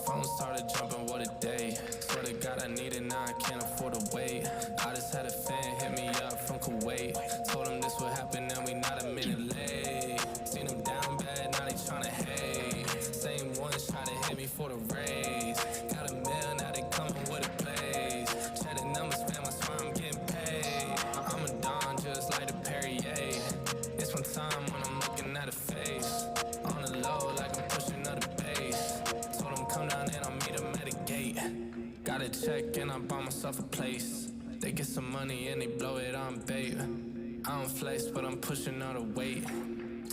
Phone started jumping, what a day. Swear to God I need it now, I can't afford to wait. I just had a fan hit me up from Kuwait. Told him this would happen and we not a minute late. Seen him down bad, now they tryna hate. Same ones try to hit me for the raise. Got a meal, now they coming with a blaze. Check the numbers, fam, I swear I'm getting paid. I'm a Don just like the Perrier. It's one time when I'm looking at a face. On the low like I'm pushing up the bass. Told him come down and I'll meet him at a gate. Got a check and I bought myself a place. They get some money and they blow it on bait. I don't flex but I'm pushing all the weight.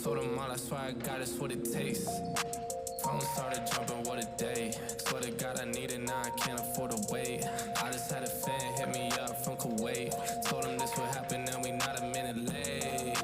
Told them all I swear I got it's what it takes. Phone started jumping, what a day. Swear to God I need it now, I can't afford to wait. I just had a fan hit me up from Kuwait. Told him this would happen and we not a minute late.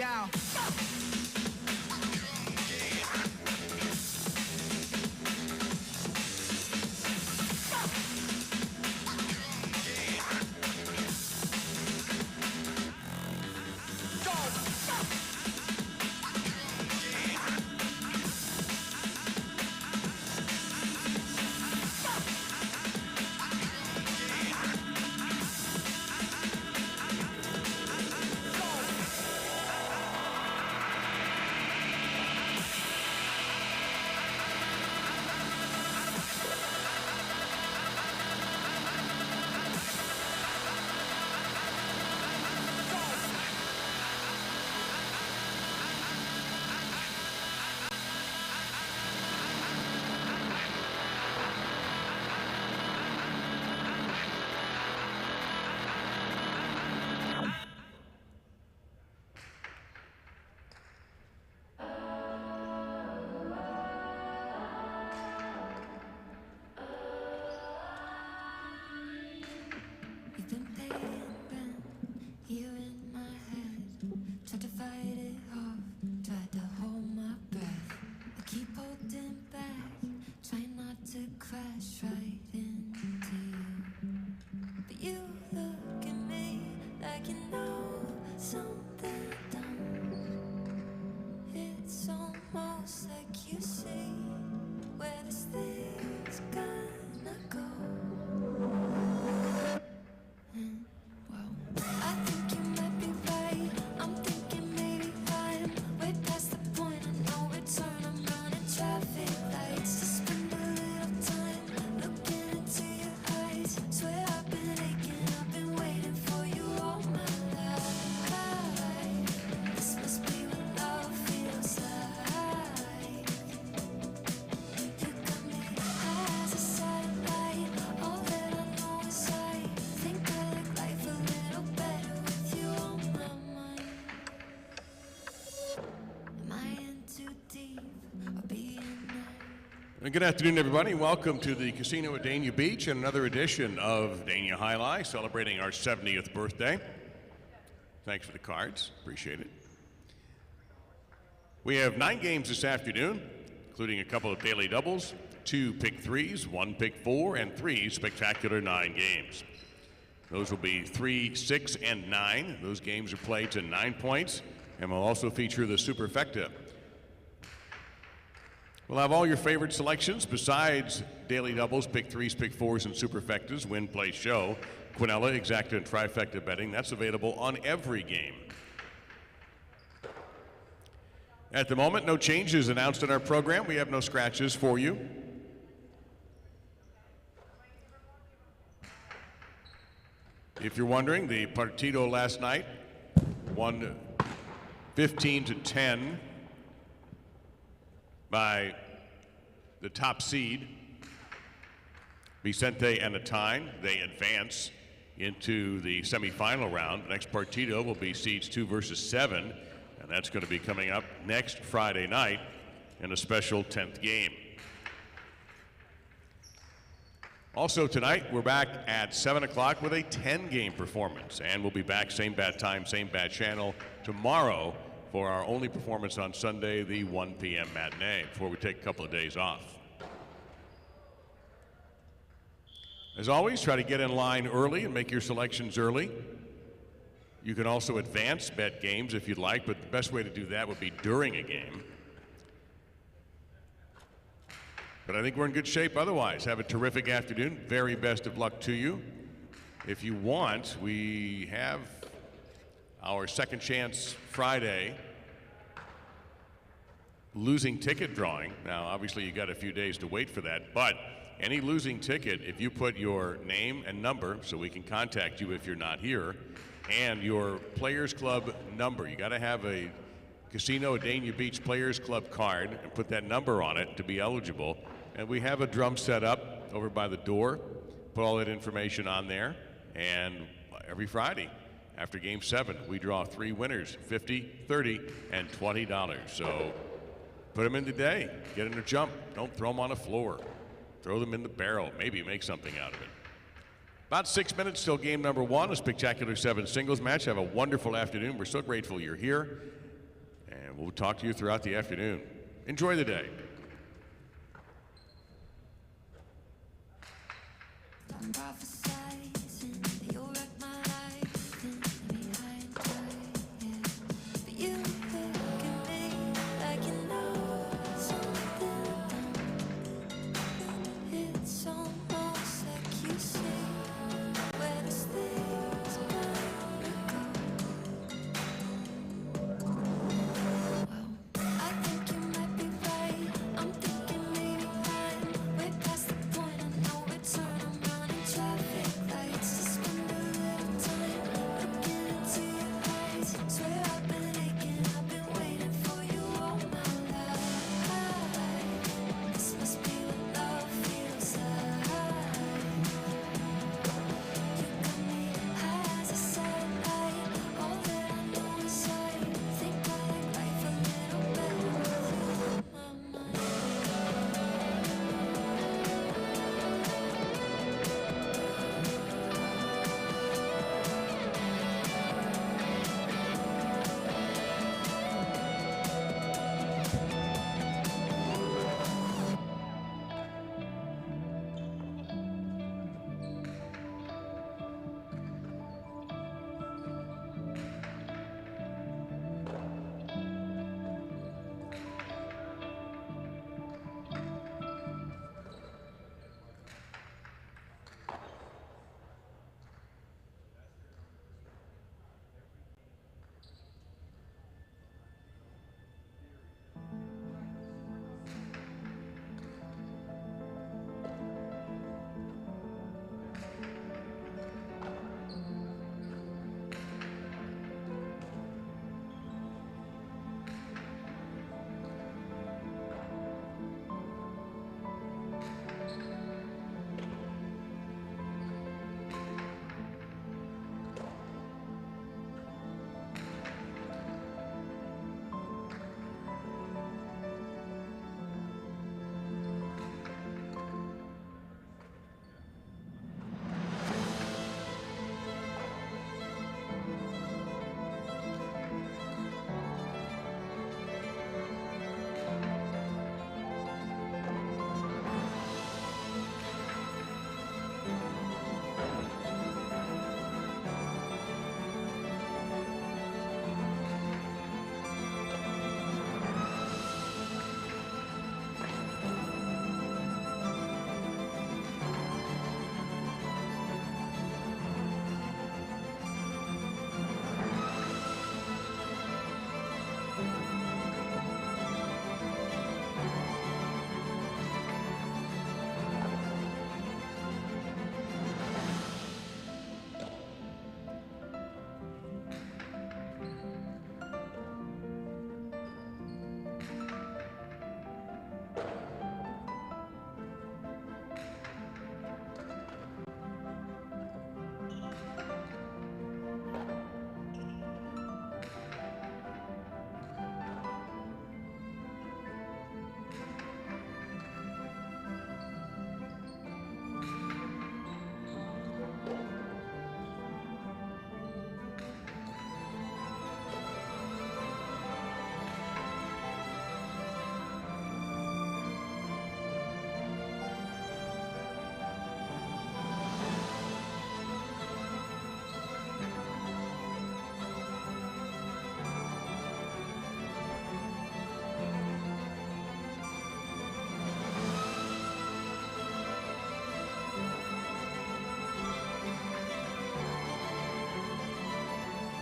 Yeah. You've been paying rent here in my head. Tried to fight it off, tried to hold my breath. I keep holding back, trying not to crash right into you. But you look at me like you know something I don't. It's almost like you see where this thing's gonna go. Well, I think you might be right. I'm thinking maybe I'm way past the point of no return. I'm running traffic lights to spend a little time looking into your eyes. Swear I've been aching, I've been waiting for you all my life. This must be what love feels like. You got me as a satellite. All that I know is I think I like life a little better with you on my mind. Am I in too deep or being nice? Good afternoon, everybody. Welcome to the Casino at Dania Beach and another edition of Dania Alai, celebrating our 70th birthday. Thanks for the cards. Appreciate it. We have 9 games this afternoon, including a couple of daily doubles, 2 pick 3s, 1 pick 4, and 3 spectacular 9 games. Those will be 3, 6, and 9. Those games are played to 9 points, and will also feature the superfecta. We'll have all your favorite selections besides daily doubles, pick 3s, pick 4s, and superfectas, win, play, show, Quinella, exacta, and trifecta betting. That's available on every game. At the moment, no changes announced in our program. We have no scratches for you. If you're wondering, the Partido last night won 15-10 by the top seed, Vicente and Atine. They advance into the semifinal round. The next Partido will be seeds 2 versus 7, and that's going to be coming up next Friday night in a special 10th game. Also tonight, we're back at 7 o'clock with a 10-game performance, and we'll be back same bat time, same bat channel tomorrow for our only performance on Sunday, the 1 p.m. matinee, before we take a couple of days off. As always, try to get in line early and make your selections early. You can also advance bet games if you'd like, but the best way to do that would be during a game. But I think we're in good shape otherwise. Have a terrific afternoon. Very best of luck to you. If you want, we have our Second Chance Friday losing ticket drawing. Now, obviously, you got a few days to wait for that, but any losing ticket, if you put your name and number so we can contact you if you're not here, and your Players Club number, you got to have a Casino at Dania Beach Players Club card and put that number on it to be eligible. And we have a drum set up over by the door. Put all that information on there, and every Friday after Game 7, we draw 3 winners, $50, $30, and $20. So put them in today. Get in a jump. Don't throw them on the floor. Throw them in the barrel. Maybe make something out of it. About 6 minutes till game number 1, a spectacular 7 singles match. Have a wonderful afternoon. We're so grateful you're here. And we'll talk to you throughout the afternoon. Enjoy the day. I'm prophesizing, you'll wreck my life and be high and dry, yeah. But you look at me like you know something I don't. It's almost like you see where this thing's gonna go. Well, I think you might be right. I'm thinking maybe I'm way past the point. I know it's turn around in traffic lights to spend a little time looking into your eyes. Swear I've been aching, I've been waiting for you all my life. This must be what love feels like. You got me high as a satellite. All that I know is I think I like life a little better with you on my mind.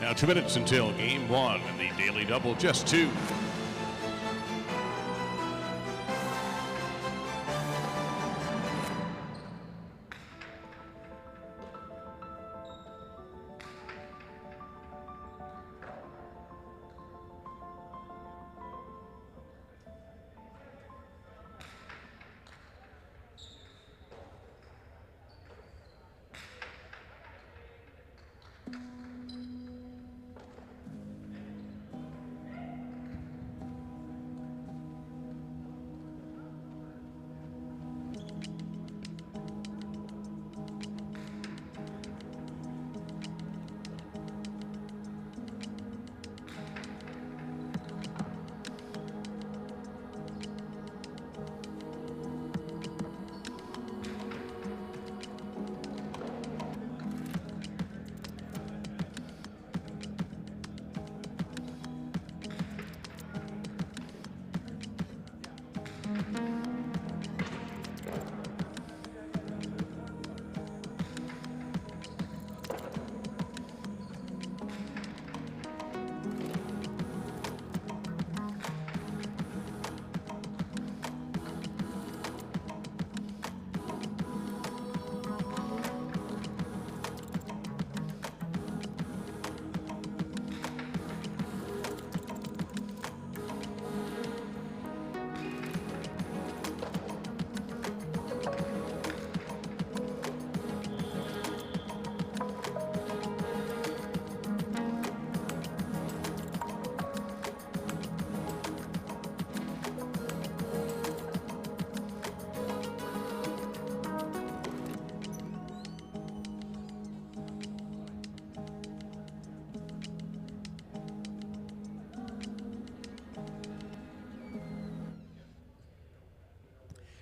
Now 2 minutes until game one and the daily double, just two.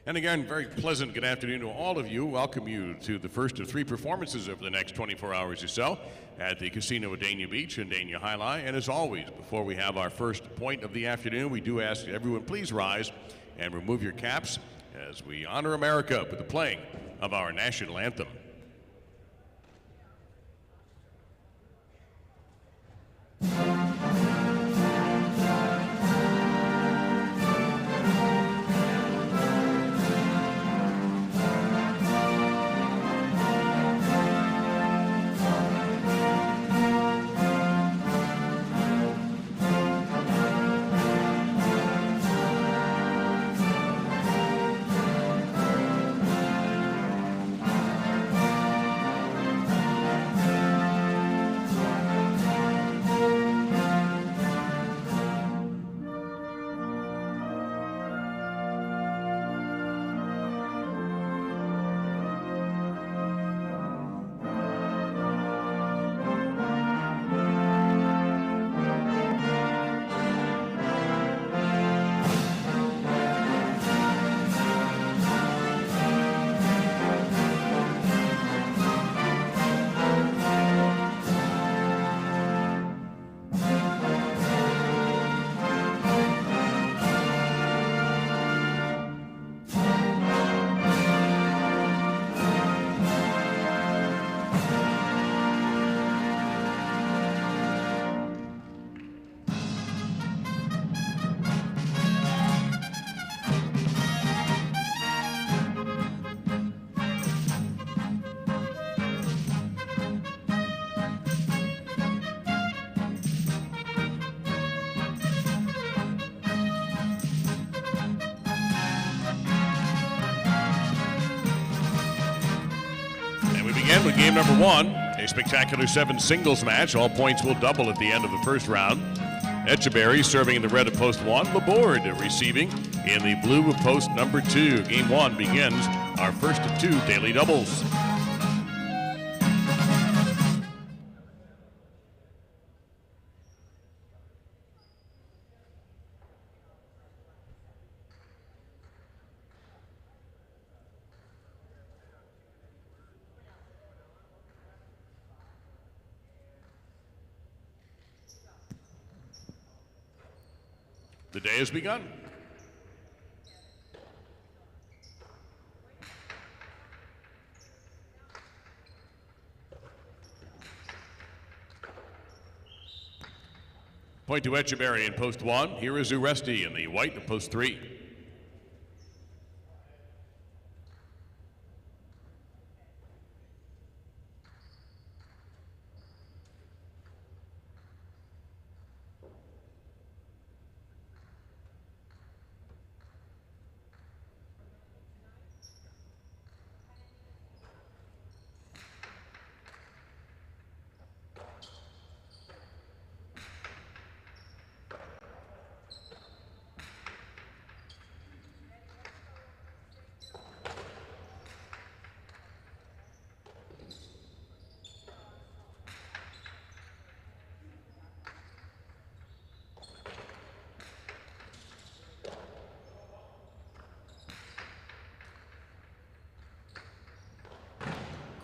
And again, very pleasant good afternoon to all of you. Welcome you to the first of 3 performances over the next 24 hours or so at the Casino at Dania Beach and Dania Alai. And as always, before we have our first point of the afternoon, we do ask everyone please rise and remove your caps as we honor America with the playing of our national anthem. With game number 1, a spectacular 7 singles match. All points will double at the end of the first round. Etcheberry serving in the red of post 1. Laborde receiving in the blue of post number 2. Game 1 begins our first of 2 daily doubles. The day has begun. Point to Etcheberry in post 1. Here is Uresti in the white of post 3.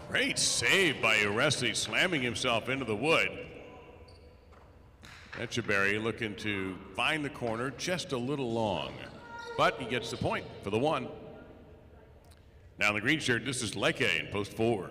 Great save by Uresti, slamming himself into the wood. Etcheberry looking to find the corner just a little long, but he gets the point for the 1. Now in the green shirt, this is Leke in post 4.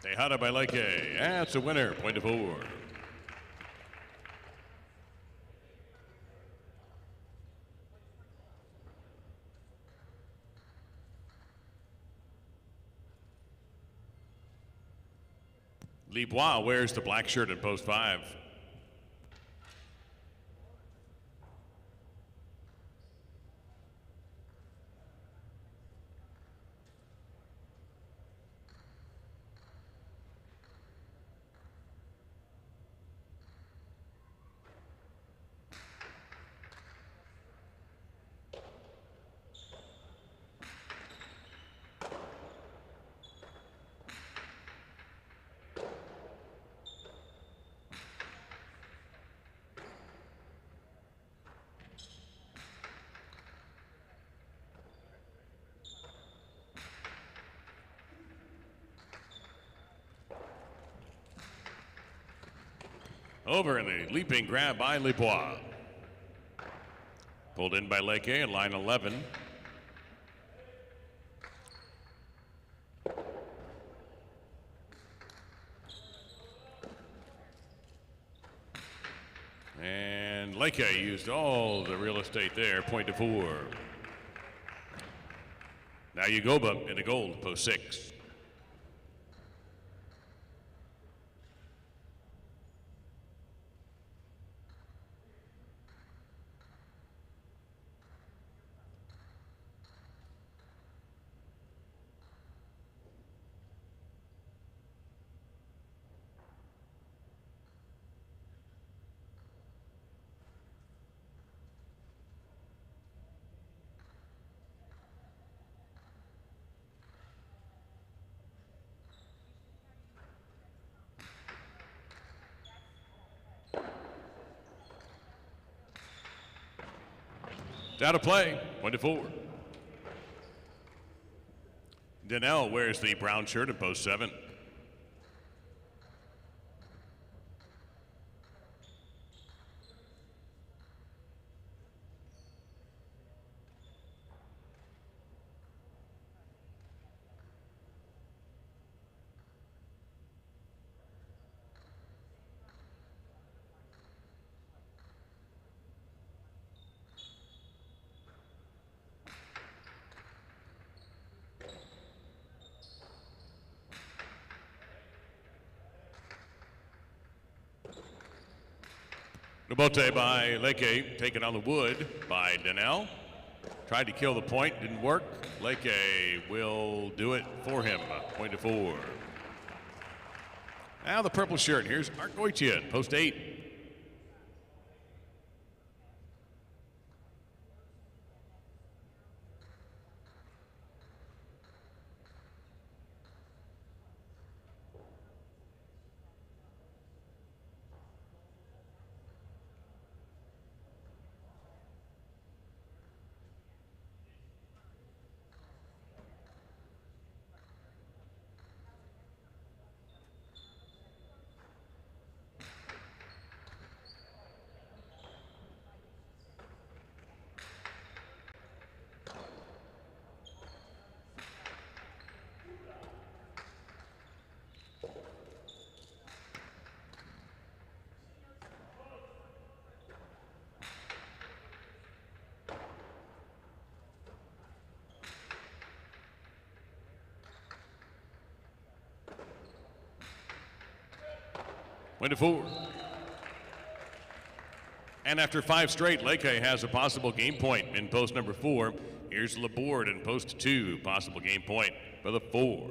Tejada by Leke. That's a winner. Point to 4. Libois wears the black shirt at post 5. Over in the leaping grab by Lipois. Pulled in by Leke at line 11. And Leke used all the real estate there, point to 4. Now Yagoba in the gold, post 6. Down to play, 24. Danielle wears the brown shirt at post 7. Nabote by Leke, taken on the wood by Danielle. Tried to kill the point, didn't work. Leke will do it for him, point to 4. Now the purple shirt, here's Argoitian, post 8. Point to 4. And after 5 straight, Leke has a possible game point in post number 4. Here's Laborde in post 2, possible game point for the 4.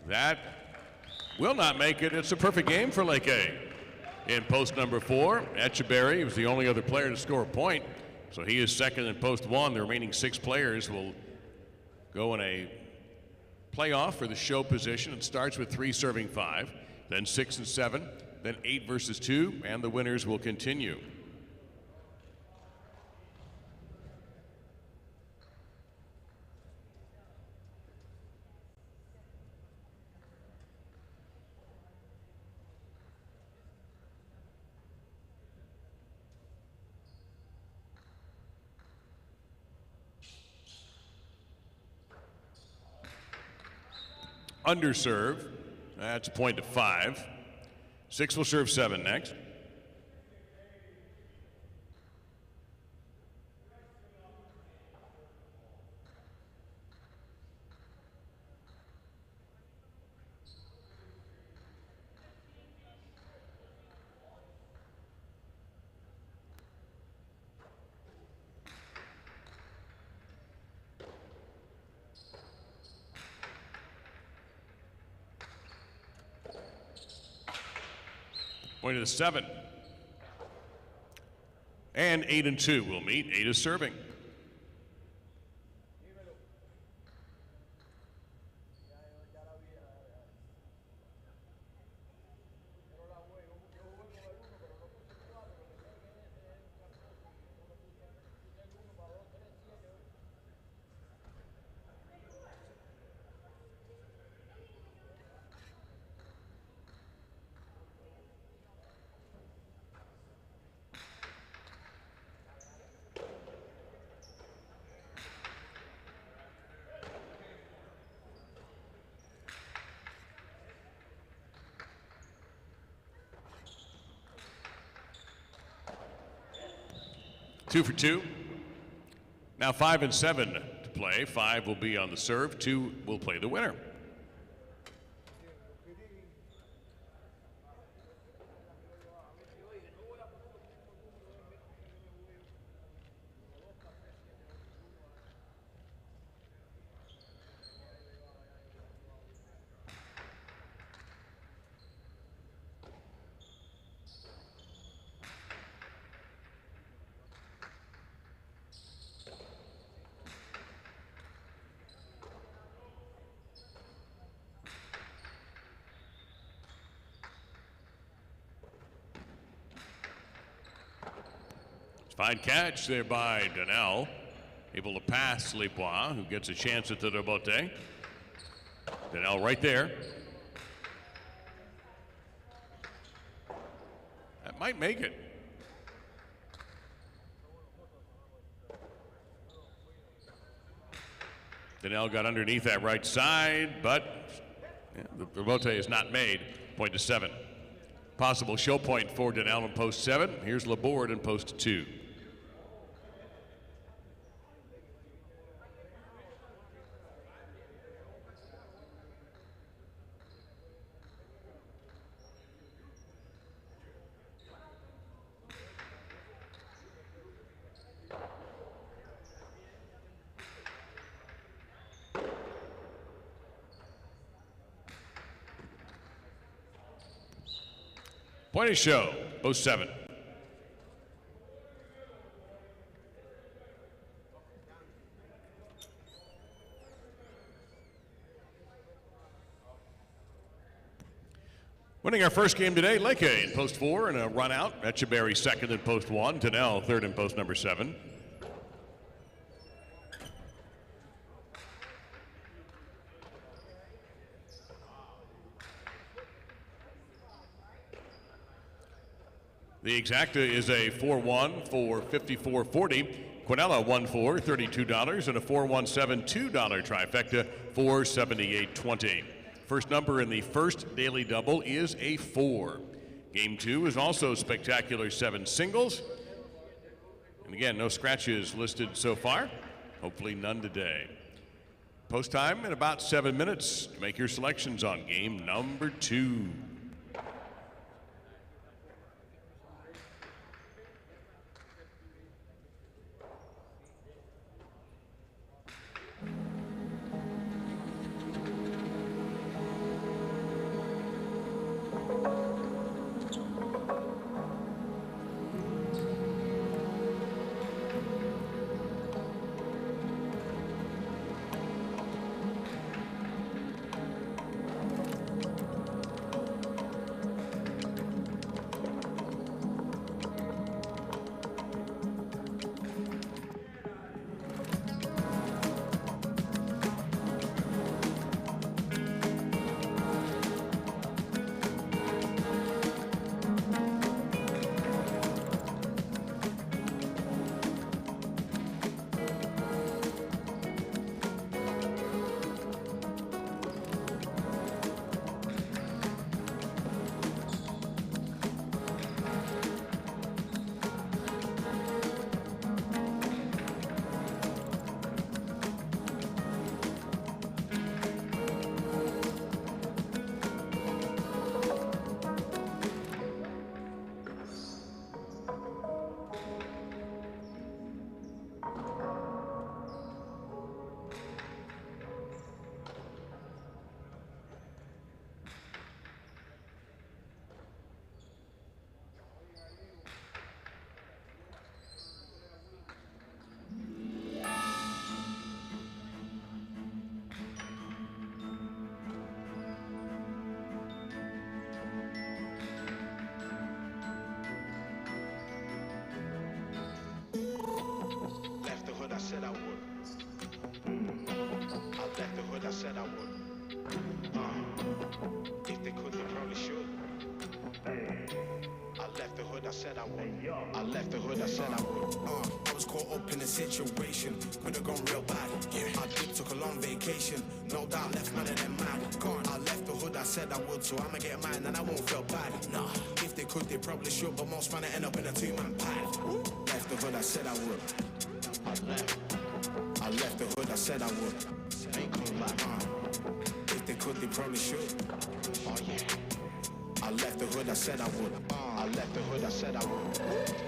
That will not make it. It's a perfect game for Leke. In post number 4, Etcheberry was the only other player to score a point, so he is second in post 1. The remaining 6 players will go in a playoff for the show position. It starts with 3 serving 5, then 6 and 7, then 8 versus 2, and the winners will continue. Underserve, that's a point to 5. 6 will serve 7 next. Point to the 7. And 8 and 2 will meet. 8 is serving. Two for 2. Now 5 and 7 to play. 5 will be on the serve. 2 will play the winner. Fine catch there by Daniel. Able to pass Lepois, who gets a chance at the rebote. Daniel right there. That might make it. Daniel got underneath that right side, but the rebote is not made. Point to 7. Possible show point for Daniel in post 7. Here's Laborde in post 2. Point of show, post 7. Winning our first game today, Leke in post 4 and a run out. Echeberry second in post 1. Daniel third in post number 7. The exacta is a 4-1 for $54.40. Quinella 1-4, $32, and a 4-1-7 $2 trifecta for $78.20. First number in the first daily double is a 4. Game 2 is also spectacular 7 singles. And again, no scratches listed so far. Hopefully none today. Post time in about 7 minutes to make your selections on game number 2. Left the hood, I said I would. I left the hood, I said I would. If they could, they probably should. I left the hood, I said I would. I left the hood, I said I would. I was caught up in a situation, could have gone real bad. I did, took a long vacation, no doubt left none of them mad. I left the hood, I said I would, so I'ma get mine and I won't feel bad. Nah, if they could, they probably should, but most finna end up in a two-man pad. Left the hood, I said I would. I left the hood, I said I would. Ain't coming back. If they could, they probably should. Oh yeah. I left the hood, I said I would. I left the hood, I said I would.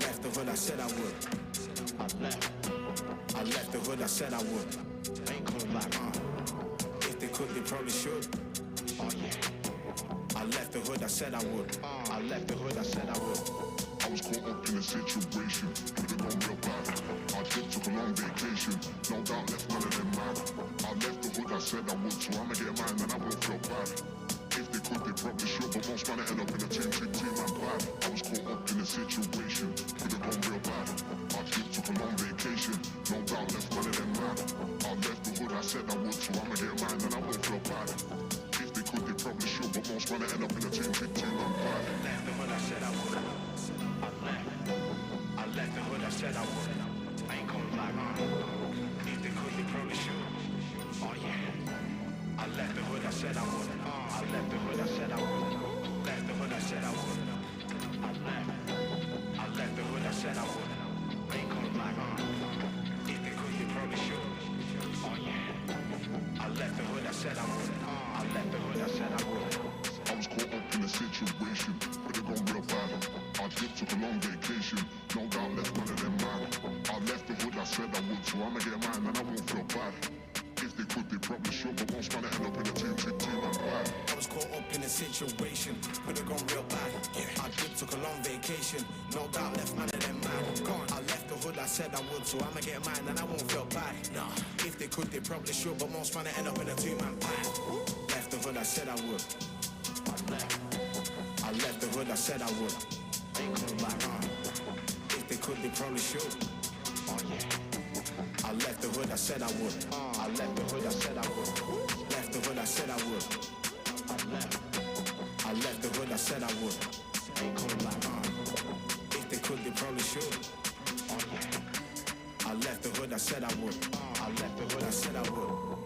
Left the hood, I said I would. I left the hood, I said I would. Ain't coming back. If they could, they probably should. Oh yeah. I left the hood, I said I would. I left the hood, I said I would. I was caught up in a situation, could have gone real bad. I did, took a long vacation, no doubt left none of them mad. I left the hood, I said I would, so I'ma get mine and I won't feel bad. If they could, they probably should, but most gonna end up in a two-man pad. I was caught up in a situation, could have gone real bad. I did, took a long vacation, no doubt left none of them mad. I left the hood, I said I would, so I'ma get mine and I won't feel bad. If they could, they probably should, but most gonna end up in a two-man pad. Left the hood, I said I would. I left the hood, I said I would. I ain't coming back. If they could, they probably should. Oh yeah. I left the hood, I said I would. I left the hood, I said I would. Left the hood, I said I would. I left the hood, I said I would. I ain't coming back. If they could, they probably should. Oh yeah. I left the hood, I said I would. I left the hood, I said I would. I was caught up in a situation, could have gone real bad. I did, took a long vacation, no doubt left none of them mad. I left the hood, I said I would, so I'ma get mine and I won't feel bad. If they could, they probably should, but most gonna end up in a two-man pad. I was caught up in a situation, could have gone real bad. I did, took a long vacation, no doubt left none of them mad. I left the hood, I said I would, so I'ma get mine and I won't feel bad. Nah, if they could, they probably should, but most gonna end up in a two-man pad. Left the hood, I said I would. I left the hood, I said I would. Ain't coming back. If they could, they probably should. Oh yeah. I left the hood, I said I would. I left the hood, I said I would. Left the hood, I said I would. I left the hood, I said I would. Ain't coming back. If they could, they probably should. Oh yeah. I left the hood, I said I would. I left the hood, I said I would.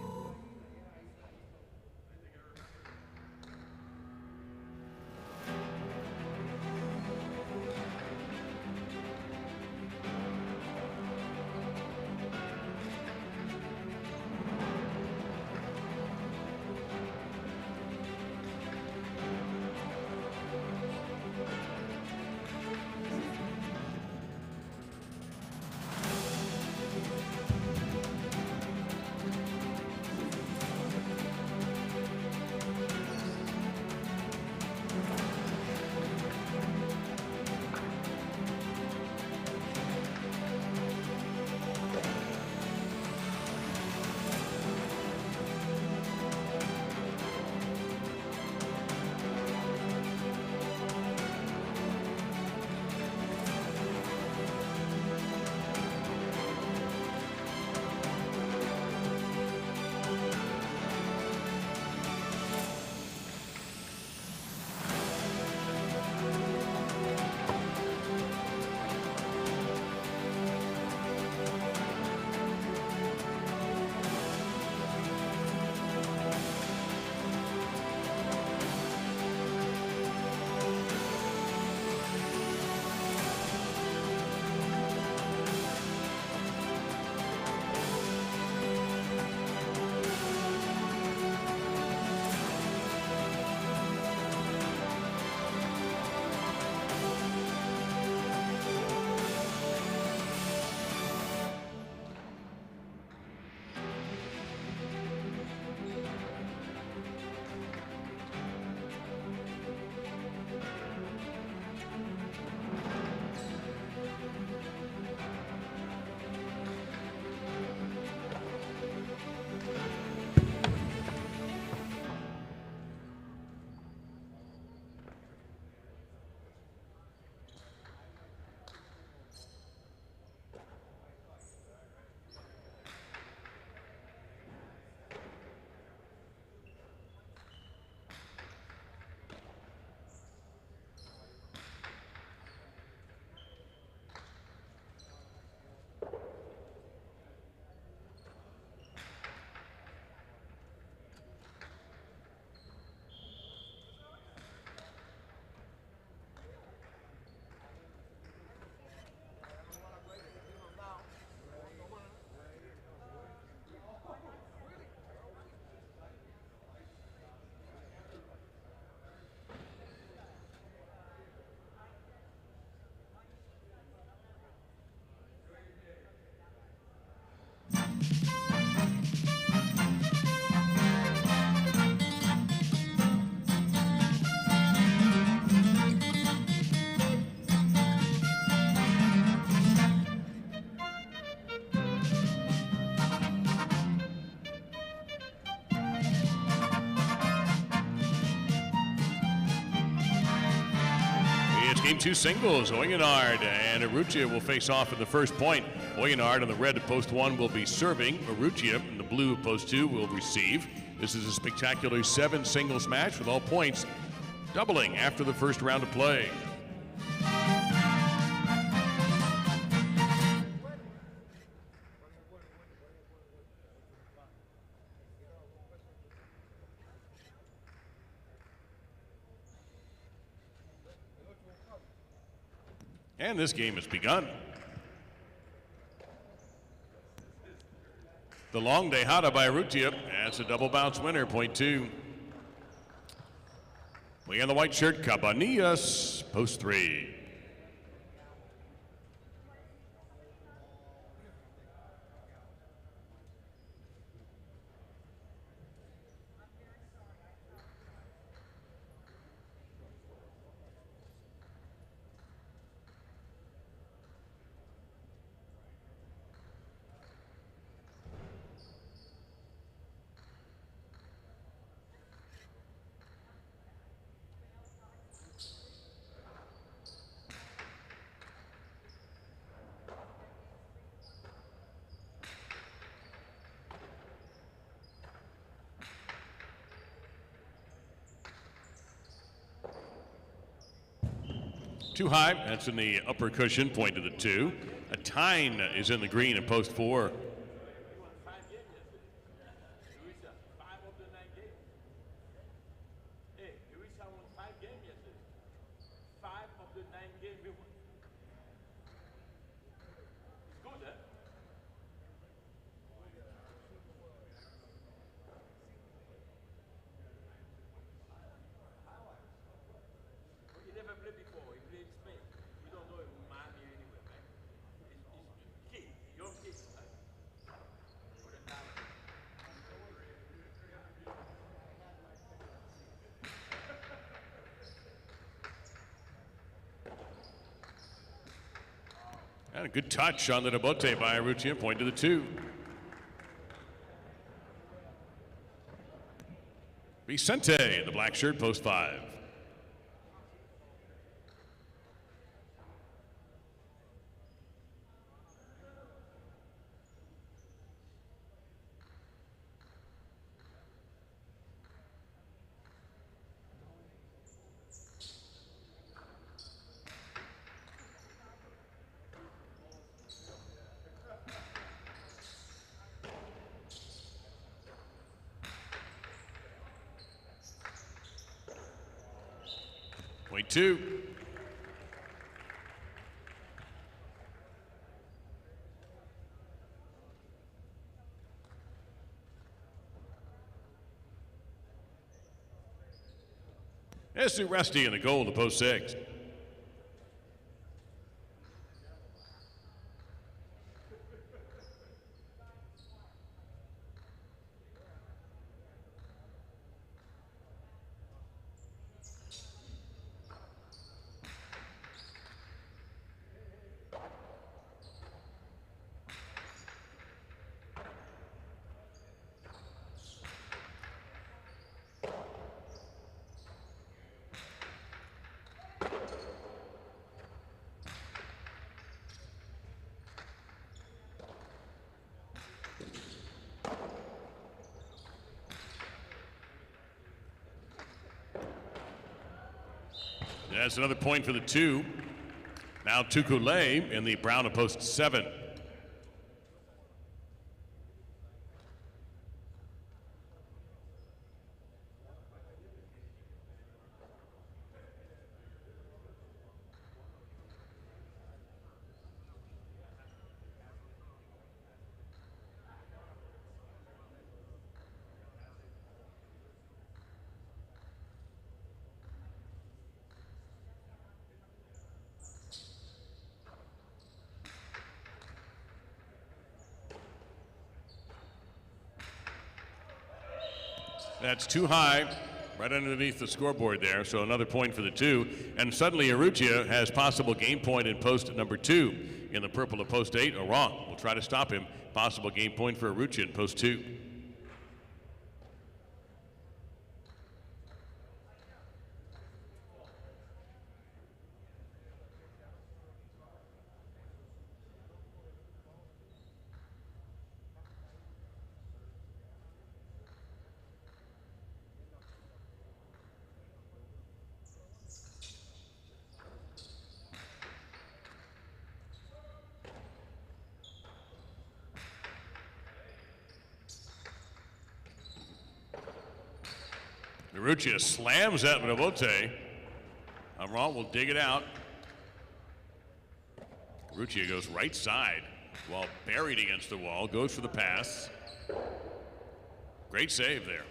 game two singles. Oyenard and Urrutia will face off in the first point. Oyenard on the red of post one will be serving. Urrutia in the blue of post two will receive. This is a spectacular 7 singles match with all points doubling after the first round of play. And this game has begun. The long dejada by Urrutia. That's a double bounce winner, point two. We got the white shirt, Cabanillas, post three. Too high, that's in the upper cushion, point to the two. A Tyne is in the green at post four. And a good touch on the Debote by Urrutia, point to the two. Vicente in the black shirt, post five. Point two. There's Rusty in the goal to post six. That's another point for the two. Now Tukule in the brown of post seven. That's too high, right underneath the scoreboard there, so another point for the two. And suddenly Urrutia has possible game point in post number two. In the purple of post eight, or wrong. We'll try to stop him. Possible game point for Urrutia in post two. Maruccia slams that Rebote. Amram will dig it out. Maruccia goes right side while buried against the wall. Goes for the pass. Great save there.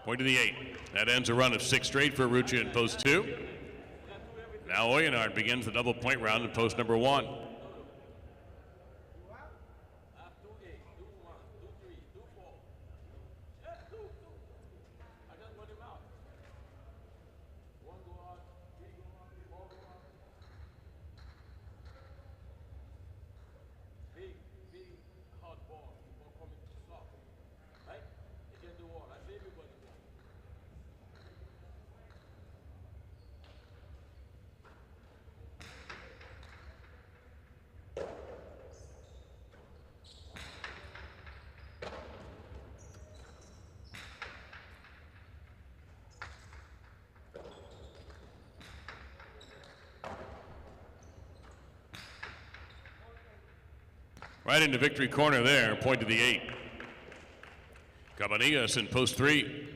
Point to the 8. That ends a run of 6 straight for Maruccia in post 2. Now Oyenard begins the double point round in post number 1. Right into victory corner there, point to the 8. Cabanillas in post 3.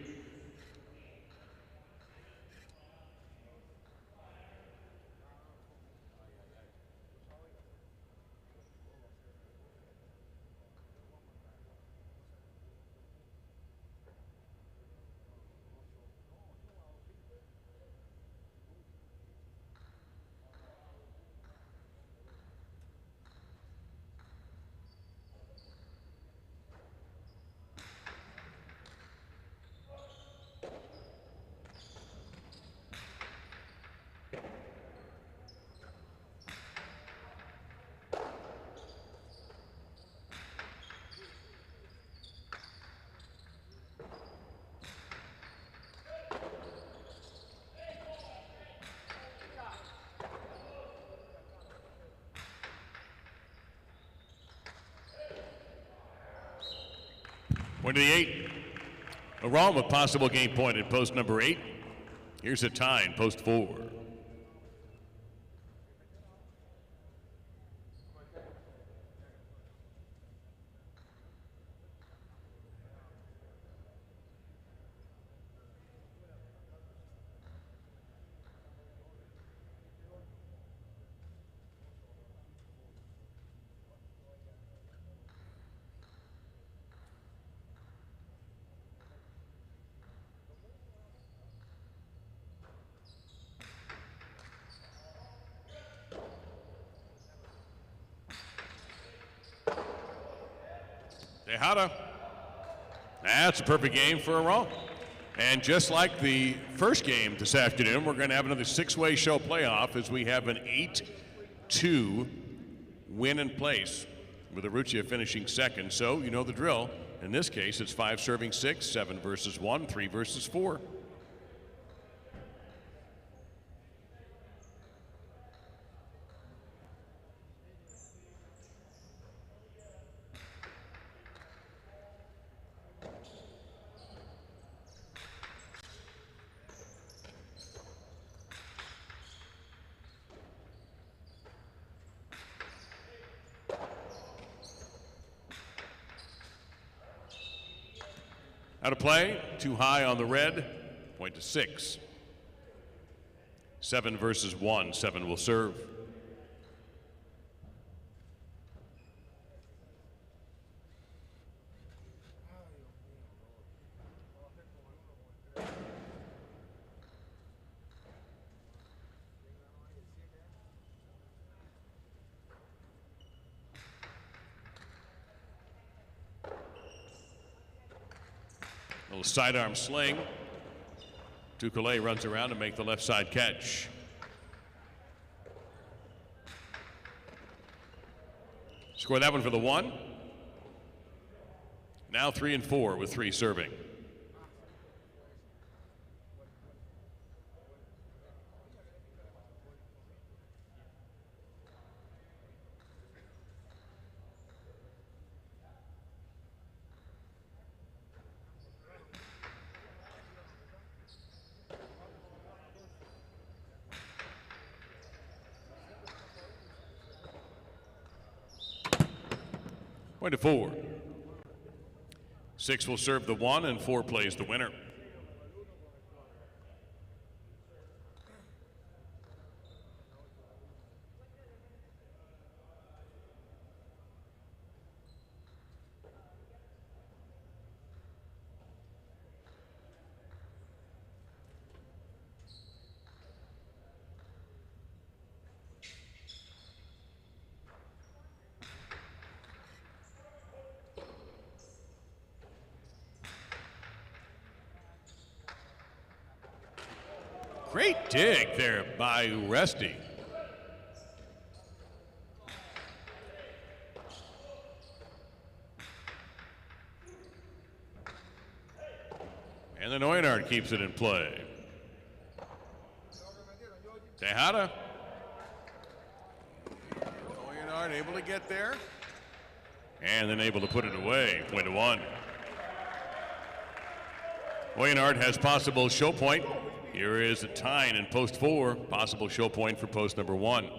Point to the 8. Aram with possible game point at post number 8. Here's a tie in post 4. Tejada. That's a perfect game for Aram. And just like the first game this afternoon, we're going to have another 6-way show playoff as we have an 8-2 win in place, with Maruccia finishing second. So you know the drill. In this case, it's 5 serving 6, 7 versus 1, 3 versus 4. Out of play, too high on the red, point to 6. 7 versus 1, 7 will serve. Little sidearm sling. Tukale runs around to make the left side catch. Score that one for the 1. Now 3 and 4 with 3 serving. Point to 4. 6 will serve the 1 and 4 plays the winner. Great dig there by Resty. And then Oyenard keeps it in play. Tejada. Oyenard able to get there. And then able to put it away. Point to 1. Oyenard has possible show point. Here is a tying in post 4. Possible show point for post number 1.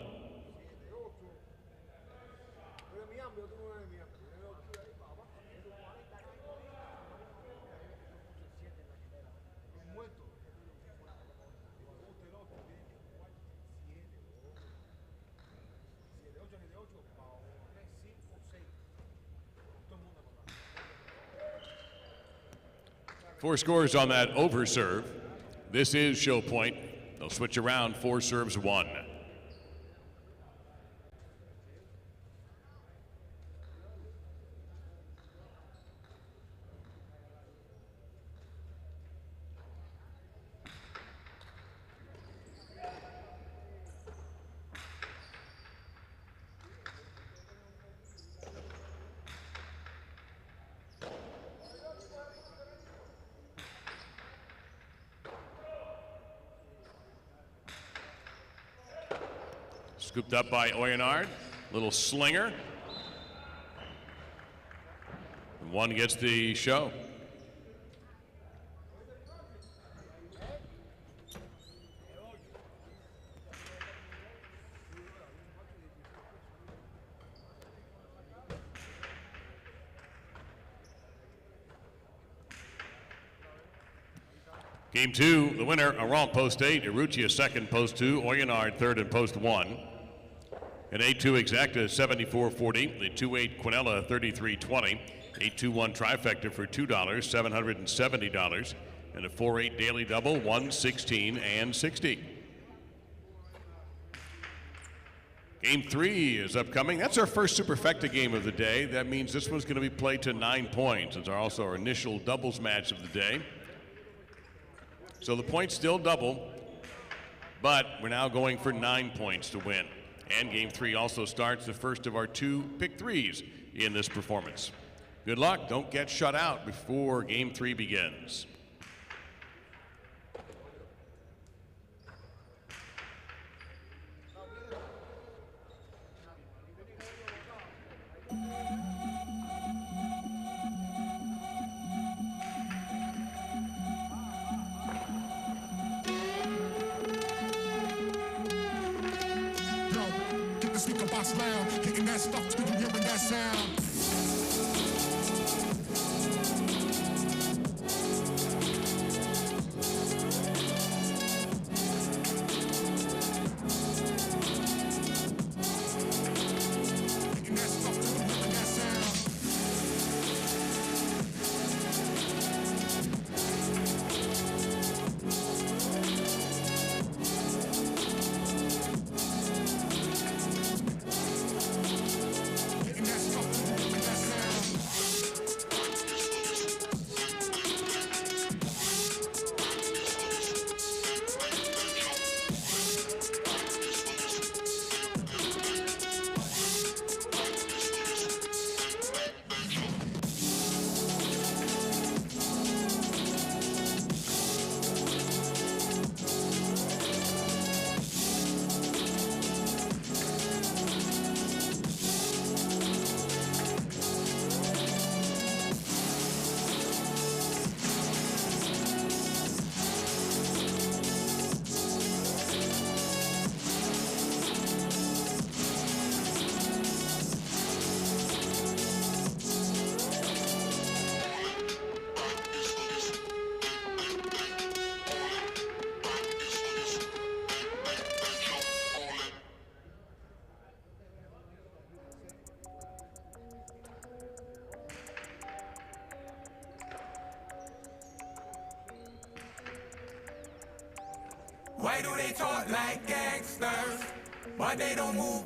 Four scores on that over serve. This is show point. They'll switch around. 4 serves 1. Scooped up by Oyenard. Little slinger. And 1 gets the show. Game 2, the winner, Aran post 8, Urrutia second post 2, Oyenard third and post 1. An 8-2 exacta 74.40, the 2-8 Quinella 33.20, 8-2-1 trifecta for $2, $770, and a 4-8 daily double 116 and 60. Game 3 is upcoming. That's our first superfecta game of the day. That means this one's going to be played to 9 points. It's also our initial doubles match of the day. So the points still double, but we're now going for 9 points to win. And game 3 also starts the first of our 2 pick 3s in this performance. Good luck. Don't get shut out before game 3 begins. Loud, hitting that stuff till you hearing that sound. Hitting that stuff till you Why do they talk like gangsters, but they don't move?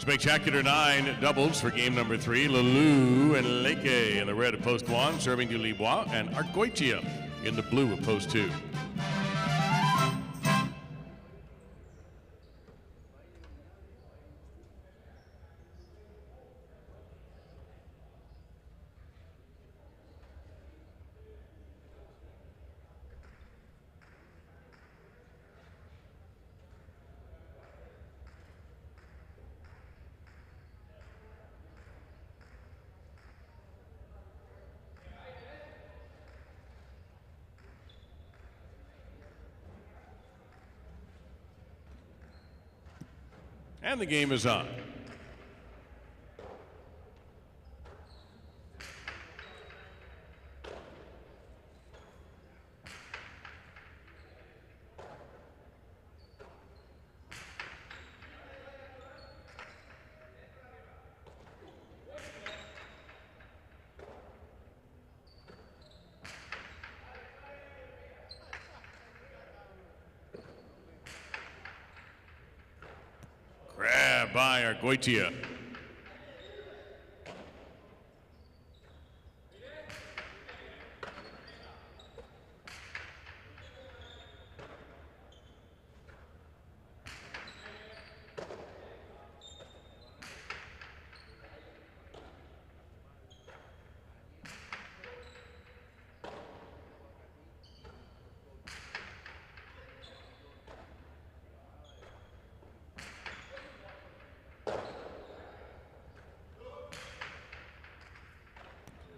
Spectacular 9 doubles for game number 3. Lulu and Leke in the red of post 1, serving to Libois, and Argoitia in the blue of post 2. And the game is on. Grab by Argoitia.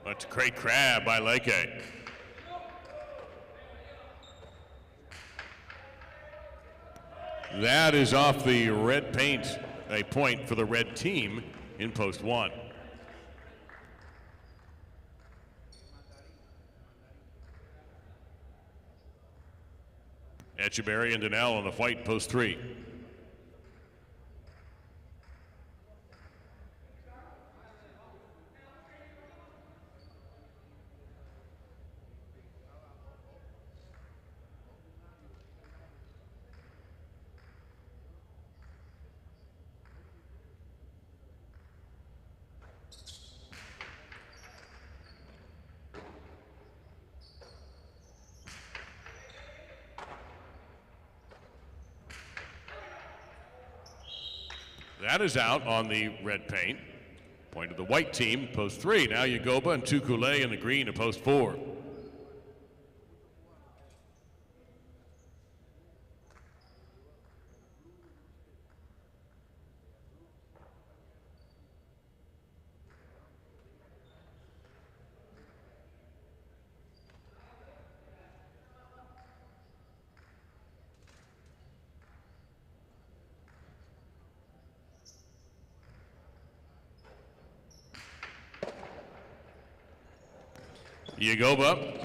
That's a great grab by Leke. That is off the red paint, a point for the red team in post 1. Echeberry and Donnell on the white post 3. That is out on the red paint. Point of the white team, post 3. Now Yagoba and Tukule in the green at post 4. Yagoba,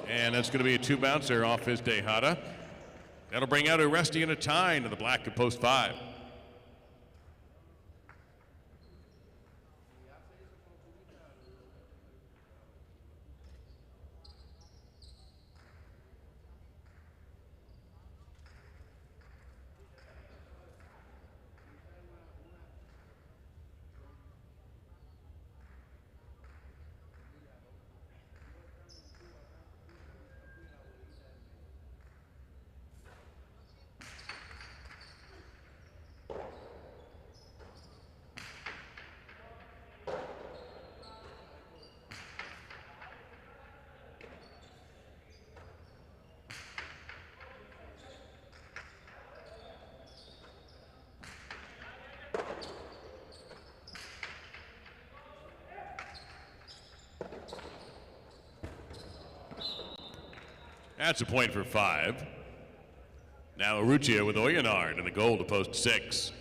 and that's going to be a 2-bouncer off his Tejada. That'll bring out Aresti and a Tyne to the black at post 5. That's a point for 5. Now Aruccia with Oyenard in the goal to post 6.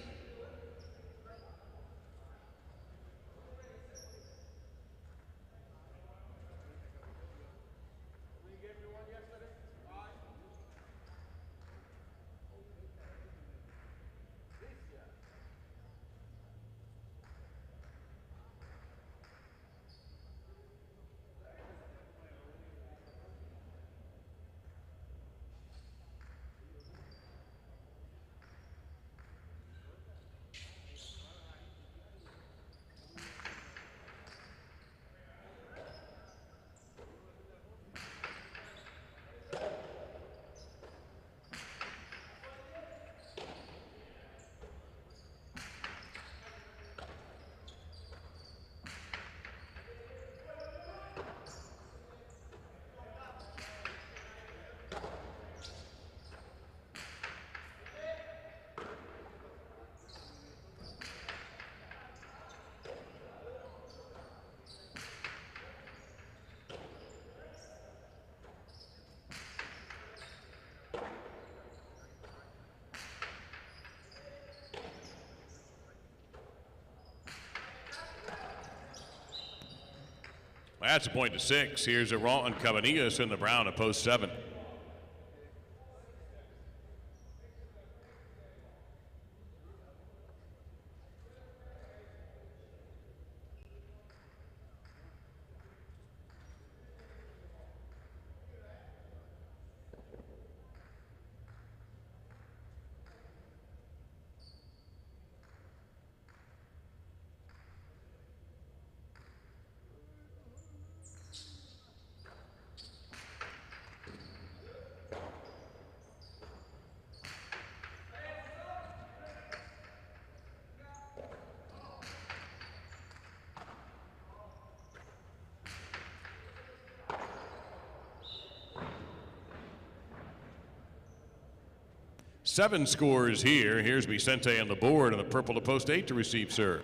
That's a point to 6. Here's Aron and Cabanillas in the brown at post 7. Seven scores here. Here's Vicente on the board, and the purple to post 8 to receive serve.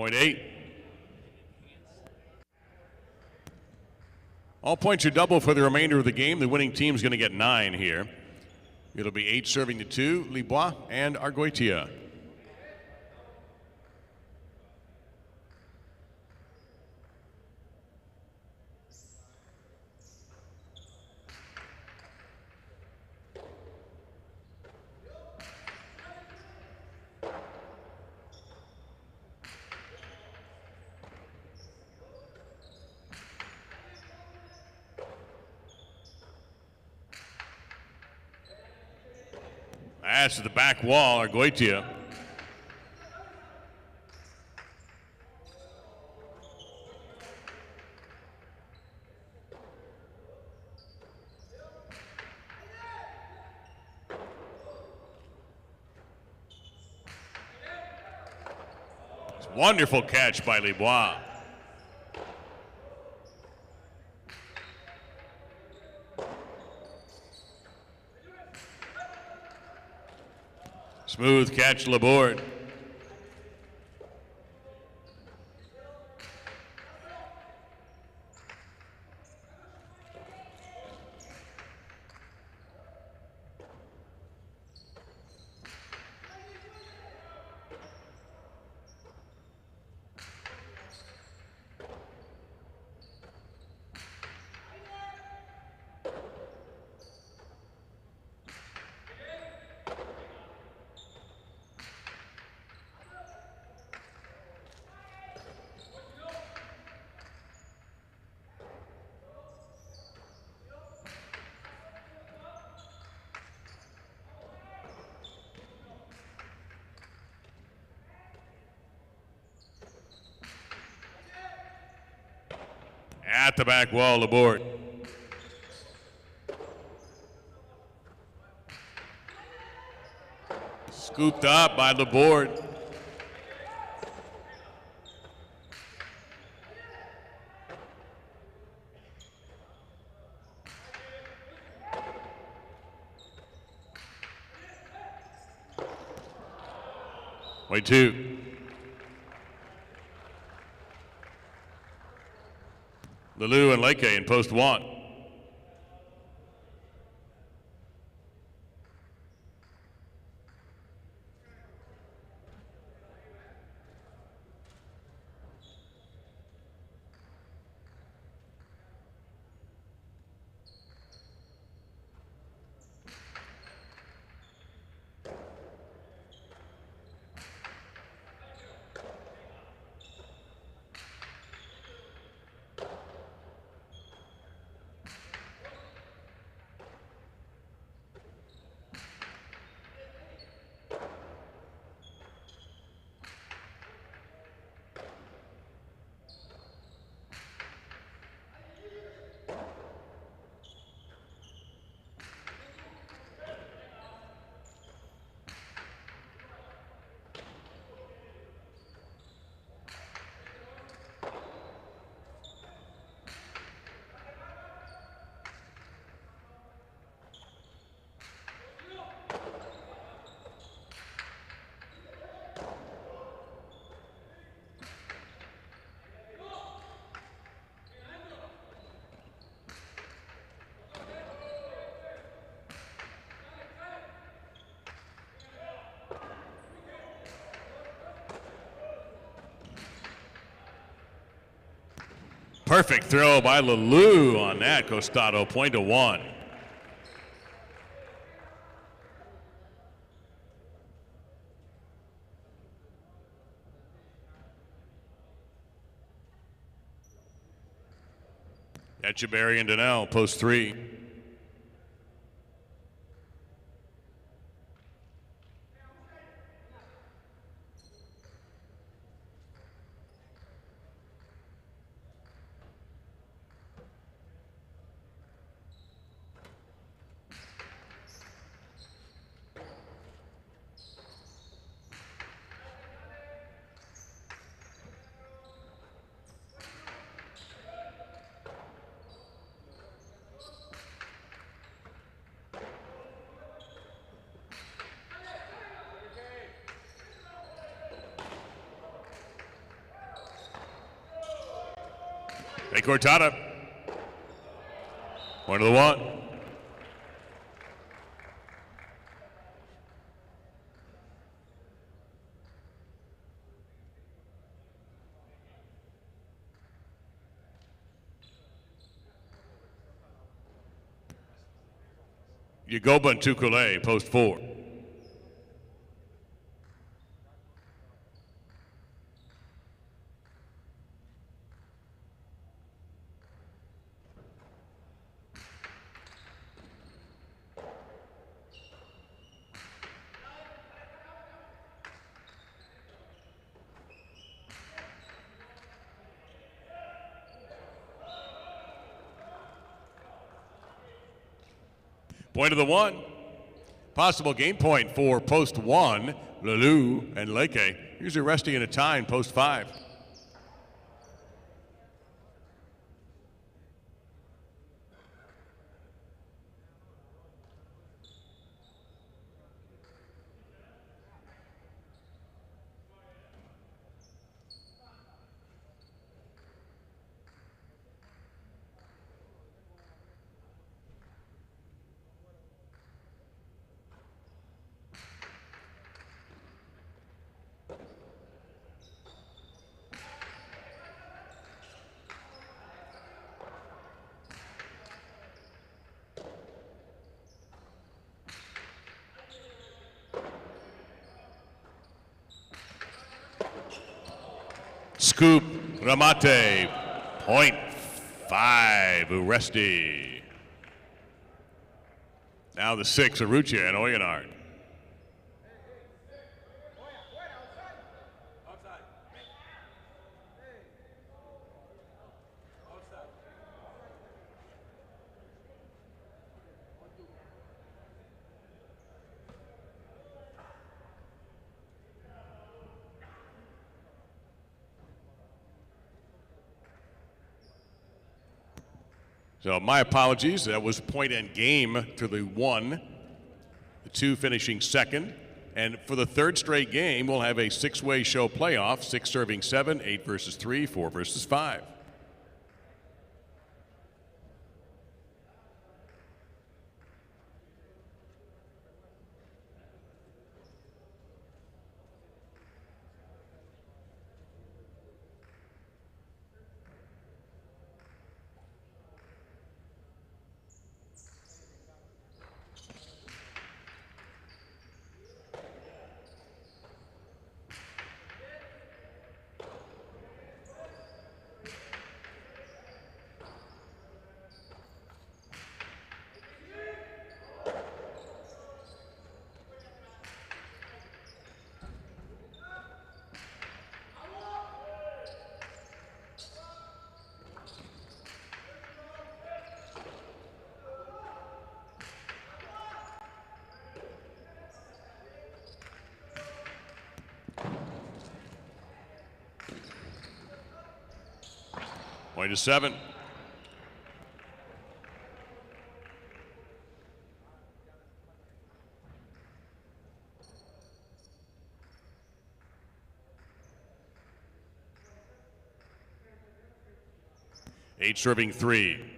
Point 8. All points are double for the remainder of the game. The winning team's going to get 9 here. It'll be 8 serving to 2, Libois and Argoitia. That's to the back wall, Argoitia. Wonderful catch by Libois. Smooth catch, Laborde. At the back wall, Laborde. Scooped up by Laborde. Way 2. Lelou and Leke in post 1. Perfect throw by Lalou on that. Costado, point to one. Etcheberry and Donnell, post three. Hey, Cortada. One to the one. Yagoba and Tukule, post four. Point of the one. Possible game point for post one, Lalou and Leke. Here's your resting in a tie in post five. Scoop Ramate, point five, Uresti. Now the six, Arucha and Oyenard. So my apologies, that was point and game to the one, the two finishing second. And for the third straight game, we'll have a six-way show playoff, 6 serving 7, 8 versus 3, 4 versus 5. Point to 7. Eight serving 3.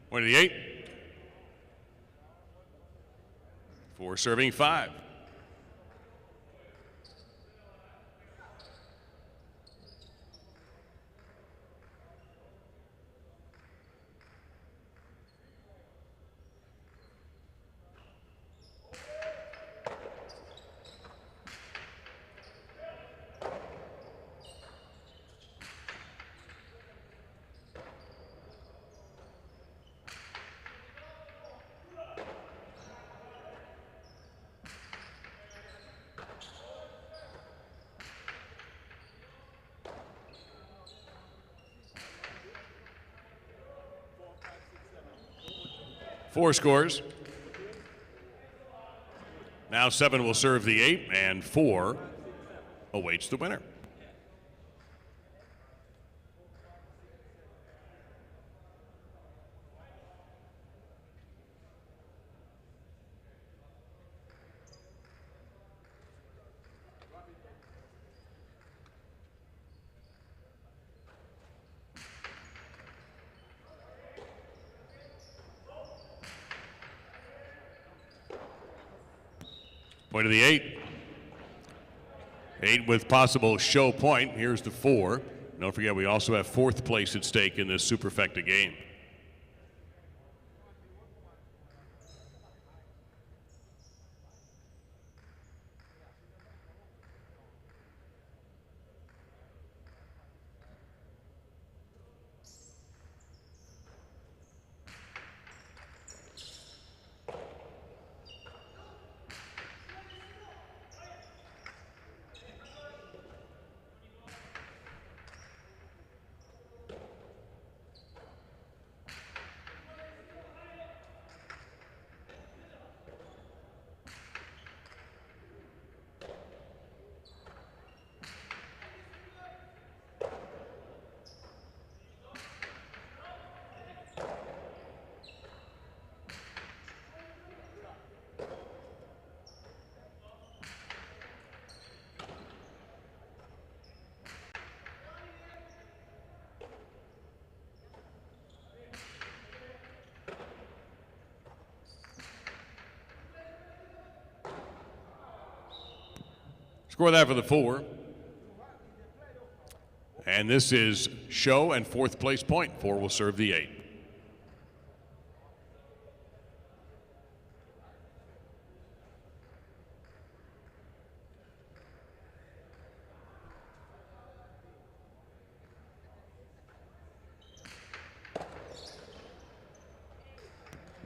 Point of the 8. 4 serving 5. Four scores. Now 7 will serve the 8, and 4 awaits the winner. Point of the 8. 8 with possible show point. Here's the 4. Don't forget, we also have 4th place at stake in this superfecta game. Score that for the 4. And this is show and 4th place point. 4 will serve the 8.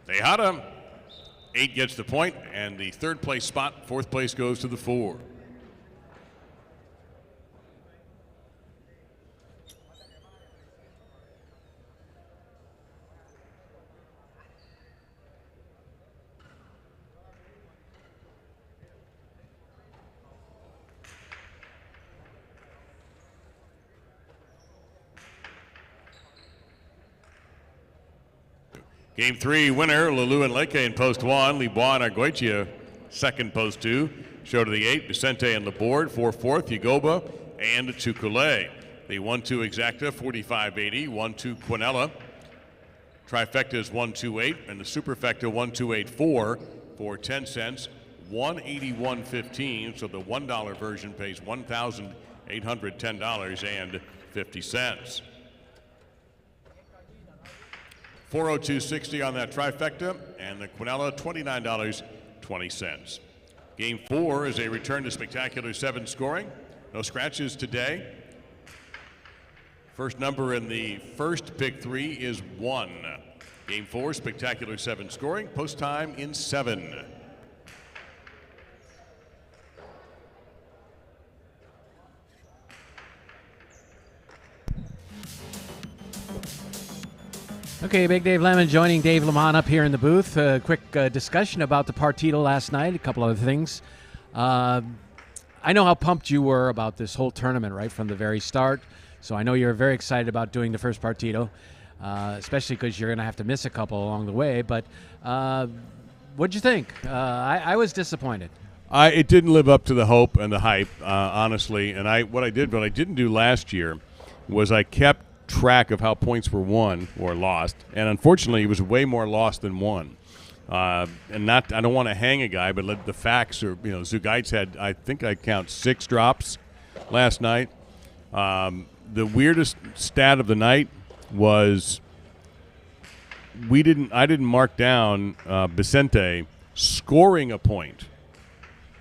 Tejada. 8 gets the point, and the 3rd place spot. 4th place goes to the 4. Game 3 winner, Lulu and Leke in post 1. Libois and Arguetia, second post 2. Show to the 8, Vicente and Laborde. 4-4, Yagoba and Chukule. The 1-2 exacta, 45-80. 1-2 Quinella. Trifecta is 128, and the superfecta 1284 for 10 cents, 181.15. So the $1 version pays $1,810.50. 402.60 on that trifecta, and the Quinella $29.20. Game 4 is a return to spectacular 7 scoring. No scratches today. First number in the first pick 3 is 1. Game 4, spectacular 7 scoring. Post time in 7. Okay, Big Dave Lemon joining Dave Lamont up here in the booth. A quick discussion about the Partito last night, a couple other things. I know how pumped you were about this whole tournament right from the very start, so I know you're very excited about doing the first Partito, especially because you're going to have to miss a couple along the way. But what'd you think? I was disappointed. It didn't live up to the hope and the hype, honestly. And what I didn't do last year was I kept track of how points were won or lost, and unfortunately, it was way more lost than won. And I don't want to hang a guy, but the facts are, Zugait's had, I think I count 6 drops last night. The weirdest stat of the night was I didn't mark down Vicente scoring a point,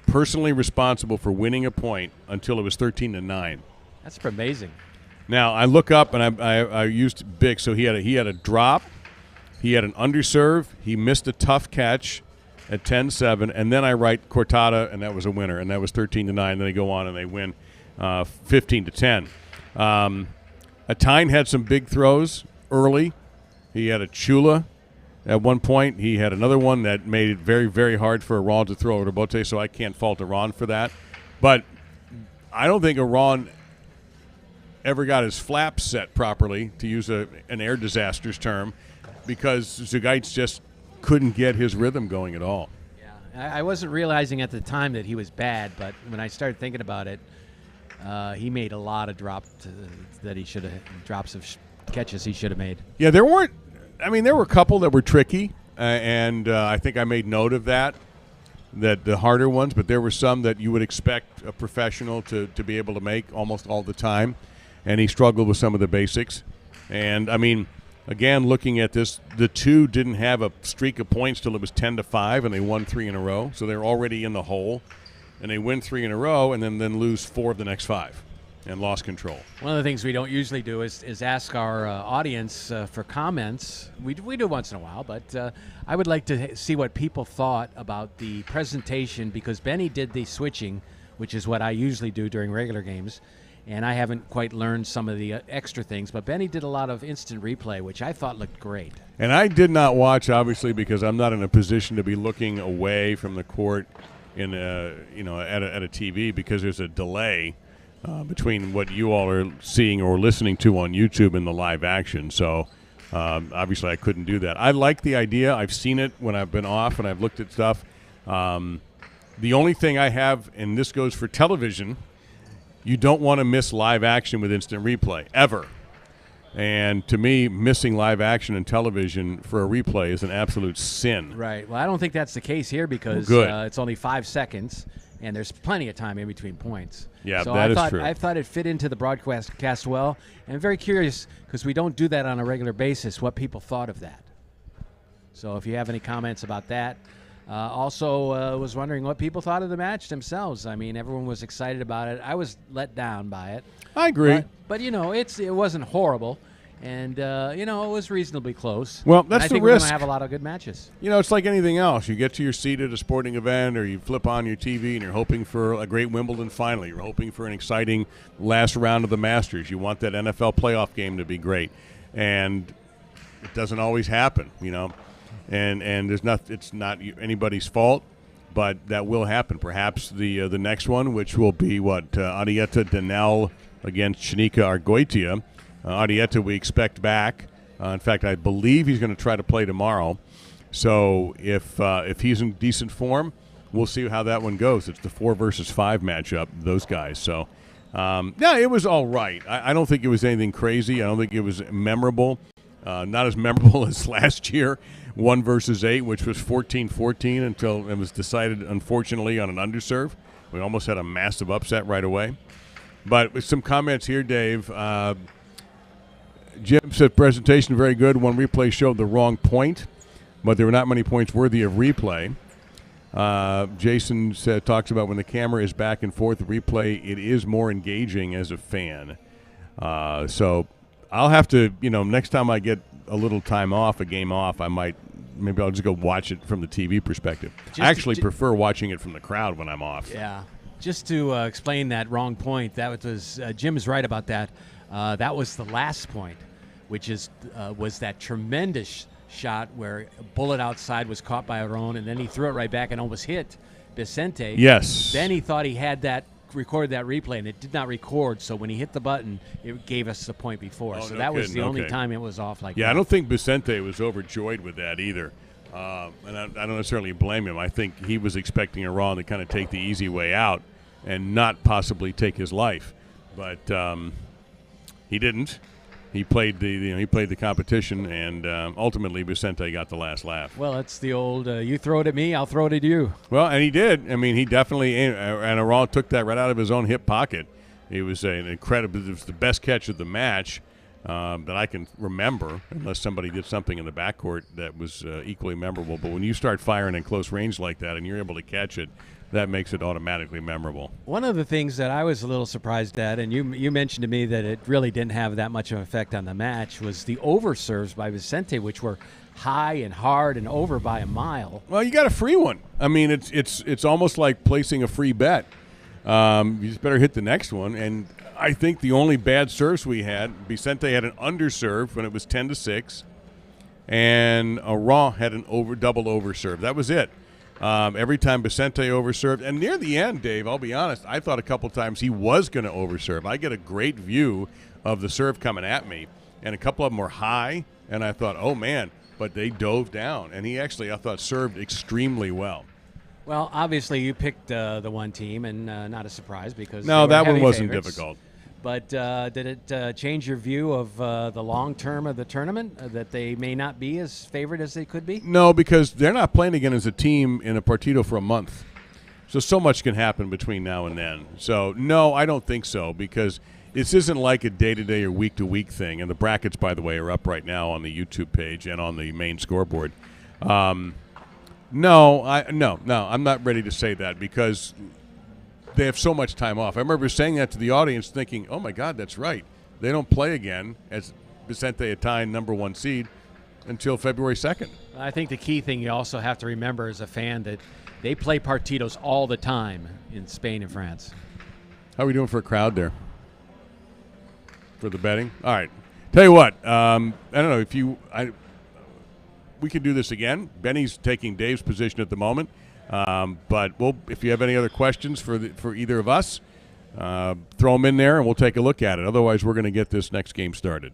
personally responsible for winning a point until it was 13-9. That's amazing. Now I look up and I used Bick, so he had a drop, he had an underserve, he missed a tough catch at 10-7, and then I write Cortada, and that was a winner, and that was 13-9. Then they go on and they win 15-10. Atine had some big throws early. He had a Chula at one point. He had another one that made it very, very hard for Iran to throw over to Bote, so I can't fault Iran for that. But I don't think Iran ever got his flaps set properly, to use an air disasters term, because Zugait's just couldn't get his rhythm going at all. Yeah, I wasn't realizing at the time that he was bad, but when I started thinking about it, he made a lot of drops of catches he should have made. Yeah, there were a couple that were tricky, and I think I made note of that the harder ones, but there were some that you would expect a professional to be able to make almost all the time, and he struggled with some of the basics. And, again, looking at this, the 2 didn't have a streak of points till it was 10-5, and they won 3 in a row, so they're already in the hole. And they win 3 in a row and then lose 4 of the next 5 and lost control. One of the things we don't usually do is ask our audience for comments. We do once in a while, but I would like to see what people thought about the presentation, because Benny did the switching, which is what I usually do during regular games, and I haven't quite learned some of the extra things, but Benny did a lot of instant replay, which I thought looked great. And I did not watch, obviously, because I'm not in a position to be looking away from the court at a TV, because there's a delay between what you all are seeing or listening to on YouTube and the live action. So obviously I couldn't do that. I like the idea. I've seen it when I've been off and I've looked at stuff. The only thing I have, and this goes for television, you don't want to miss live action with instant replay, ever. And to me, missing live action in television for a replay is an absolute sin. Right. Well, I don't think that's the case here, because it's only 5 seconds, and there's plenty of time in between points. Yeah, so that is true. I thought it fit into the broadcast well, and I'm very curious, because we don't do that on a regular basis, what people thought of that. So if you have any comments about that. Also was wondering what people thought of the match themselves. Everyone was excited about it. I was let down by it. I agree. But it wasn't horrible. And, it was reasonably close. Well, that's I the think risk. we're going to have a lot of good matches. It's like anything else. You get to your seat at a sporting event, or you flip on your TV and you're hoping for a great Wimbledon final. You're hoping for an exciting last round of the Masters. You want that NFL playoff game to be great. And it doesn't always happen, And it's not anybody's fault, but that will happen. Perhaps the next one, which will be Arieta Danel against Shanika Argoitia. Arieta we expect back. In fact, I believe he's going to try to play tomorrow. So if he's in decent form, we'll see how that one goes. It's the 4 versus 5 matchup, those guys. So, it was all right. I don't think it was anything crazy. I don't think it was memorable. Not as memorable as last year, 1 versus 8, which was 14-14 until it was decided, unfortunately, on an underserve. We almost had a massive upset right away. But with some comments here, Dave. Jim said presentation very good. One replay showed the wrong point, but there were not many points worthy of replay. Jason talks about when the camera is back and forth replay, it is more engaging as a fan. So I'll have to, next time I get a little time off, a game off, maybe I'll just go watch it from the TV perspective. I actually prefer watching it from the crowd when I'm off. Yeah. Just to explain that wrong point, that was Jim is right about that. That was the last point, which was that tremendous shot where a bullet outside was caught by Aron, and then he threw it right back and almost hit Vicente. Yes. Then he thought he had recorded that replay, and it did not record. So when he hit the button, it gave us the point before. So that was the only time it was off like that. Yeah, I don't think Vicente was overjoyed with that either. And I don't necessarily blame him. I think he was expecting Aron to kind of take the easy way out and not possibly take his life. But he didn't. he played the competition, and ultimately Vicente got the last laugh. Well, it's the old you throw it at me, I'll throw it at you. Well, and he did. I mean, he definitely and Aral took that right out of his own hip pocket. It was an incredible. It was the best catch of the match that I can remember, unless somebody did something in the backcourt that was equally memorable. But when you start firing in close range like that, and you're able to catch it, that makes it automatically memorable. One of the things that I was a little surprised at, and you mentioned to me that it really didn't have that much of an effect on the match, was the over serves by Vicente, which were high and hard and over by a mile. Well, you got a free one. I mean, it's almost like placing a free bet. You just better hit the next one. And I think the only bad serves we had, Vicente had an underserve when it was 10-6, and Aral had an double over serve. That was it. Every time Vicente overserved, and near the end, Dave, I'll be honest, I thought a couple times he was going to overserve. I get a great view of the serve coming at me, and a couple of them were high, and I thought, oh, man, but they dove down. And he actually, I thought, served extremely well. Well, obviously you picked the one team, and not a surprise because No, they were that one heavy wasn't favorites. difficult. But did it change your view of the long term of the tournament, that they may not be as favored as they could be? No, because they're not playing again as a team in a partido for a month. So much can happen between now and then. So, no, I don't think so, because this isn't like a day-to-day or week-to-week thing. And the brackets, by the way, are up right now on the YouTube page and on the main scoreboard. No, I'm not ready to say that, because they have so much time off. I remember saying that to the audience thinking, oh, my God, that's right. They don't play again as Vicente Atine number 1 seed until February 2nd. I think the key thing you also have to remember as a fan that they play partidos all the time in Spain and France. How are we doing for a crowd there? For the betting? All right. Tell you what, I don't know if we can do this again. Benny's taking Dave's position at the moment. But if you have any other questions for either of us, throw them in there and we'll take a look at it. Otherwise, we're going to get this next game started.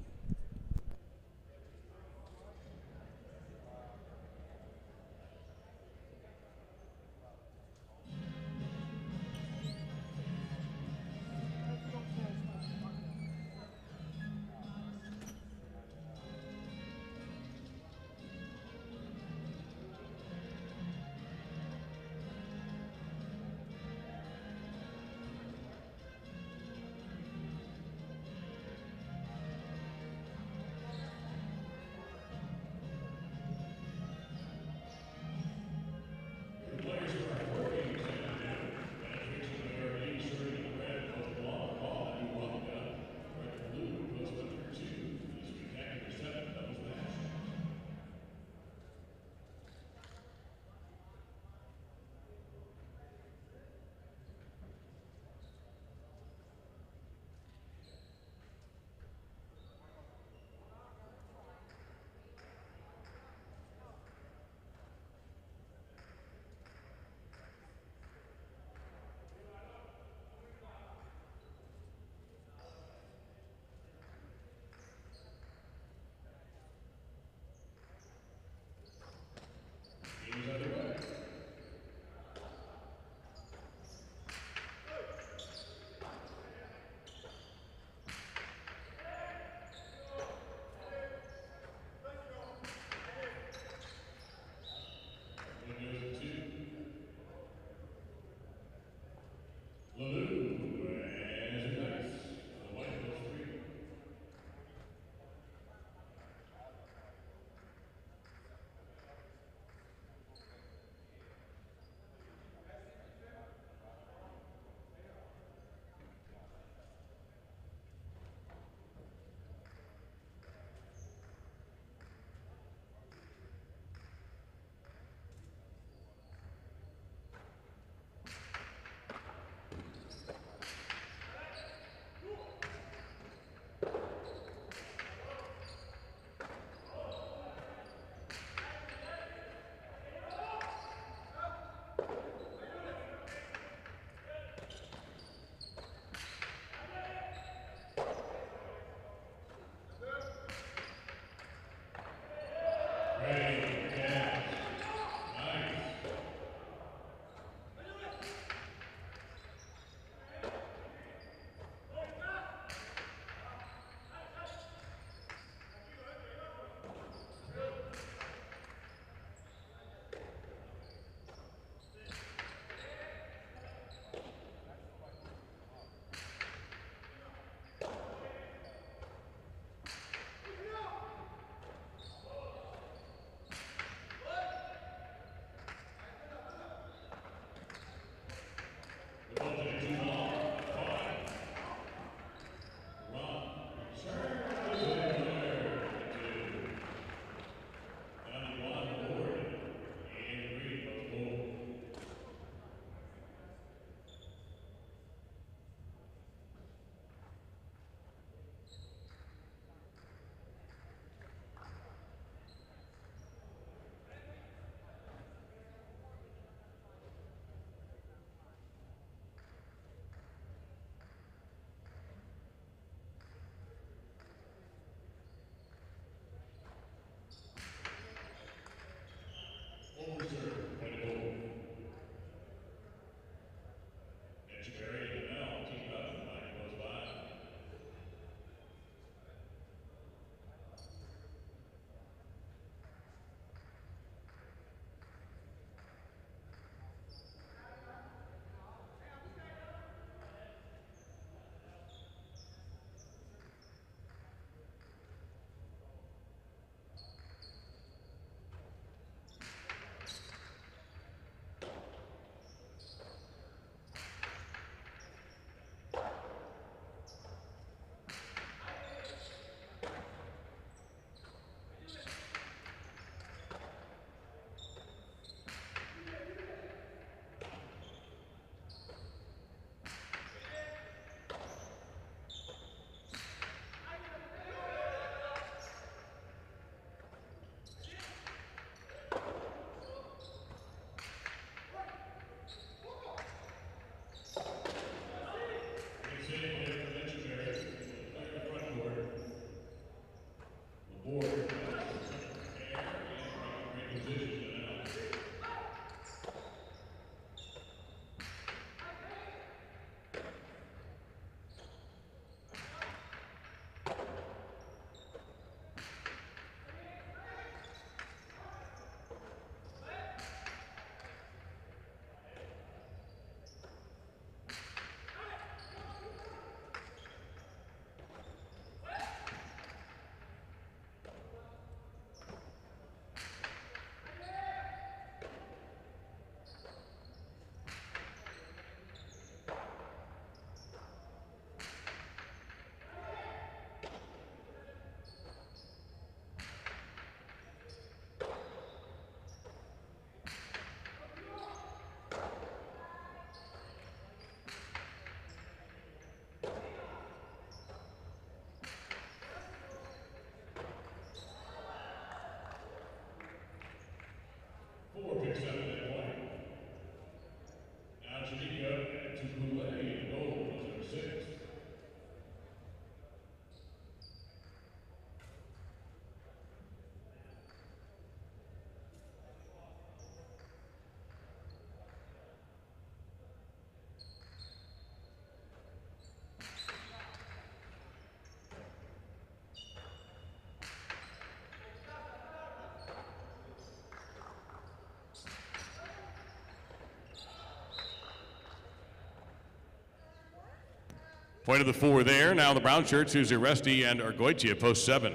Point of the 4 there. Now the brown shirts, who's Uresti and Argoitia, post 7.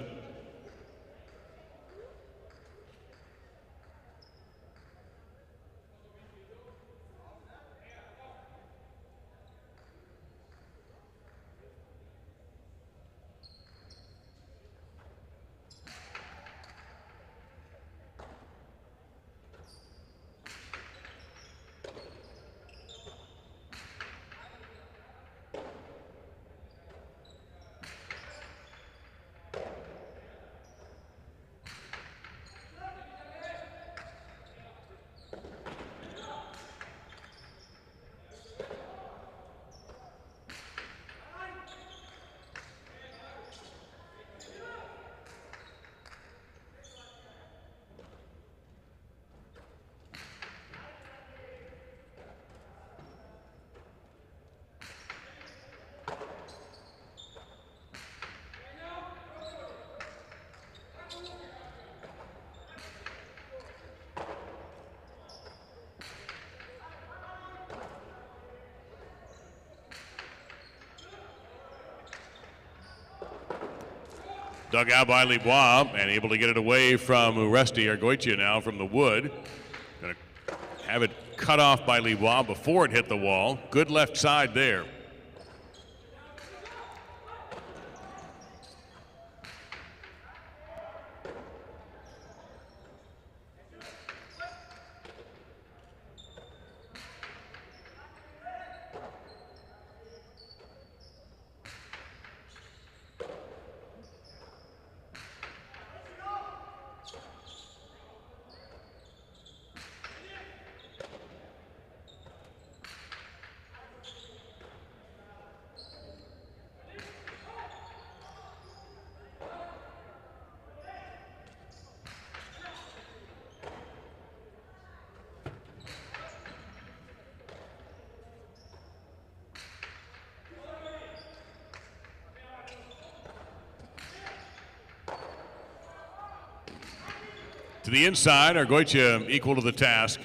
Dug out by Libois and able to get it away from Uresti. Argoitia now from the wood. Going to have it cut off by Libois before it hit the wall. Good left side there. To the inside, Argoitia equal to the task.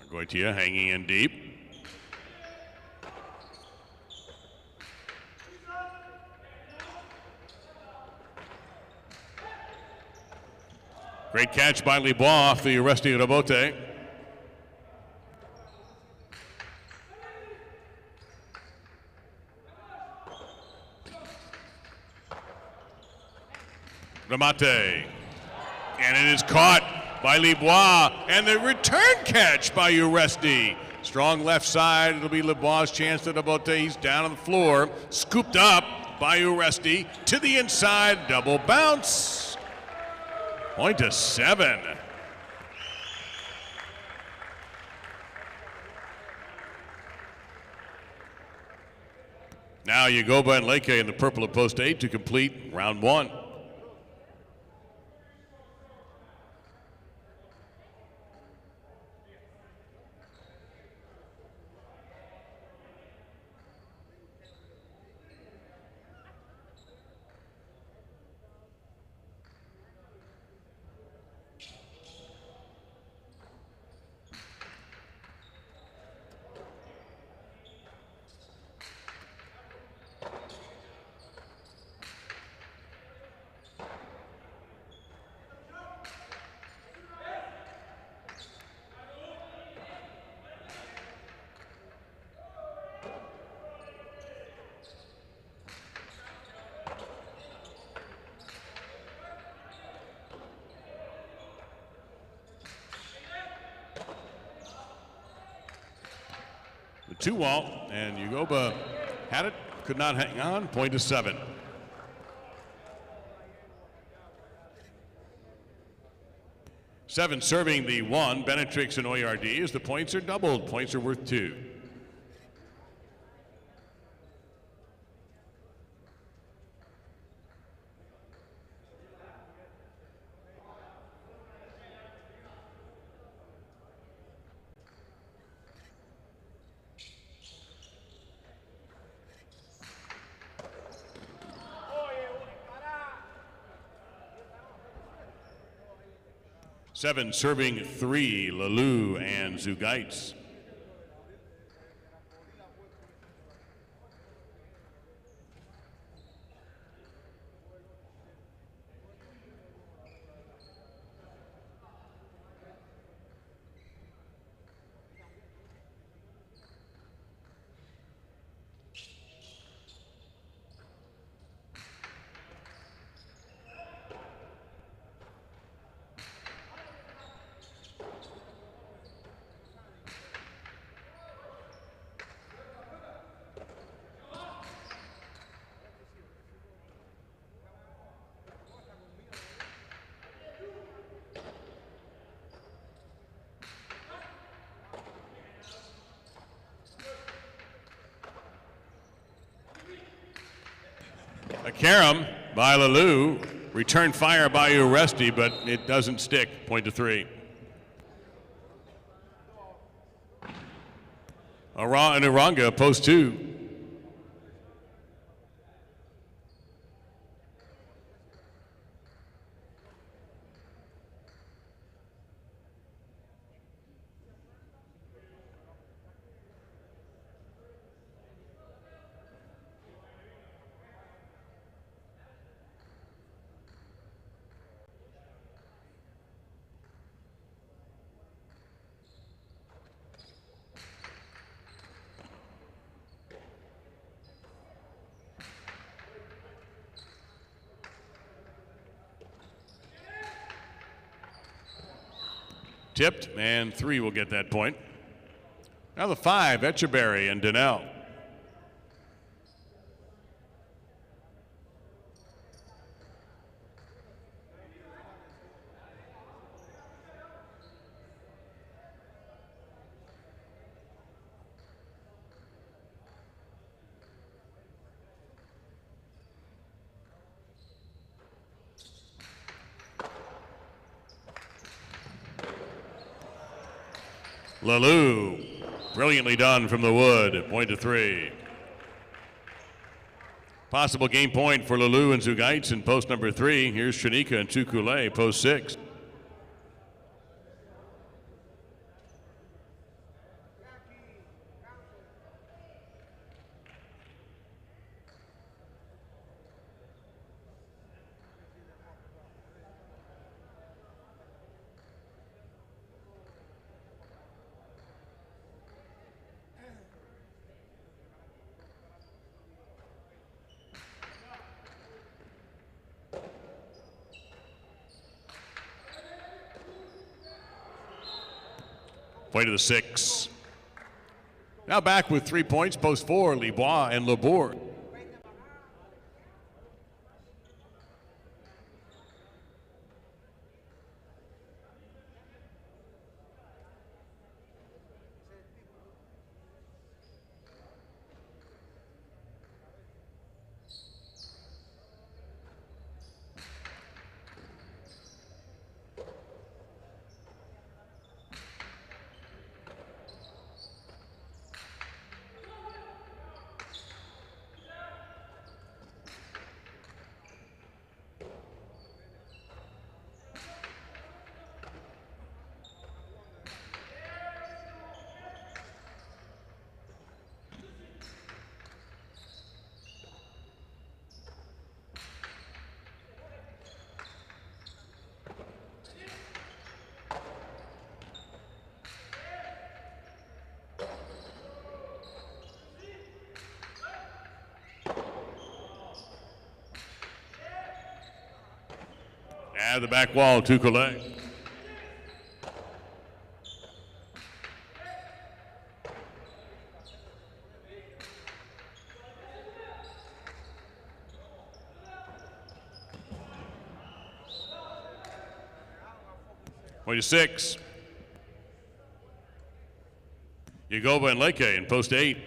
Argoitia hanging in deep. Great catch by Libois off the Uresti Robote. Ramate. And it is caught by Libois. And the return catch by Uresti. Strong left side. It'll be Libois' chance to Robote. He's down on the floor. Scooped up by Uresti. To the inside. Double bounce. Point to 7. Now Yagoba and Leke in the purple at post 8 to complete round 1. The 2-wall, and Yagoba had it, could not hang on, point to 7. Seven serving the 1, Benetrix and Oyardi, as the points are doubled. Points are worth 2. 7 serving 3, Lalou and Zugaitz. A carom by Lalou. Return fire by Uresti, but it doesn't stick. Point to 3. Uranga, post 2. Tipped, and 3 will get that point. Now the 5, Echeberry and Donnell. Lalou, brilliantly done from the wood, point to 3. Possible game point for Lalou and Zugaitz in post number 3. Here's Shanika and Tukule, post 6. Point to the 6. Now back with 3 points, post 4, Libois and Labour. Add the back wall, Tukule. Point to 6. Yagoba and Leke in post 8.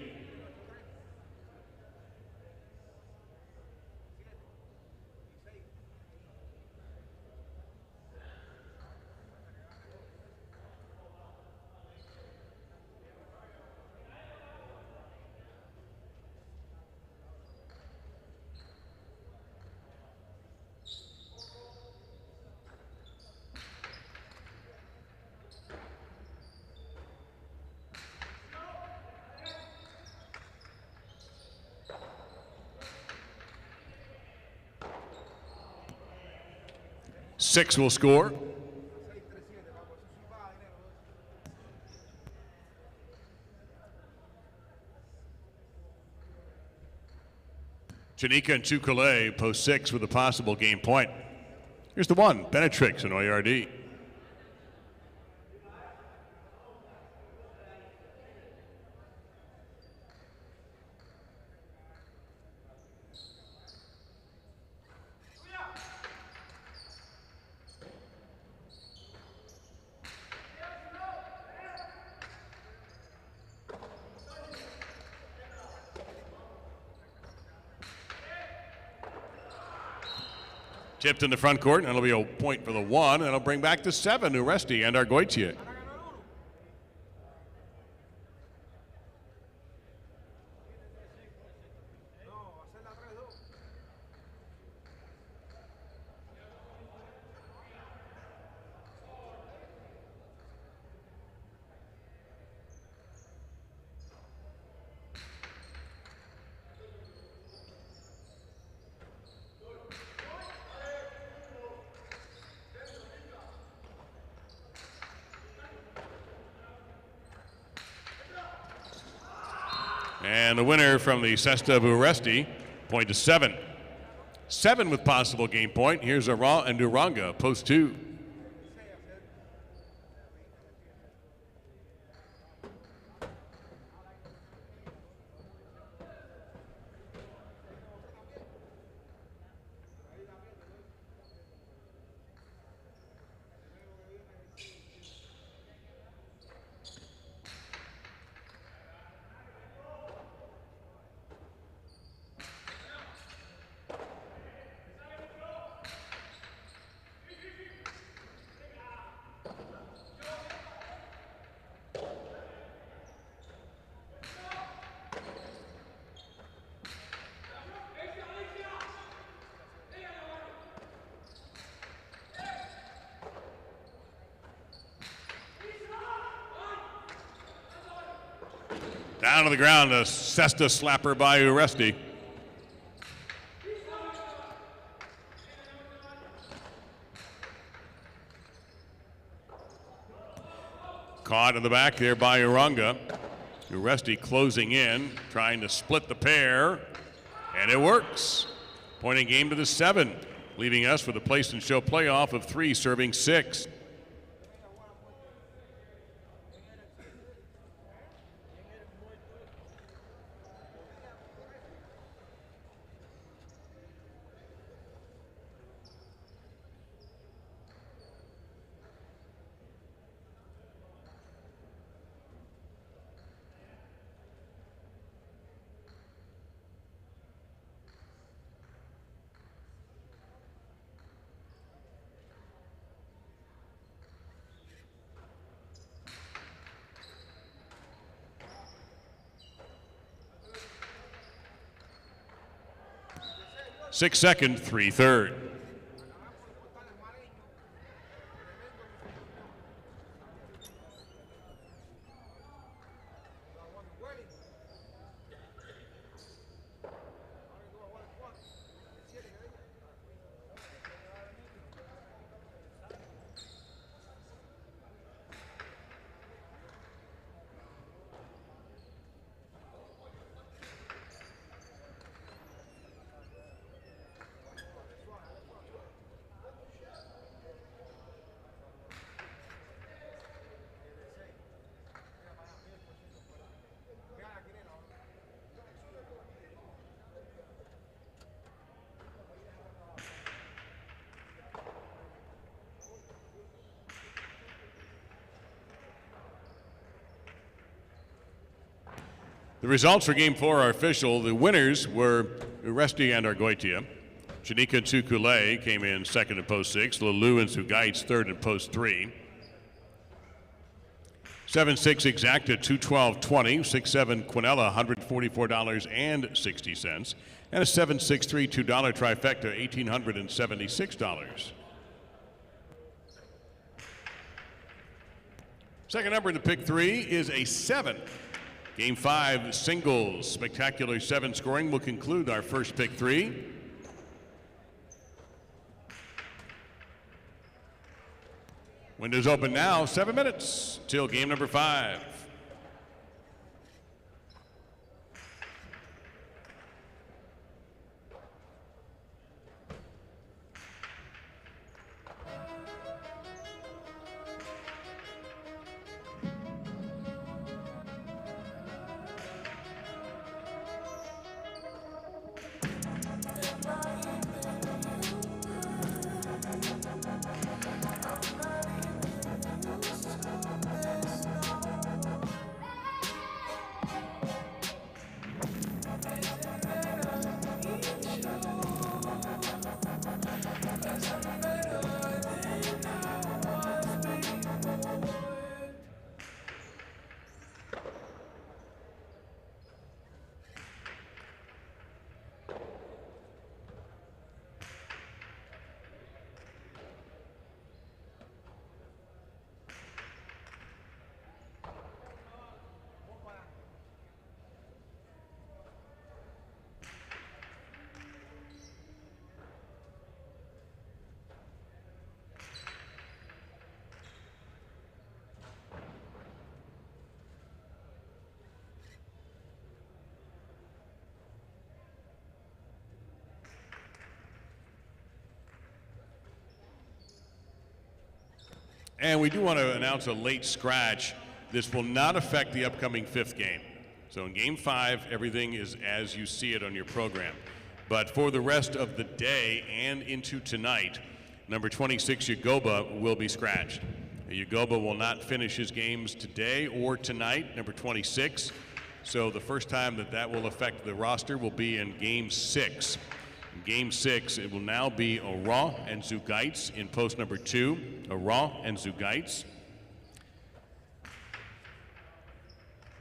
6 will score. Janika and Chukale post 6 with a possible game point. Here's the 1, Benetrix and ORD. Tipped in the front court, and it'll be a point for the 1, and it'll bring back the 7, Uresti and Argoitia. And the winner from the Cesta of Uresti, point to 7. 7 with possible game point. Here's Ara and Duranga, post 2. Down to the ground, a Cesta slapper by Uresti. Caught in the back there by Uranga. Uresti closing in, trying to split the pair, and it works. Pointing game to the 7, leaving us with a place and show playoff of 3 serving 6. Six second, 3/3. The results for Game 4 are official. The winners were Uresti and Argoitia. Janika Tsukule came in second in post 6. Lulu and Sugaitz third in post 3. 7-6 Exacta 212.20. 6-7 Quinella $144.60. And a 7-6-3 $2 trifecta $1,876. Second number in the pick 3 is a 7. Game 5 singles, spectacular 7 scoring will conclude our first pick 3. Windows open now, 7 minutes till game number 5. And we do want to announce a late scratch. This will not affect the upcoming 5th game. So in game 5, everything is as you see it on your program. But for the rest of the day and into tonight, number 26, Yagoba, will be scratched. Yagoba will not finish his games today or tonight, number 26. So the first time that will affect the roster will be in game 6. In game 6, it will now be Aran and Zugaitz in post number 2. Aran and Zugaitz.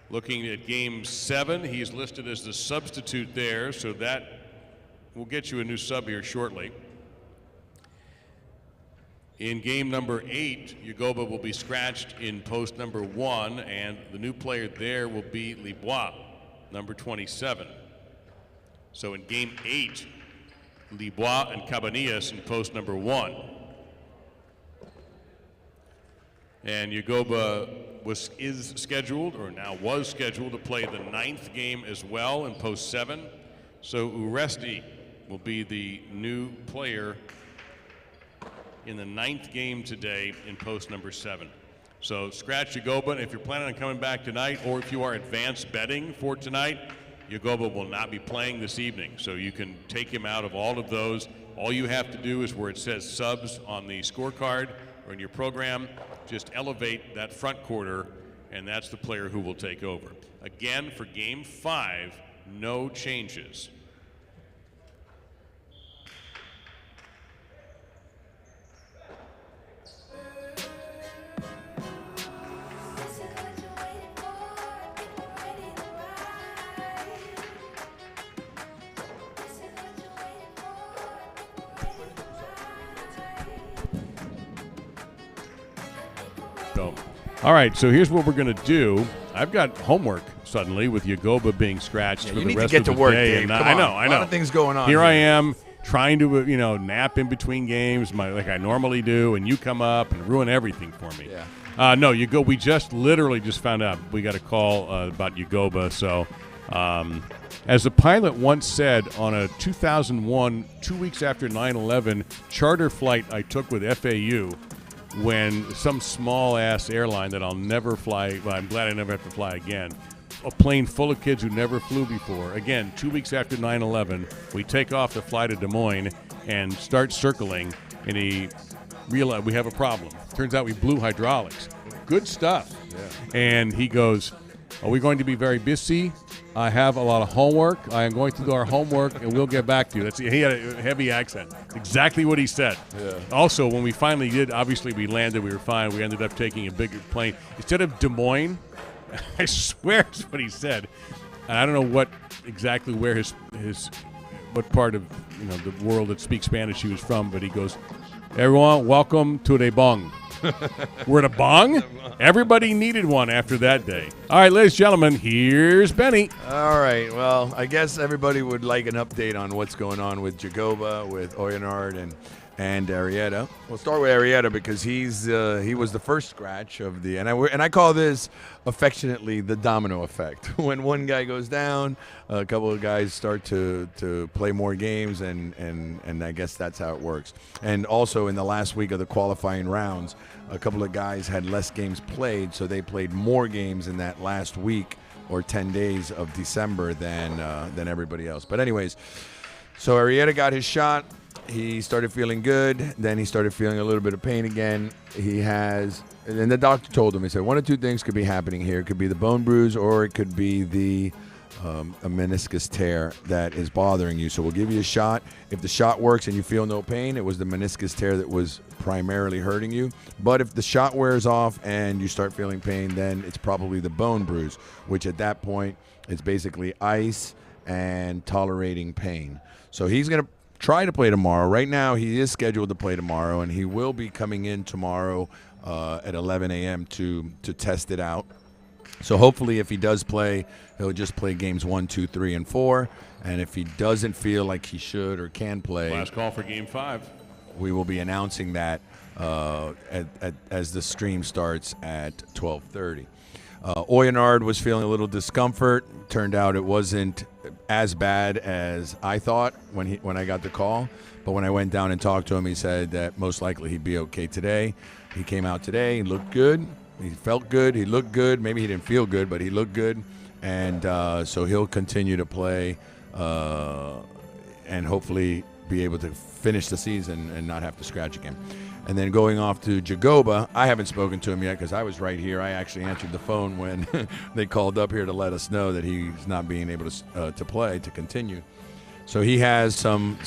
Looking at game 7, he's listed as the substitute there, so that will get you a new sub here shortly. In game number 8, Yagoba will be scratched in post number 1, and the new player there will be Libois, number 27. So in game 8, Libois and Cabanillas in post number 1. And Yagoba is scheduled to play the 9th game as well in post 7. So Uresti will be the new player in the 9th game today in post number 7. So scratch Yagoba, and if you're planning on coming back tonight, or if you are advanced betting for tonight, Yagoba will not be playing this evening. So you can take him out of all of those. All you have to do is where it says subs on the scorecard or in your program, just elevate that front quarter, and that's the player who will take over. Again, for game 5, no changes. All right, so here's what we're going to do. I've got homework suddenly with Yagoba being scratched for the rest of the day. Dave. I know. A lot of things going on. Here I am trying to, nap in between games like I normally do, and you come up and ruin everything for me. Yeah. No, we just literally found out we got a call about Yagoba. So, as the pilot once said on a 2001, 2 weeks after 9/11 charter flight I took with FAU, when some small-ass airline that I'll never fly, well, I'm glad I never have to fly again, a plane full of kids who never flew before. Again, 2 weeks after 9/11, we take off to fly to Des Moines and start circling, and he realized we have a problem. Turns out we blew hydraulics. Good stuff. Yeah. And he goes, "Are we going to be very busy? I have a lot of homework. I am going to do our homework, and we'll get back to you." He had a heavy accent. Exactly what he said. Yeah. Also, when we finally did, obviously we landed, we were fine. We ended up taking a bigger plane. Instead of Des Moines, I swear it's what he said. And I don't know what exactly where his what part of the world that speaks Spanish he was from, but he goes, "Everyone, welcome to the Bong." We're at a bong? Everybody needed one after that day. All right, ladies and gentlemen, here's Benny. All right. Well, I guess everybody would like an update on what's going on with Yagoba, with Oyonard, and and Arrieta. We'll start with Arrieta because he was the first scratch of the, and I call this affectionately the domino effect. When one guy goes down, a couple of guys start to play more games, and I guess that's how it works. And also in the last week of the qualifying rounds, a couple of guys had less games played, so they played more games in that last week or 10 days of December than everybody else. But anyways, so Arrieta got his shot. He started feeling good. Then he started feeling a little bit of pain again. And the doctor told him, he said, one of two things could be happening here. It could be the bone bruise, or it could be a meniscus tear that is bothering you. So we'll give you a shot. If the shot works and you feel no pain, it was the meniscus tear that was primarily hurting you. But if the shot wears off and you start feeling pain, then it's probably the bone bruise, which at that point is basically ice and tolerating pain. So he's going to try to play tomorrow. Right now, he is scheduled to play tomorrow, and he will be coming in tomorrow at 11 a.m. to test it out. So hopefully, if he does play, he'll just play games 1, 2, 3, and 4. And if he doesn't feel like he should or can play, last call for Game 5. We will be announcing that as the stream starts at 12:30. Oyenard was feeling a little discomfort. Turned out it wasn't as bad as I thought when I got the call. But when I went down and talked to him, he said that most likely he'd be okay today. He came out today. He looked good. He felt good. He looked good. Maybe he didn't feel good, but he looked good. And so he'll continue to play and hopefully be able to finish the season and not have to scratch again. And then going off to Jagoba, I haven't spoken to him yet because I was right here. I actually answered the phone when they called up here to let us know that he's not being able to play, to continue. So he has some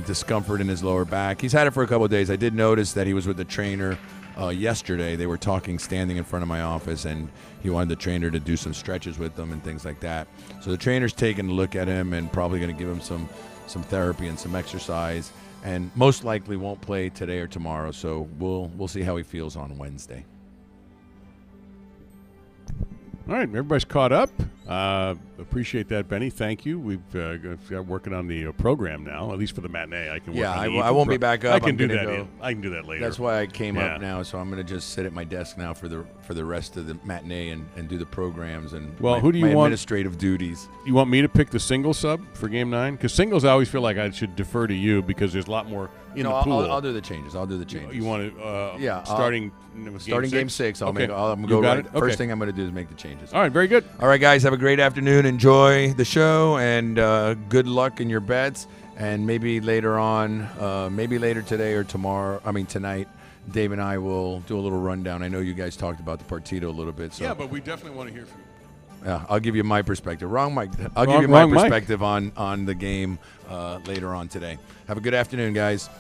discomfort in his lower back. He's had it for a couple of days. I did notice that he was with the trainer yesterday. They were talking standing in front of my office, and he wanted the trainer to do some stretches with them and things like that. So the trainer's taking a look at him and probably going to give him some therapy and some exercise, and most likely won't play today or tomorrow. So we'll see how he feels on Wednesday. All right, everybody's caught up. Appreciate that, Benny. Thank you. We've got working on the program now, at least for the matinee. I can work on the I won't be back up. I can do gonna that. go. I can do that later. That's why I came up now. So I'm going to just sit at my desk now for the rest of the matinee and do the programs and who do you want? Administrative duties. You want me to pick the single sub for Game 9? Because singles, I always feel like I should defer to you because there's a lot more in the pool. I'll do the changes. You want to starting game 6. I'm going to go right. Okay. First thing I'm going to do is make the changes. All right, very good. All right, guys, have a great afternoon. Enjoy the show, and good luck in your bets. And maybe later on, maybe later today or tonight, Dave and I will do a little rundown. I know you guys talked about the Partido a little bit. So. Yeah, but we definitely want to hear from you. Yeah, I'll give you my perspective. I'll give you my perspective on the game later on today. Have a good afternoon, guys.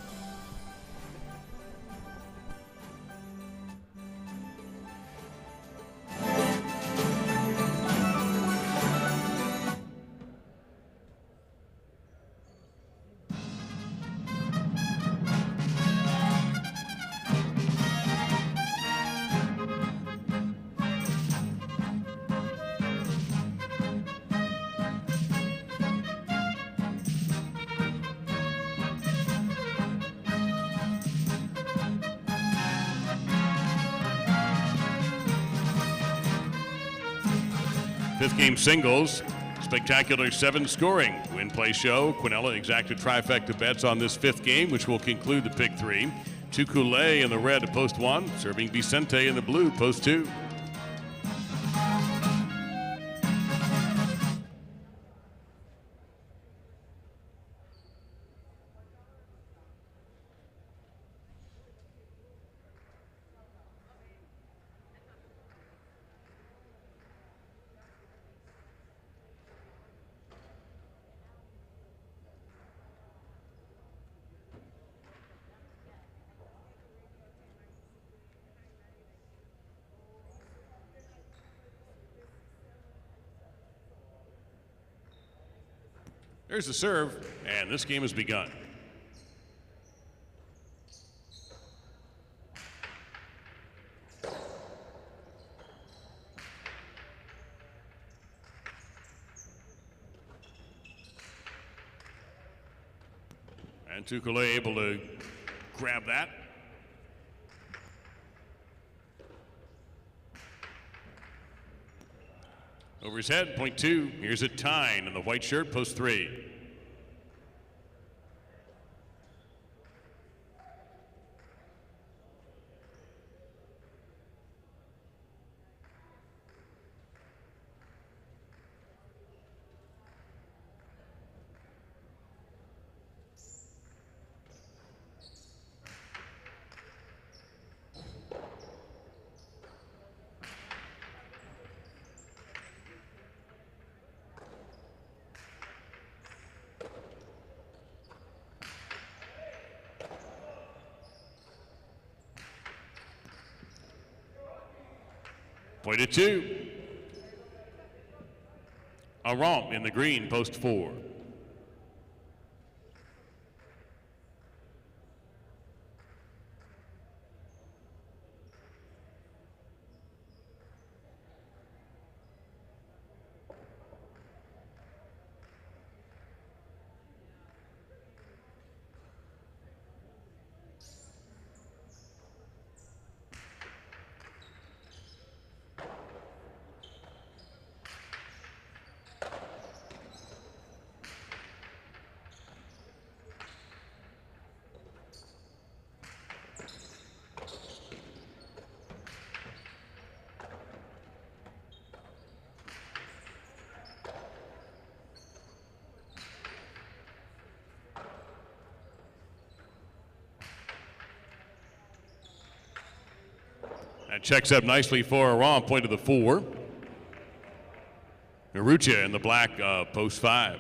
Fifth game singles, spectacular 7 scoring. Win play show. Quinella exacted trifecta bets on this fifth game, which will conclude the pick 3. Tukulé in the red at post 1, serving Vicente in the blue, post 2. There's the serve, and this game has begun. And Tukulé able to grab that. Over his head, point two. Here's a Tyne in the white shirt, post three. Point at two. A romp in the green, post four. That checks up nicely for a romp, point to the four. Marucha in the black, post five.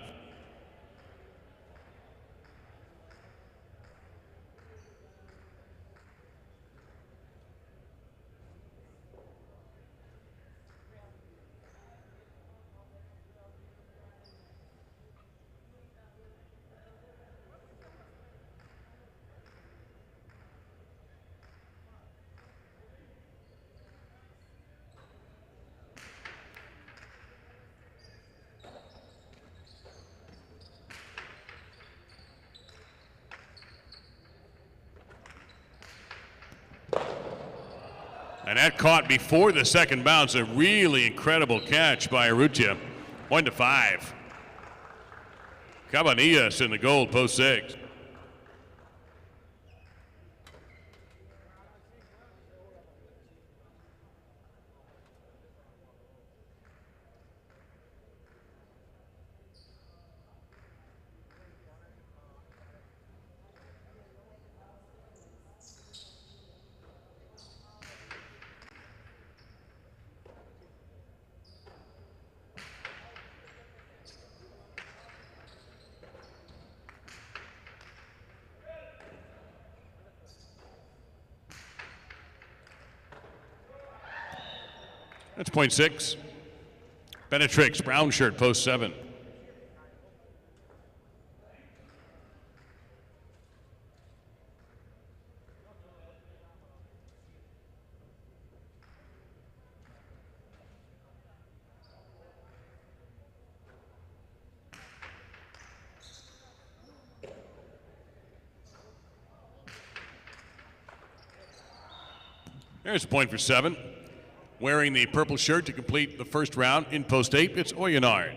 And that caught before the second bounce. A really incredible catch by Arucha. 1-5. Cabanillas in the gold, post six. That's point six. Benetrix, brown shirt, post seven. There's a point for seven. Wearing the purple shirt to complete the first round in post eight, it's Oyenard.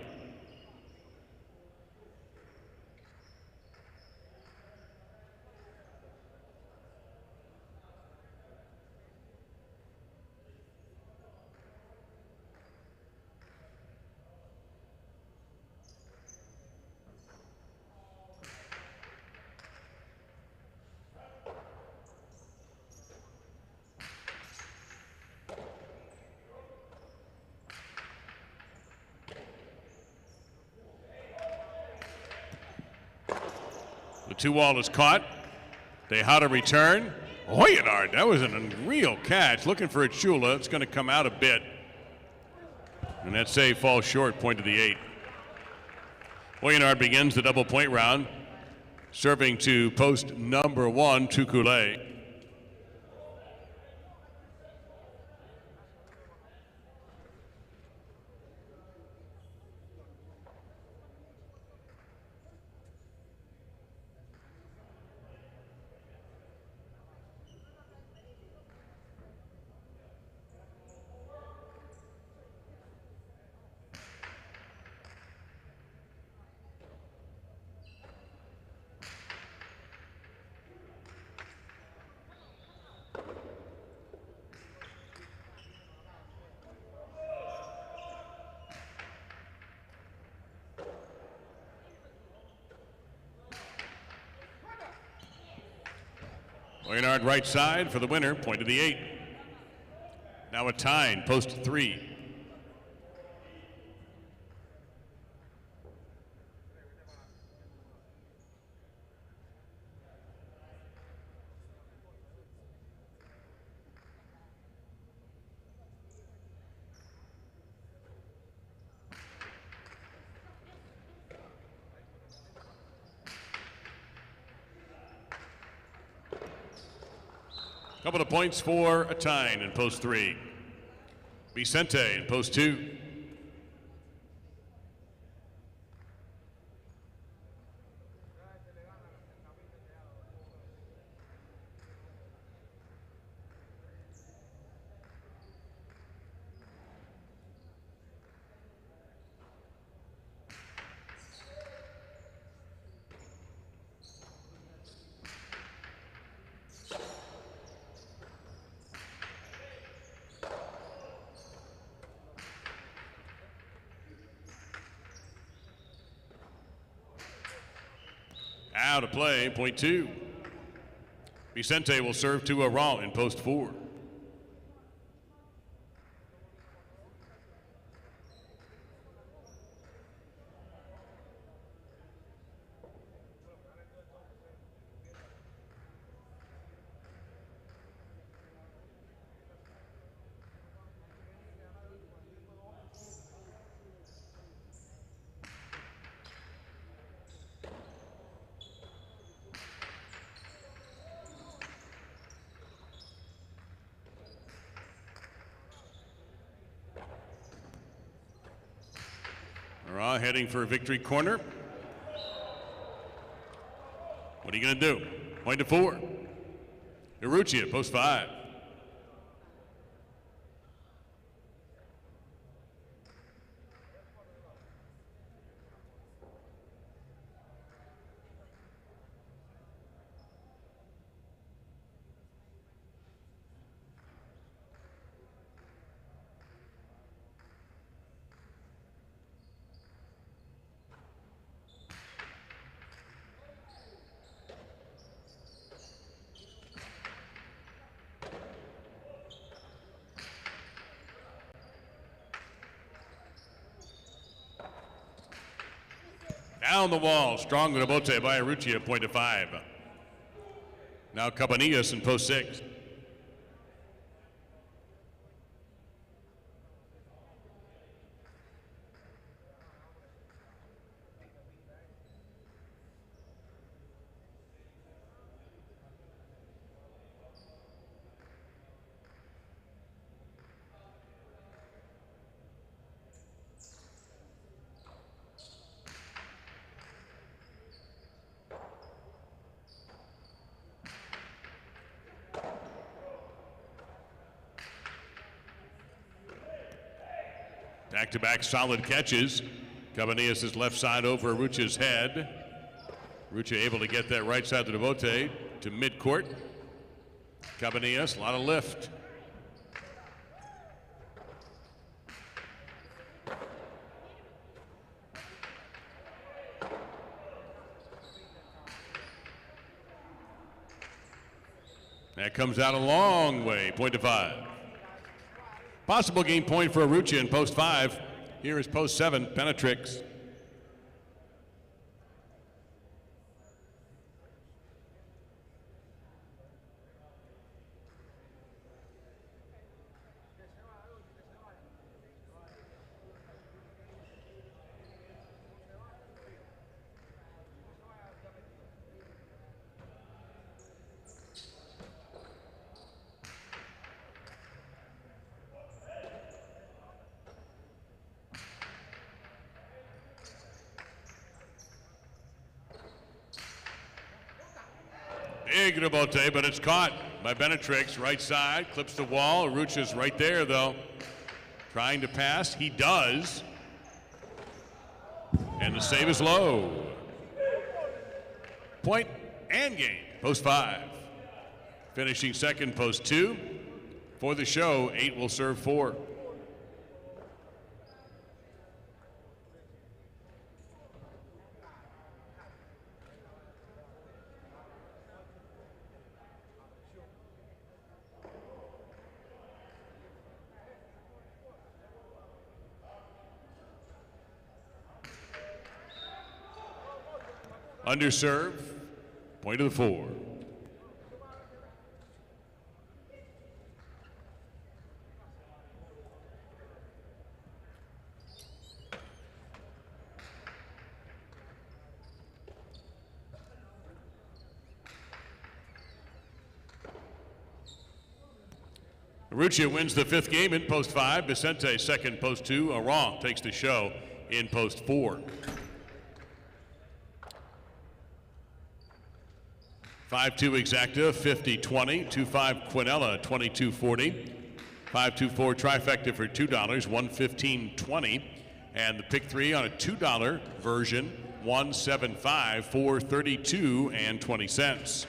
The two wall is caught. Tejada return. Oyenard, that was an unreal catch. Looking for a Chula. It's going to come out a bit. And that save falls short, point to the eight. Oyenard begins the double point round, serving to post number one, Tukule. Leonard right side for the winner, point to the 8. Now a tie in post 3. Couple of points for a tie in post 3. Vicente in post 2. Out of play, point 2. Vicente will serve to Aral in post 4. Aral heading for a victory corner. What are you going to do? Point to 4. Urrutia, post 5. Down the wall, strong Rabote by Urrutia, point to 5. Now Cabanillas in post 6. Back-to-back solid catches. Cabanillas' left side over Urrutia's head. Urrutia able to get that right side to Devote to midcourt. Cabanillas, a lot of lift. That comes out a long way, point to 5. Possible game point for Urrutia in post 5. Here is post 7, Penetrix. Big Rebote, but it's caught by Benetrix, right side, clips the wall. Urrutia's right there, though. Trying to pass, he does. And the save is low. Point and game, post 5. Finishing second, post 2. For the show, 8 will serve 4. Underserve, point of the 4. Maruccia wins the 5th game in post 5. Vicente second, post 2. Aran takes the show in post 4. 5-2 exacta, 50-20. 2-5 Quinella, 22-40. 5-2-4 trifecta for $2, 115.20. And the pick 3 on a $2 version, 175 for 32 and 20 cents.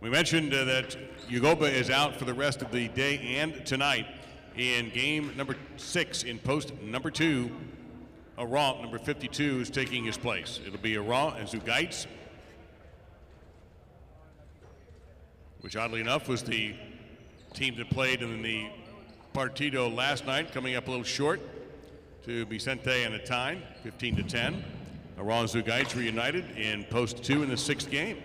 We mentioned that Ugoba is out for the rest of the day and tonight in game number 6 in post number 2. Aran, number 52, is taking his place. It'll be Aran and Zugaitz, which oddly enough was the team that played in the Partido last night, coming up a little short to Vicente and Atine, 15-10. Aran Zugaitz reunited in post 2 in the 6th game.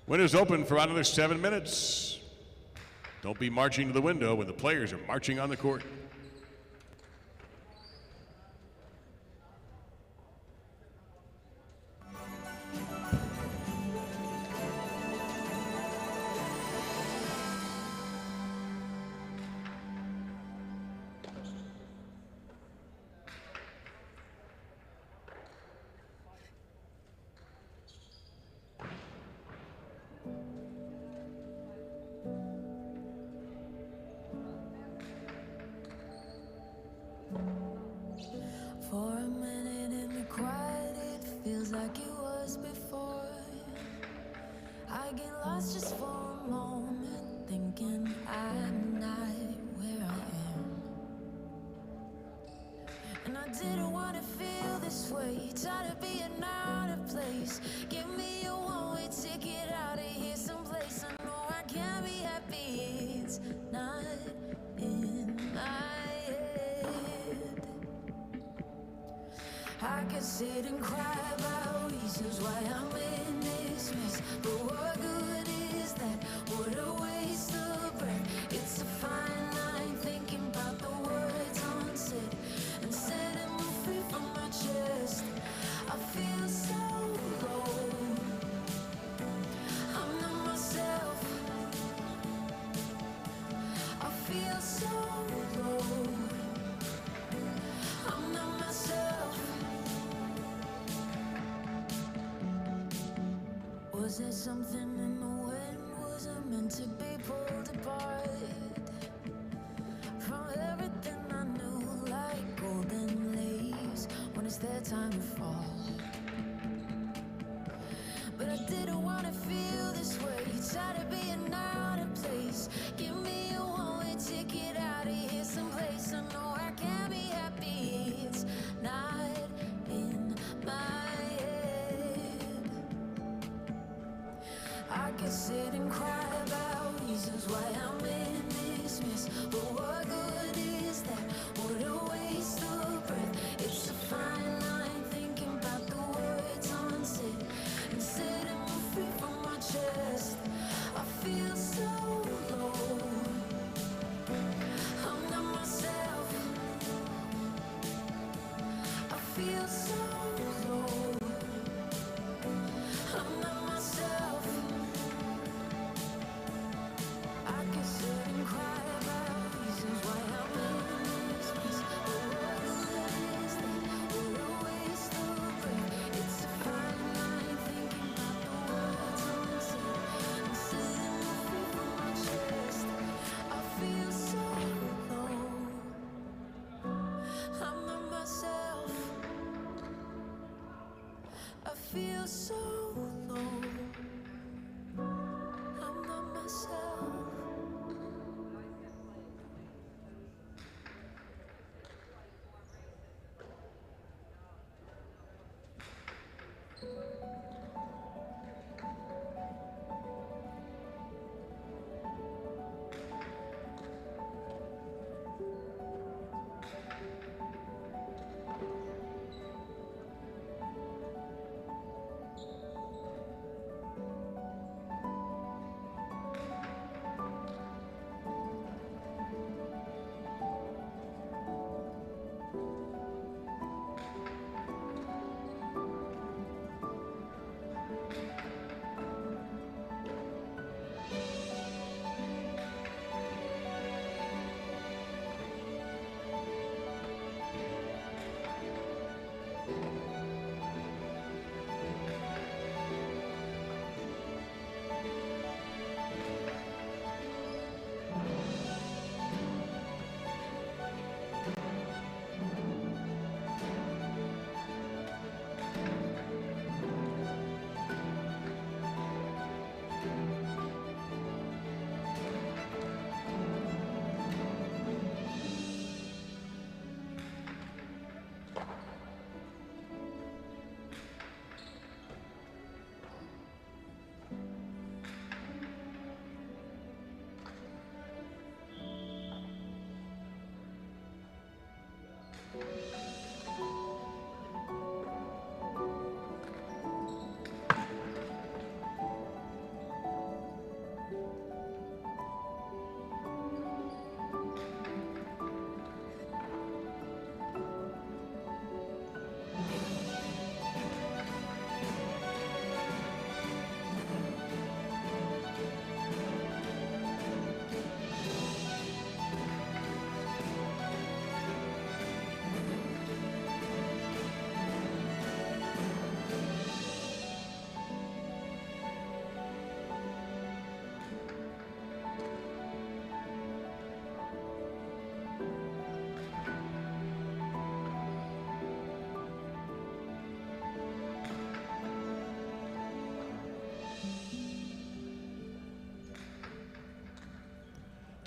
Windows open for about another 7 minutes. Don't be marching to the window when the players are marching on the court. For a minute in the quiet, it feels like it was before. I get lost just for a moment, thinking I'm not where I am. And I didn't want to feel this way, tired of being out of place. Give me a one-way ticket out of here someplace. I know I can't be happy, it's not in my head. I could sit and cry about reasons why I'm in this mess, but what good is that? What a waste of breath. It's a fine line, thinking about the words unsaid and setting me free from my chest. I feel so low, I'm not myself. I feel so low, I'm not myself. Was there something in the wind? Was it meant to be pulled apart from everything I knew, like golden leaves when it's their time to fall? But I didn't want to feel this way, tired of being out of place. Give me a one-way ticket out of here someplace. I know I can't be happy, it's not in my head. I could sit and cry about reasons why I'm in this mess, but what good is that? What a waste of breath. It's a fine line, thinking about the words unsaid and setting me free from my chest. I feel so low, I'm not myself. I feel so low, I'm not myself. I could sit and cry about reasons why I'm in this mess, but what good is that? What a waste of breath. It's a fine line, thinking about the words unsaid and setting me free from my chest. I feel so low, I'm not myself. I feel so low, I'm not myself.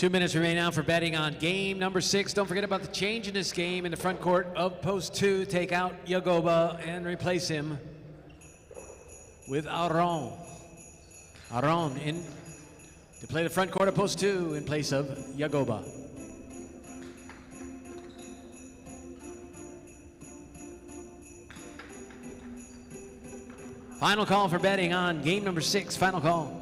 2 minutes remain now for betting on game number 6. Don't forget about the change in this game in the front court of post 2. Take out Yagoba and replace him with Aron. Aron in to play the front court of post 2 in place of Yagoba. Final call for betting on game number 6. Final call.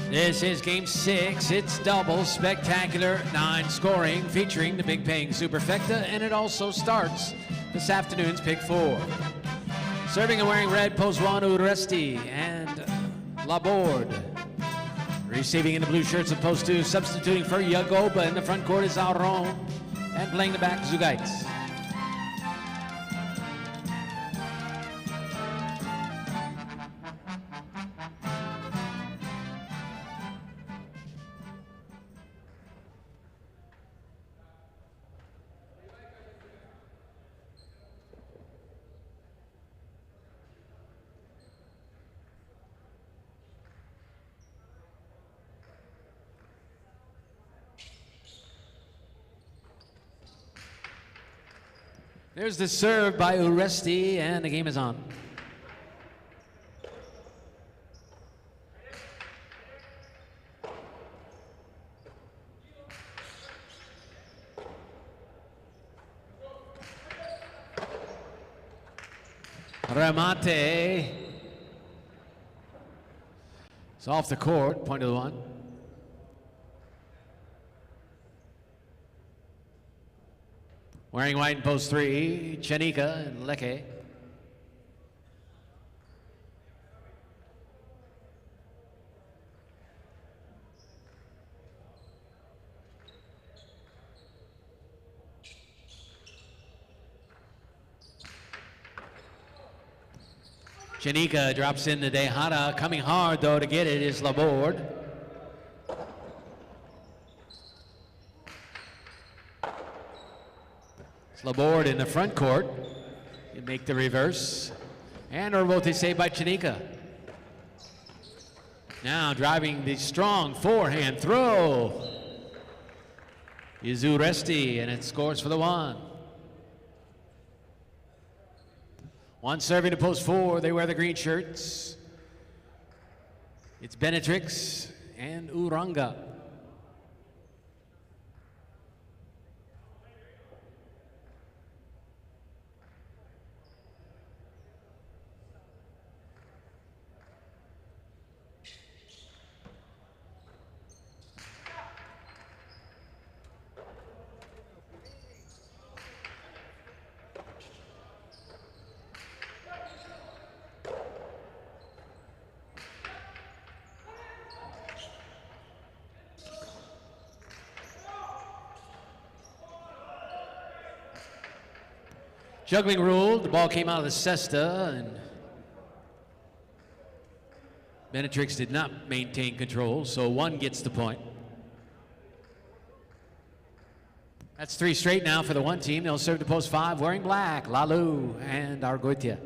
This is game 6. It's double spectacular 9 scoring featuring the big paying Superfecta, and it also starts this afternoon's pick 4. Serving and wearing red, post 1, Uresti and Laborde. Receiving in the blue shirts of post 2, substituting for Yagoba in the front court is Aron, and playing the back, Zugaitz. There's the serve by Uresti, and the game is on. Remate. It's off the court, point of the one. Wearing white in post 3, Chanika and Leke. Chanika drops in the Dehara. Coming hard, though, to get it is Laborde. Laborde in the front court. You make the reverse. And Orvote saved by Chanika. Now driving the strong forehand throw is Uresti, and it scores for the one. One serving to post 4. They wear the green shirts. It's Benetrix and Uranga. Juggling ruled. The ball came out of the cesta, and Benetrix did not maintain control, so one gets the point. That's 3 straight now for the one team. They'll serve to post 5, wearing black, Lalu and Argoitia.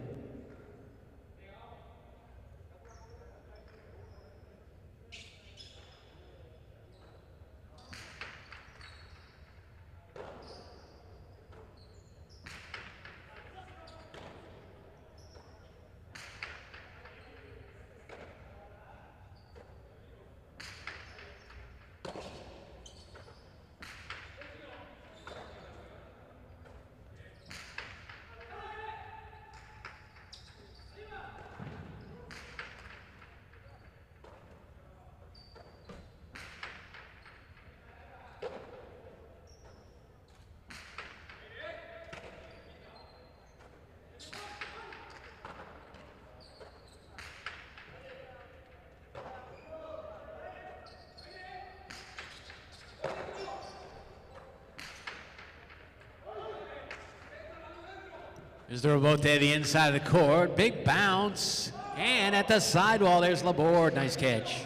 Here's the rebote at the inside of the court. Big bounce. And at the sidewall, there's Laborde. Nice catch.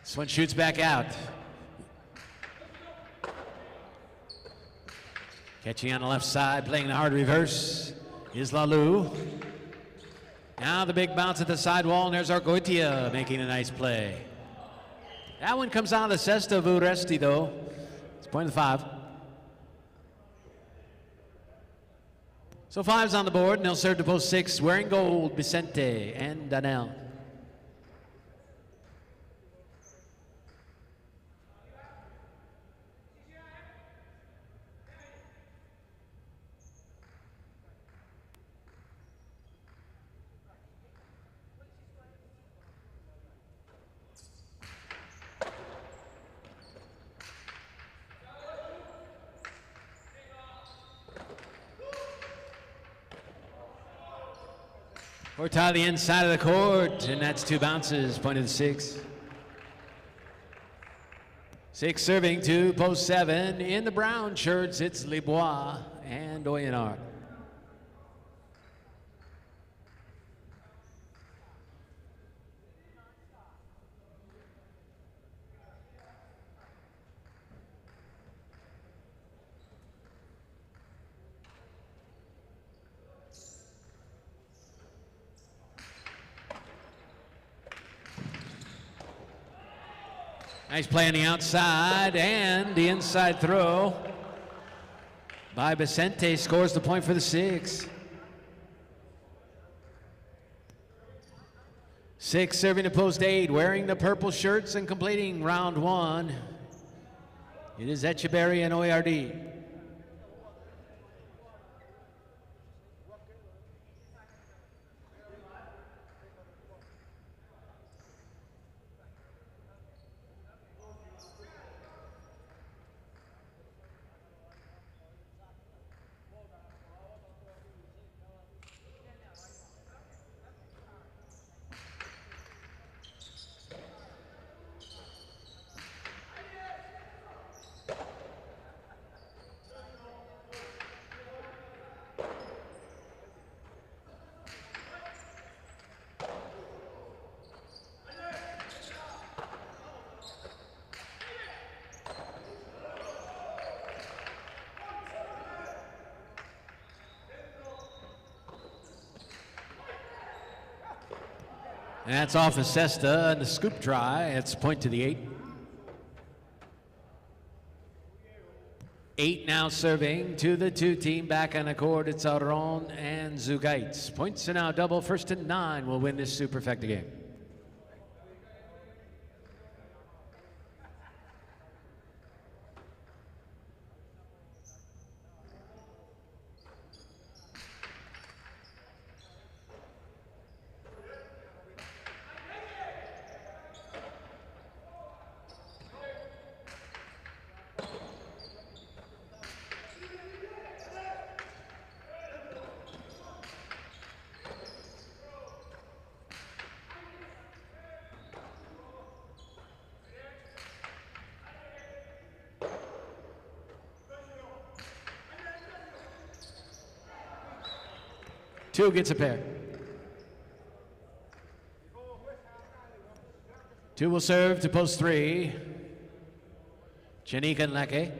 This one shoots back out. Catching on the left side, playing the hard reverse is Lalu. Now the big bounce at the sidewall, and there's Argoitia making a nice play. That one comes out of the cesta of Uresti, though. It's point of 5. So 5's on the board, and they'll serve to post 6, wearing gold, Vicente and Daniel. Orta the inside of the court, and that's 2 bounces, point of the 6. 6 serving to post 7. In the brown shirts, it's Libois and Oyenard. Nice play on the outside, and the inside throw by Vicente scores the point for the 6. 6 serving to post 8, wearing the purple shirts and completing round 1. It is Echeverry and Oyardi. And that's off the cesta and the scoop try. It's point to the 8. 8 now serving to the 2 team back on the court. It's Auron and Zugaitz. Points are now double. 1st and 9 will win this superfecta game. 2 gets a pair. 2 will serve to post 3. Janika and Leke.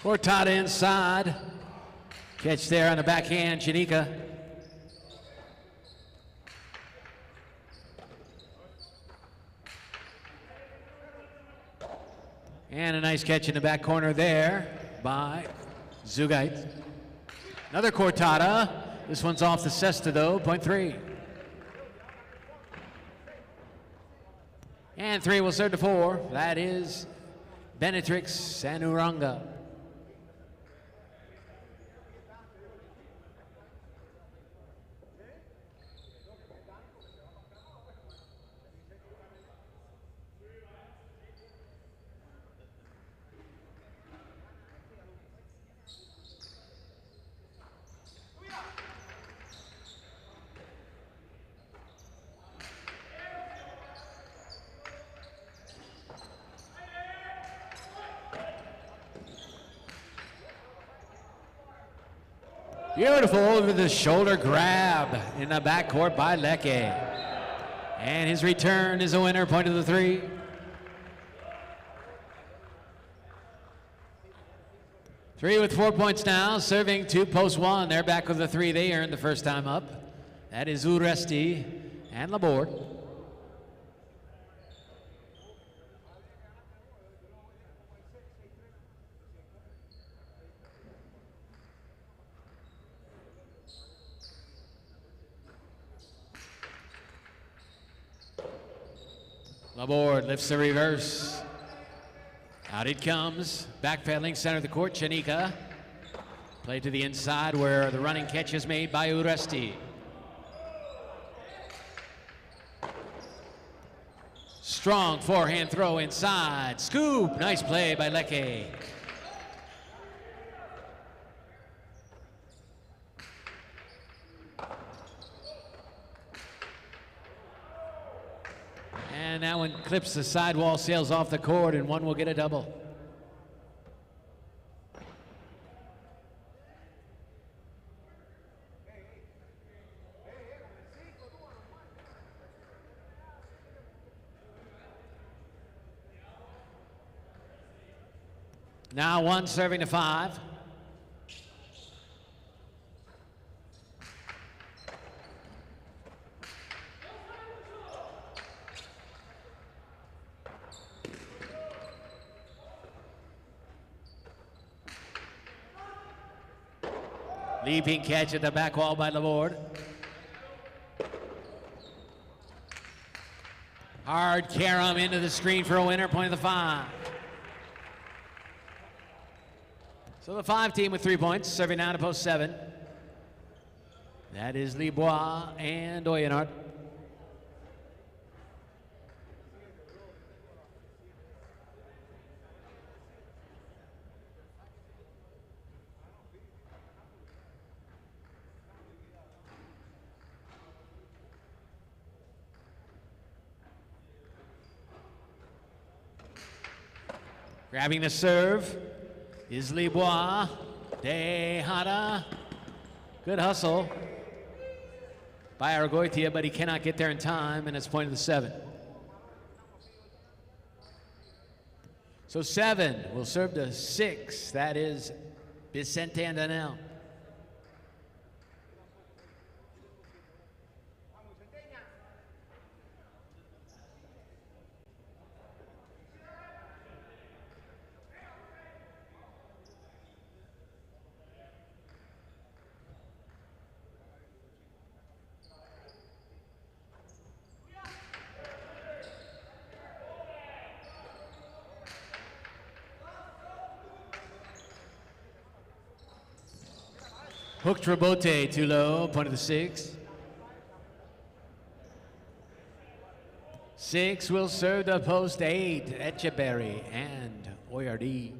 Cortada inside. Catch there on the backhand, Janika. And a nice catch in the back corner there by Zugait. Another Cortada. This one's off the cesta though, point 3. And 3 will serve to 4. That is Benetrix Sanuranga. Beautiful over the shoulder grab in the backcourt by Leke. And his return is a winner, point of the 3. Three with 4 points now, serving to post 1. They're back with the 3 they earned the first time up. That is Uresti and Laborde. Laborde lifts the reverse. Out it comes. Backpedaling center of the court, Janika. Play to the inside where the running catch is made by Uresti. Strong forehand throw inside. Scoop. Nice play by Leke. And that one clips the sidewall, sails off the court, and one will get a double. Now 1 serving to 5. Leaping catch at the back wall by Laborde. Hard carom into the screen for a winner, point of the 5. So the 5 team with 3 points, serving now to post 7. That is Libois and Oyenart. Grabbing the serve is Libois. Tejada. Good hustle by Argoitia, but he cannot get there in time, and it's point of the 7. So 7 will serve to 6. That is Vicente and Danel. Hooked rebote too low, point of the 6. 6 will serve the post 8, Echeberry and Oyardi.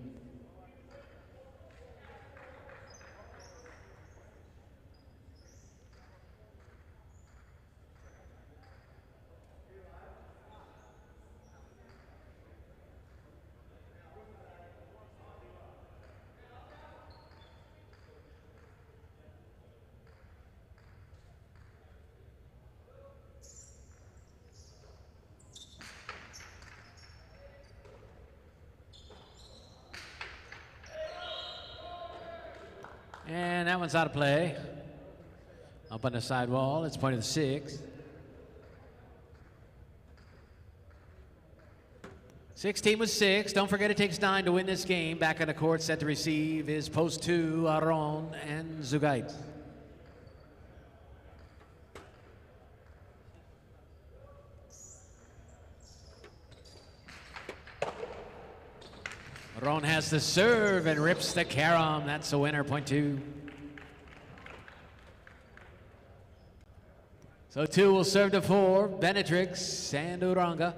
And that one's out of play. Up on the sidewall, it's point of the 6. 16 with 6. Don't forget it takes 9 to win this game. Back on the court, set to receive is post 2, Aron and Zugait. Aron has the serve and rips the carom. That's a winner, point 2. So 2 will serve to 4, Benetrix and Uranga.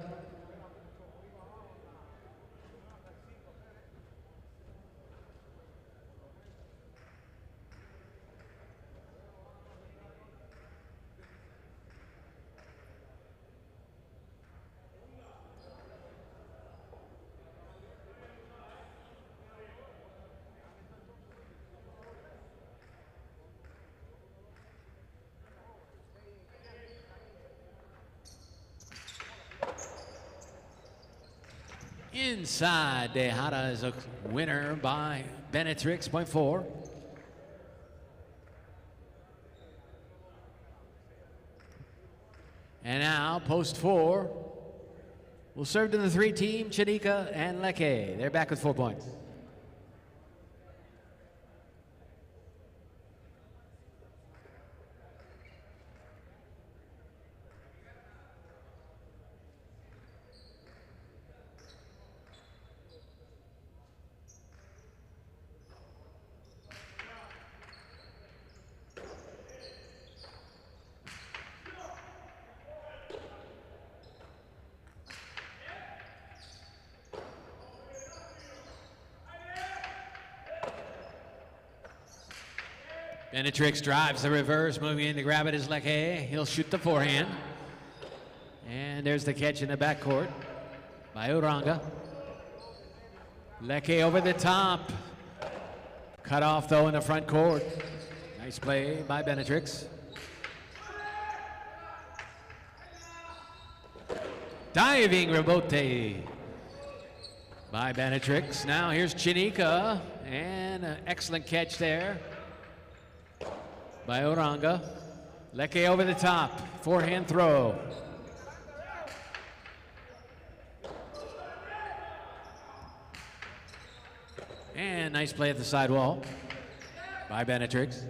Inside, Dehara is a winner by Benetrix, point 4. And now, post 4 will serve to the 3 team, Chanika and Leke. They're back with 4 points. Benetrix drives the reverse, moving in to grab it is Leke. He'll shoot the forehand. And there's the catch in the backcourt by Uranga. Leke over the top. Cut off though in the front court. Nice play by Benetrix. Diving rebote by Benetrix. Now here's Chanika, and an excellent catch there by Uranga. Leke over the top, forehand throw. And nice play at the sidewall by Benetrix.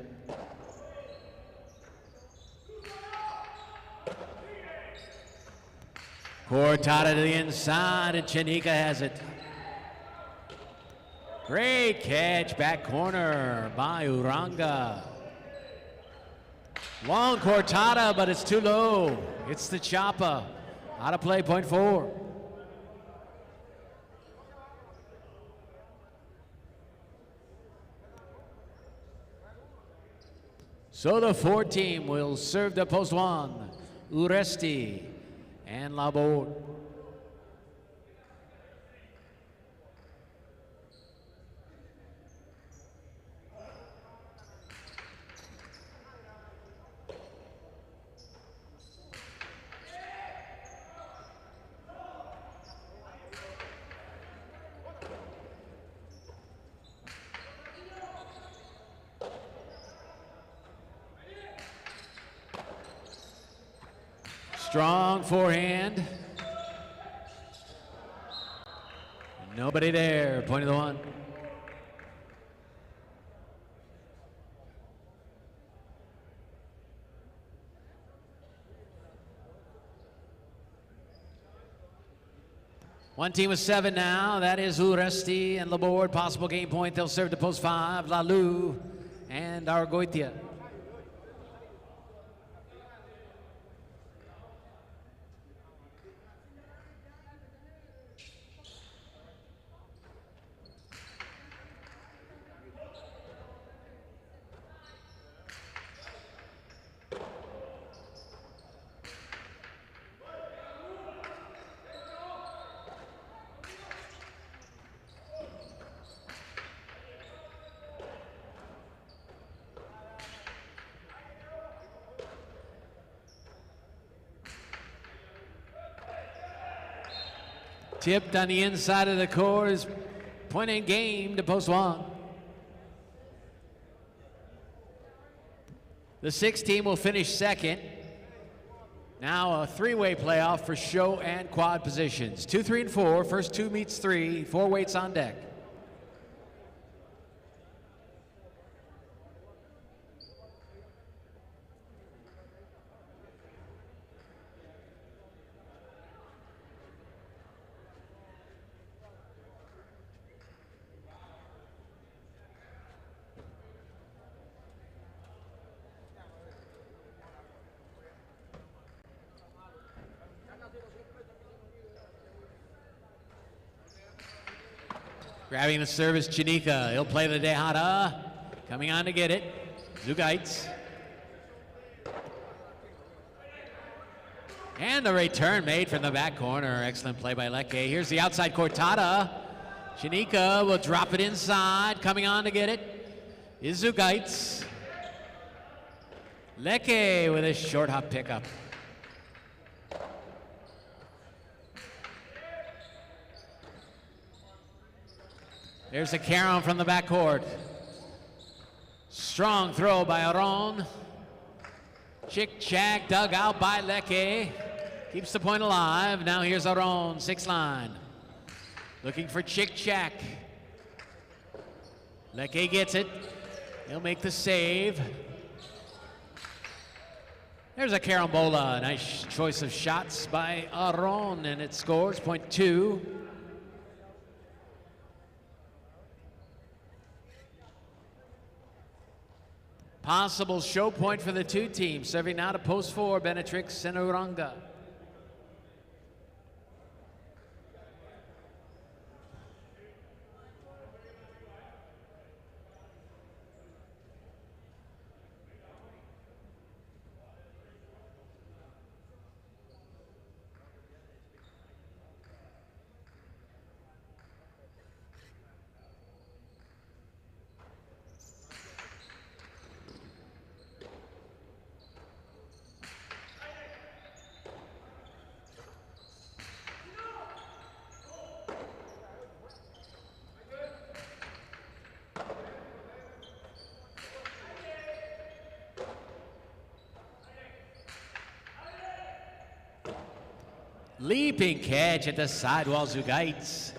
Cortada to the inside, and Chanika has it. Great catch, back corner by Uranga. Long Cortada, but it's too low. It's the chopper. Out of play, point 4. So the 4 team will serve the post 1. Uresti and Laborde. Strong forehand. Nobody there, point of the 1. One team with 7 now. That is Uresti and Laborde. Possible game point. They'll serve to post 5. Lalu and Argoitia. Tipped on the inside of the court is point and game to post one. The 6 team will finish second. Now a 3-way playoff for show and quad positions. 2, 3, and 4. First 2 meets 3. 4 weights on deck. Grabbing the service, Janika. He'll play the Dehada. Coming on to get it, Zugaitz. And the return made from the back corner. Excellent play by Leke. Here's the outside court, Tada. Janika will drop it inside. Coming on to get it is Zugaitz. Leke with a short hop pickup. There's a Caron from the backcourt. Strong throw by Aron. Chick-chack dug out by Leke. Keeps the point alive. Now here's Aron, 6 line. Looking for Chick-chack. Leke gets it. He'll make the save. There's a carambola. Nice choice of shots by Aron, and it scores point 2. Possible show point for the 2 teams. Serving now to post 4, Benetrix and Uranga. Leaping catch at the sidewall, Zugaitz.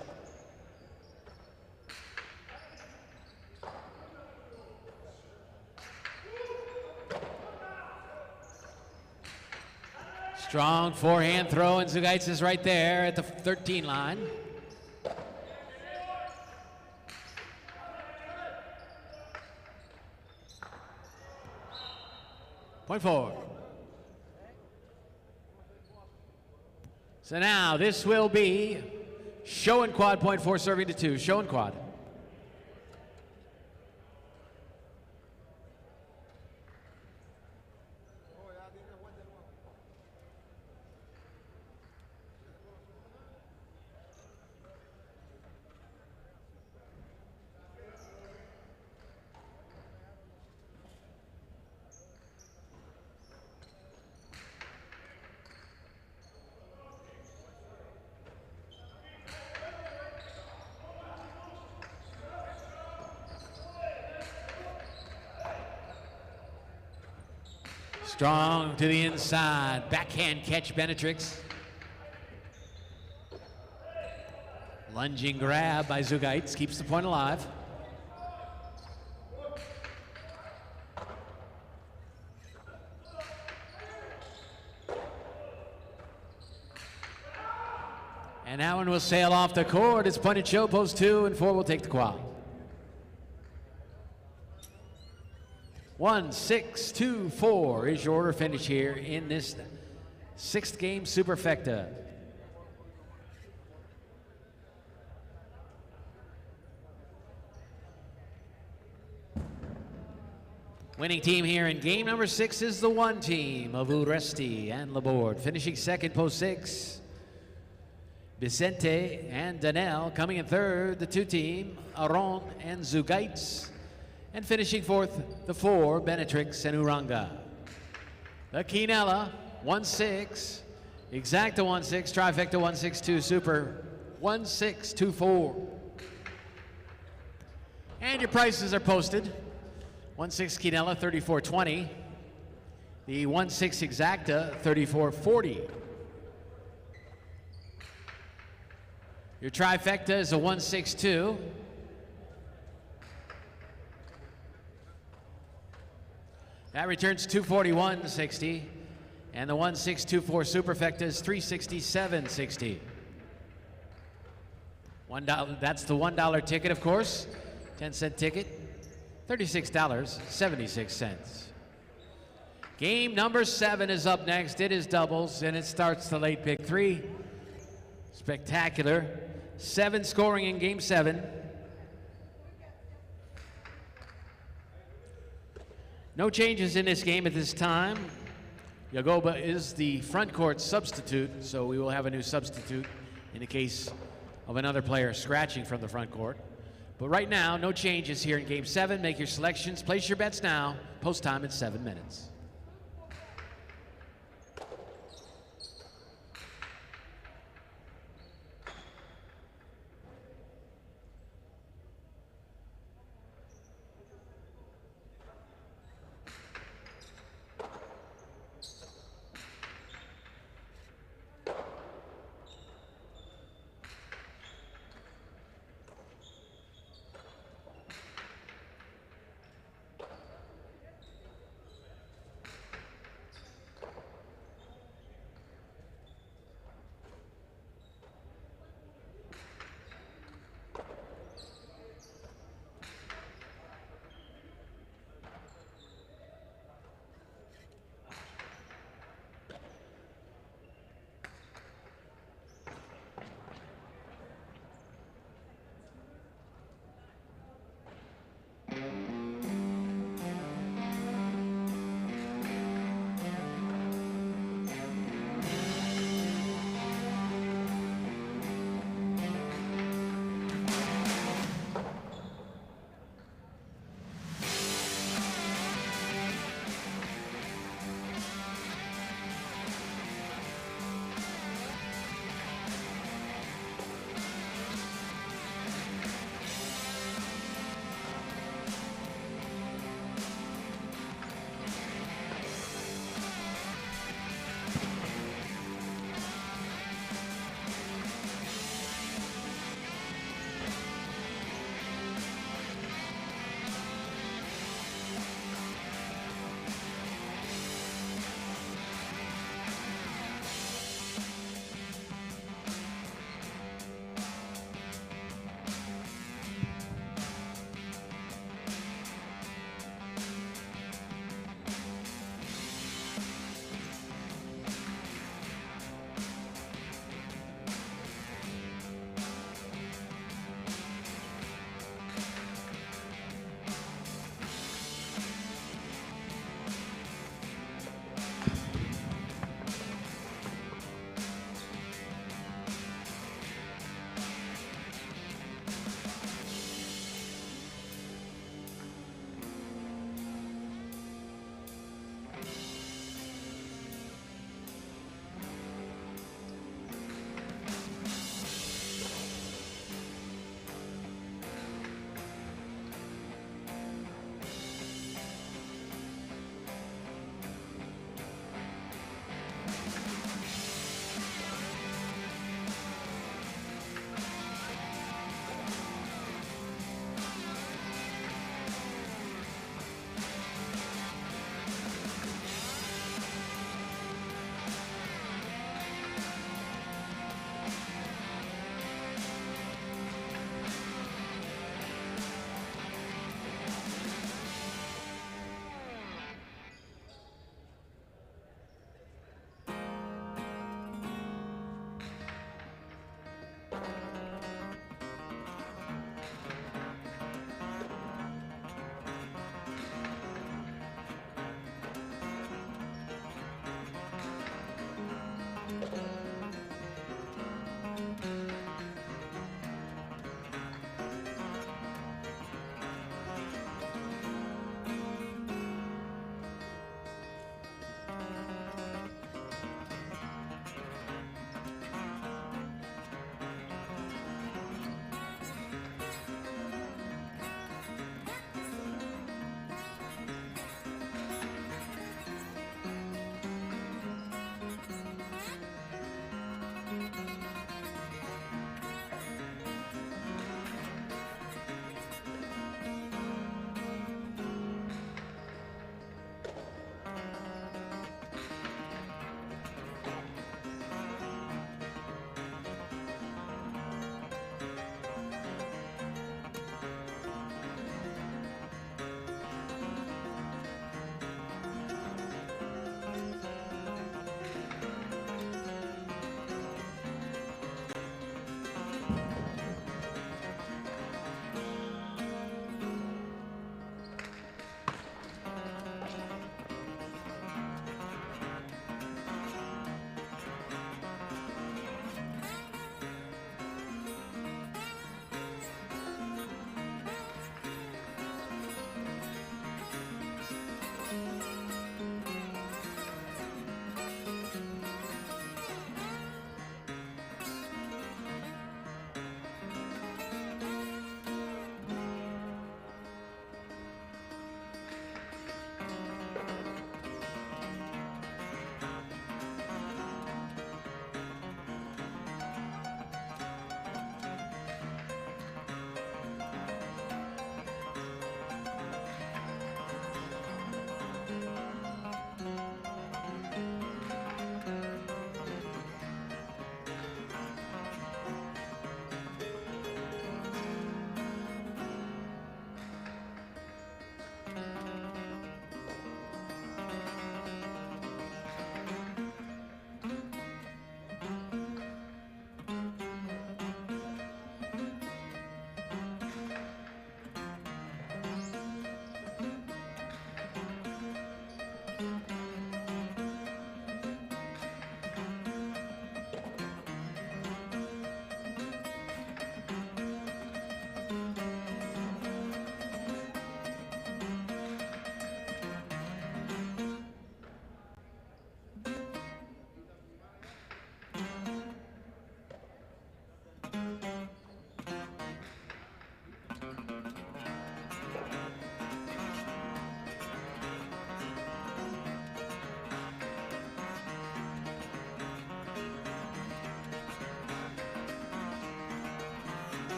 Strong forehand throw, and Zugaitz is right there at the 13 line. Point 4. So now this will be show and quad, point 4, serving to 2. Show and quad. Strong to the inside. Backhand catch, Benetrix. Lunging grab by Zugaitz. Keeps the point alive. And that one will sail off the court. It's point and show, post 2, and 4 will take the quad. 1-6-2-4 is your order finish here in this 6th game Superfecta. Winning team here in game number 6 is the 1 team of Uresti and Laborde. Finishing second, post 6, Vicente and Danel. Coming in third, the 2 team, Aron and Zugaitz. And finishing fourth, the 4, Benetrix and Uranga. The Quinella, 1-6, Exacta 1-6, Trifecta 1-6-2, Super 1-6-2-4. And your prices are posted. 1-6 Quinella, $34.20. The 1-6 Exacta, $34.40. Your trifecta is a 1-6-2. That returns $241.60. And the 1-6-2-4 Superfecta is $367.60. $1, that's the $1 ticket, of course. 10-cent ticket. $36.76. Game number 7 is up next. It is doubles, and it starts the late pick 3. Spectacular. 7 scoring in game 7. No changes in this game at this time. Yagoba is the front court substitute, so we will have a new substitute in the case of another player scratching from the front court. But right now, no changes here in game 7. Make your selections, place your bets now. Post time in 7 minutes.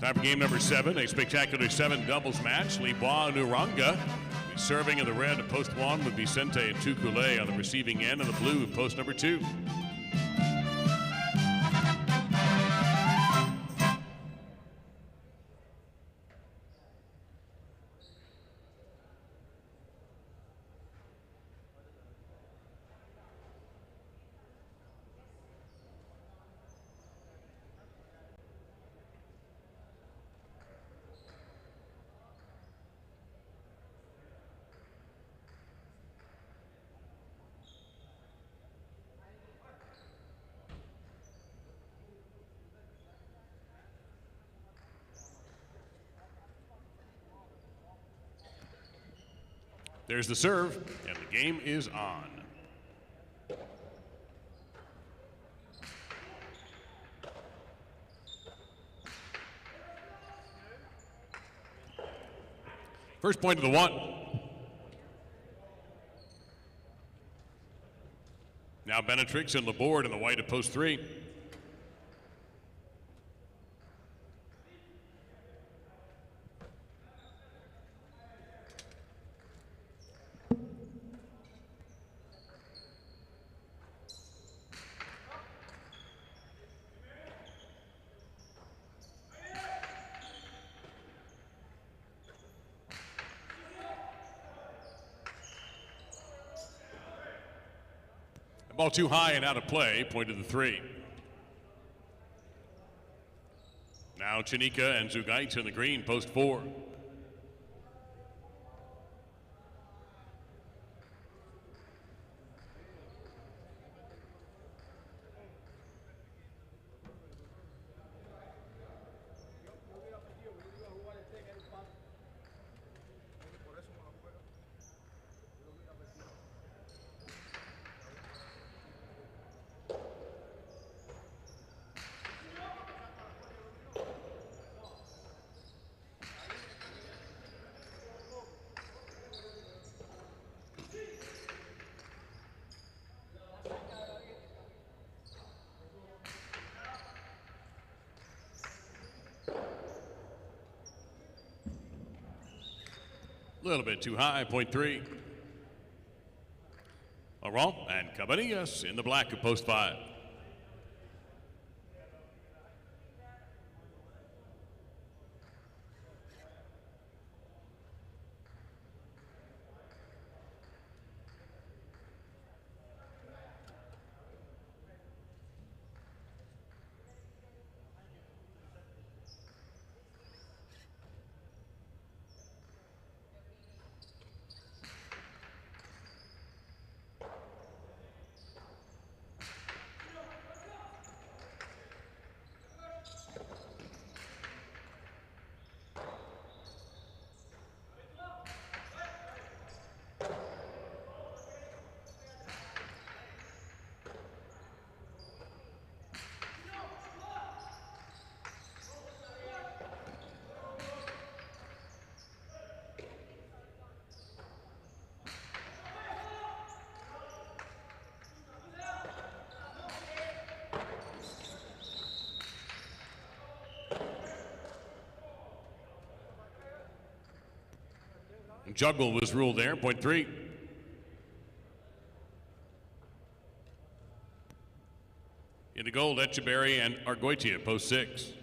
Time for game number 7, a spectacular 7 doubles match. Libois Nuranga serving in the red at post 1 with Vicente and Tukule on the receiving end of the blue in post number 2. There's the serve, and the game is on. First point of the 1. Now Benetrix and Laborde in the white at post 3. Ball too high and out of play, point to the 3. Now Chanika and Zugait in the green, post 4. A little bit too high, point 3. Laurent and Cabanillas in the black at post 5. Juggle was ruled there, point 3. In the goal, Echeberry and Argoitia, post 6.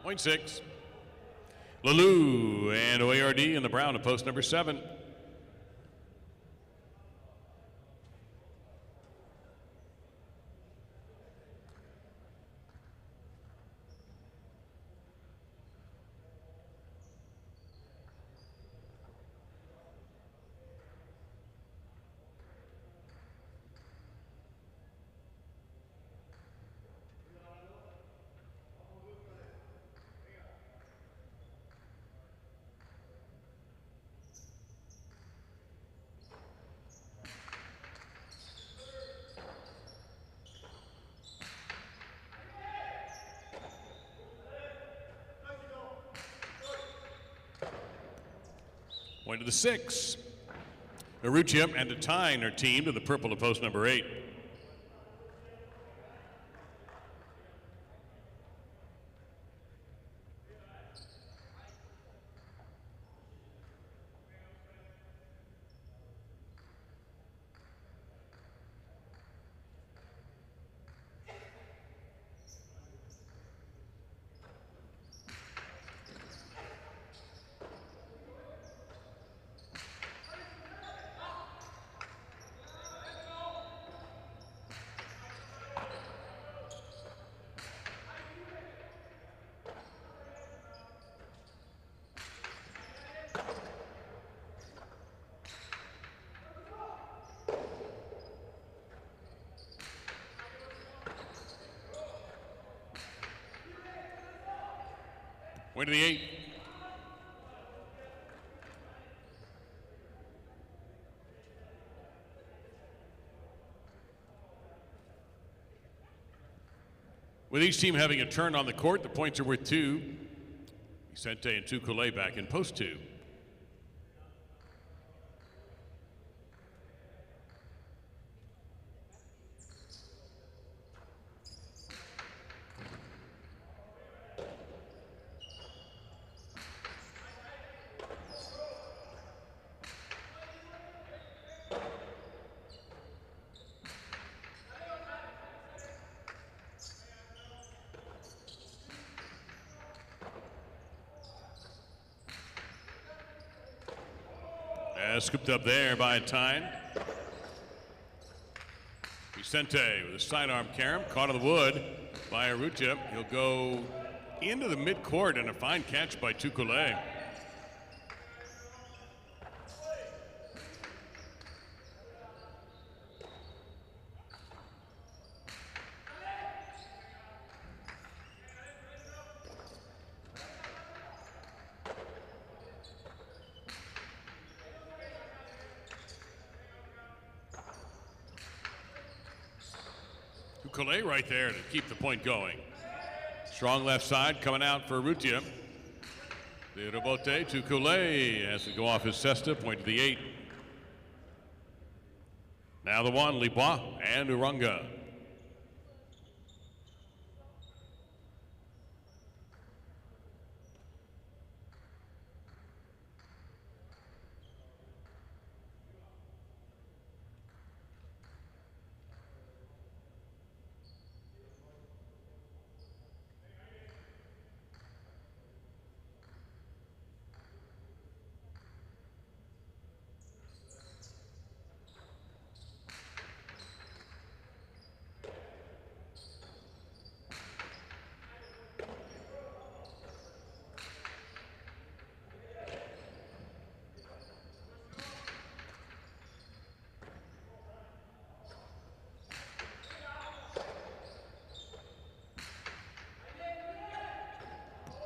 Point 6. Lalou and OARD in the brown at post number 7. Point to the 6. Aruchip and Datine are teamed to the purple of post number 8. Point to the 8. With each team having a turn on the court, the points are worth 2. Vicente and Tukule back in post 2. Scooped up there by Tyne. Vicente with a sidearm carom, caught on the wood by Aruchip. He'll go into the midcourt and a fine catch by Tukule. Tukule right there to keep the point going. Strong left side coming out for Aruchip. The rebote Tukule has to go off his cesta, point to the 8. Now the 1, Libois and Urunga.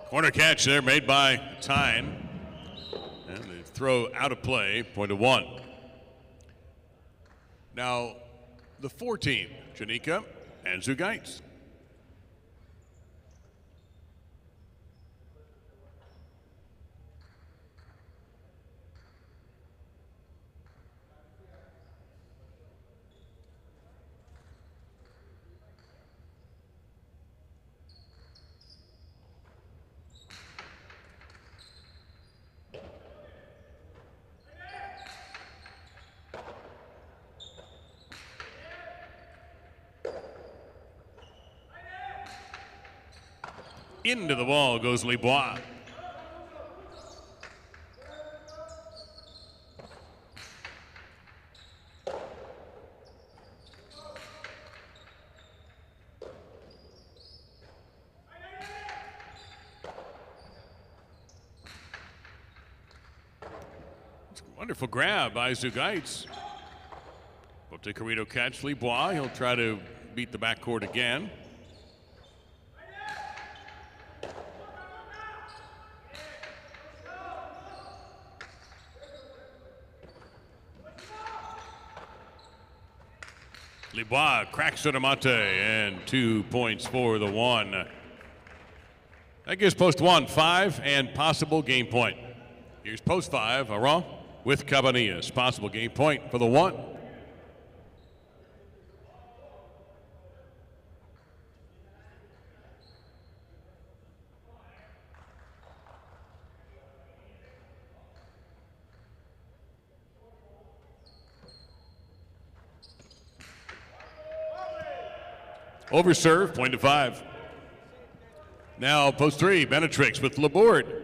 Corner catch there made by Tyne. And the throw out of play, point to 1. Now, the 4 team, Janika and Zugaitz. Into the wall goes Libois. Wonderful grab by Zugaitz. Botecarito catch Libois. He'll try to beat the backcourt again. Libois cracks to Amate and 2 points for the 1. That gives post 1 5 and possible game point. Here's post 5, Aron with Cabanillas. Possible game point for the 1. Over serve, point to 5. Now post 3, Benetrix with Laborde.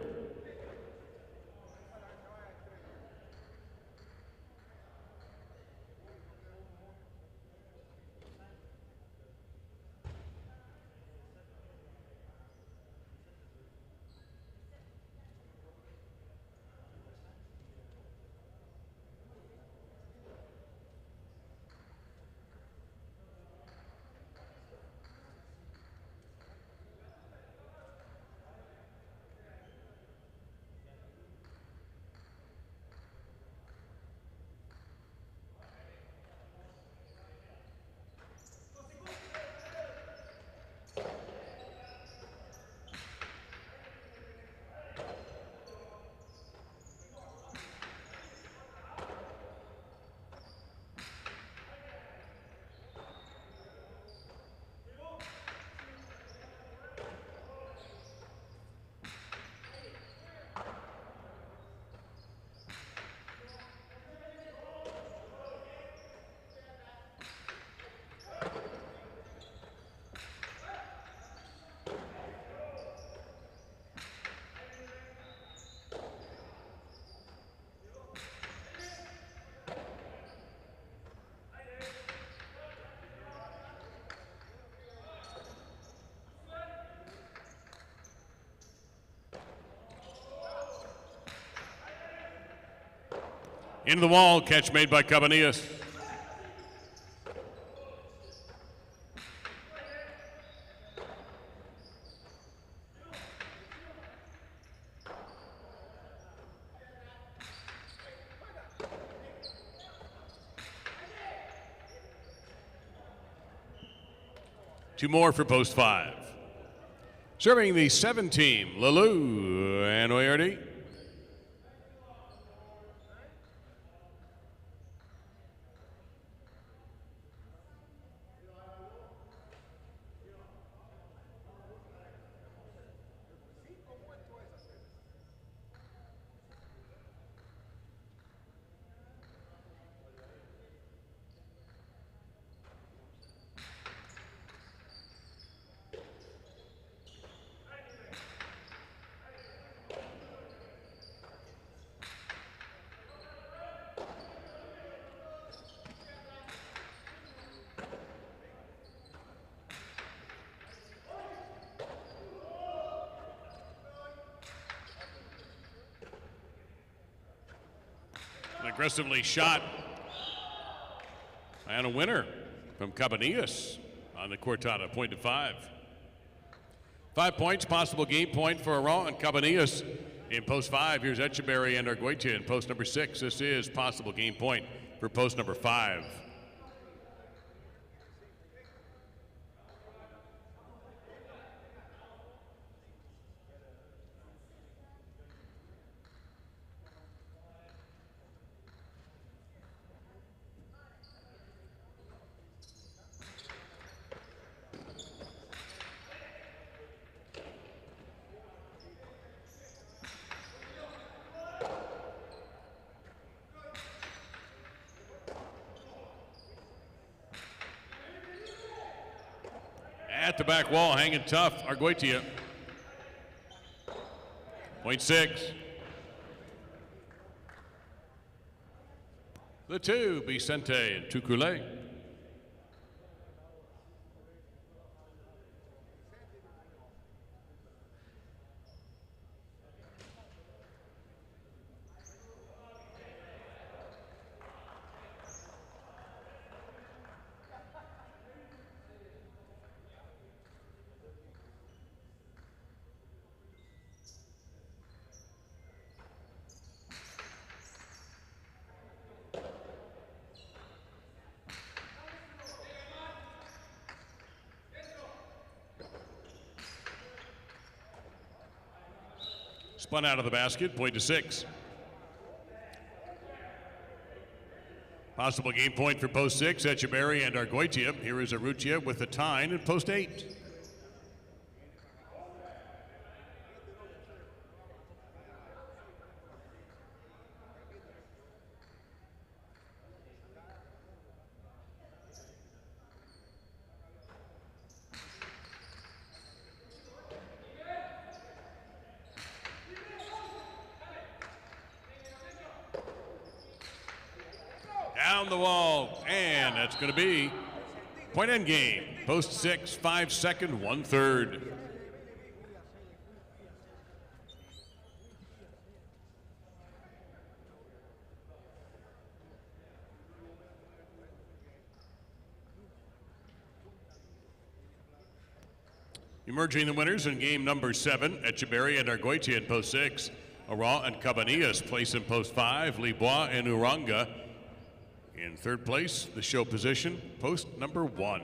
Into the wall, catch made by Cabanillas. Two more for post 5. Serving the 7 team, Lalou and Oyardi. Aggressively shot. And a winner from Cabanillas on the Cortada, point to 5. 5 points, possible game point for Aron and Cabanillas. In post 5, here's Echeverry and Arguetia in post number 6. This is possible game point for post number 5. At the back wall, hanging tough, Arguetia. Point 6. The 2, Vicente and Tukulé. Spun out of the basket, point to 6. Possible game point for post 6, Echeverry and Argoitia. Here is Arrutia with the Tyne in post 8. Down the wall, and that's going to be point end game. Post 6, 5 second, 1/3. Emerging the winners in game number 7, Echeverry and Argoitia in post 6. Ara and Cabanillas place in post 5. Libois and Uranga in third place, the show position, post number 1.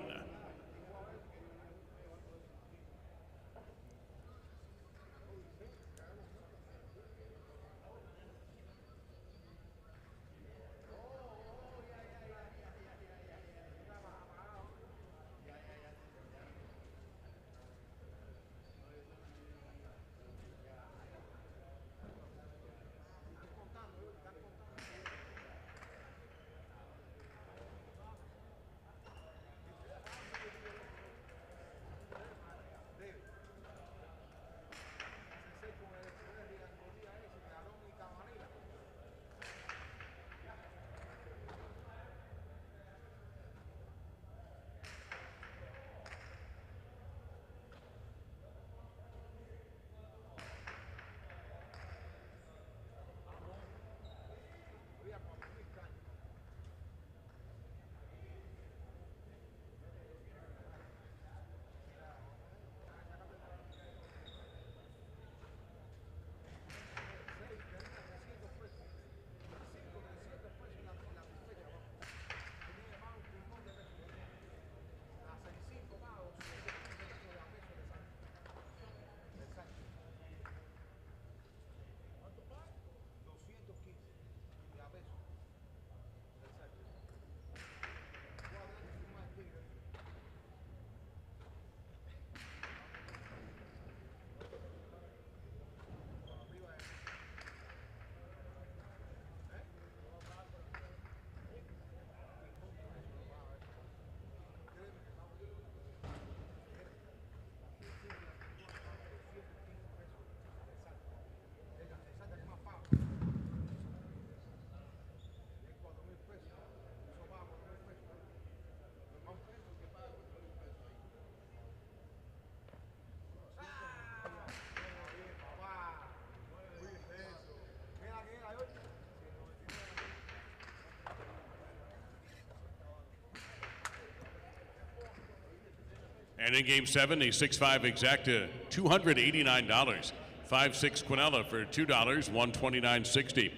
And in game 7, a 6-5 exacta, $289. 5-6 Quinella for $2, $129.60.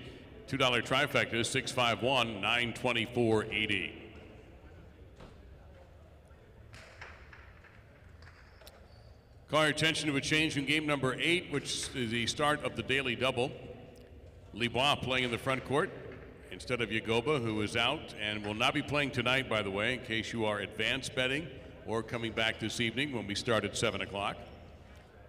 $2 trifecta, 651, $924.80. Call your attention to a change in game number 8, which is the start of the daily double. Libois playing in the front court instead of Yagoba, who is out and will not be playing tonight, by the way, in case you are advance betting or coming back this evening when we start at 7 o'clock.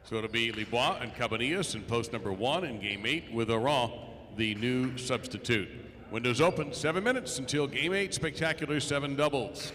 So it'll be Libois and Cabanillas in post number 1 in game 8 with Aran, the new substitute. Windows open, 7 minutes until game 8, spectacular 7 doubles.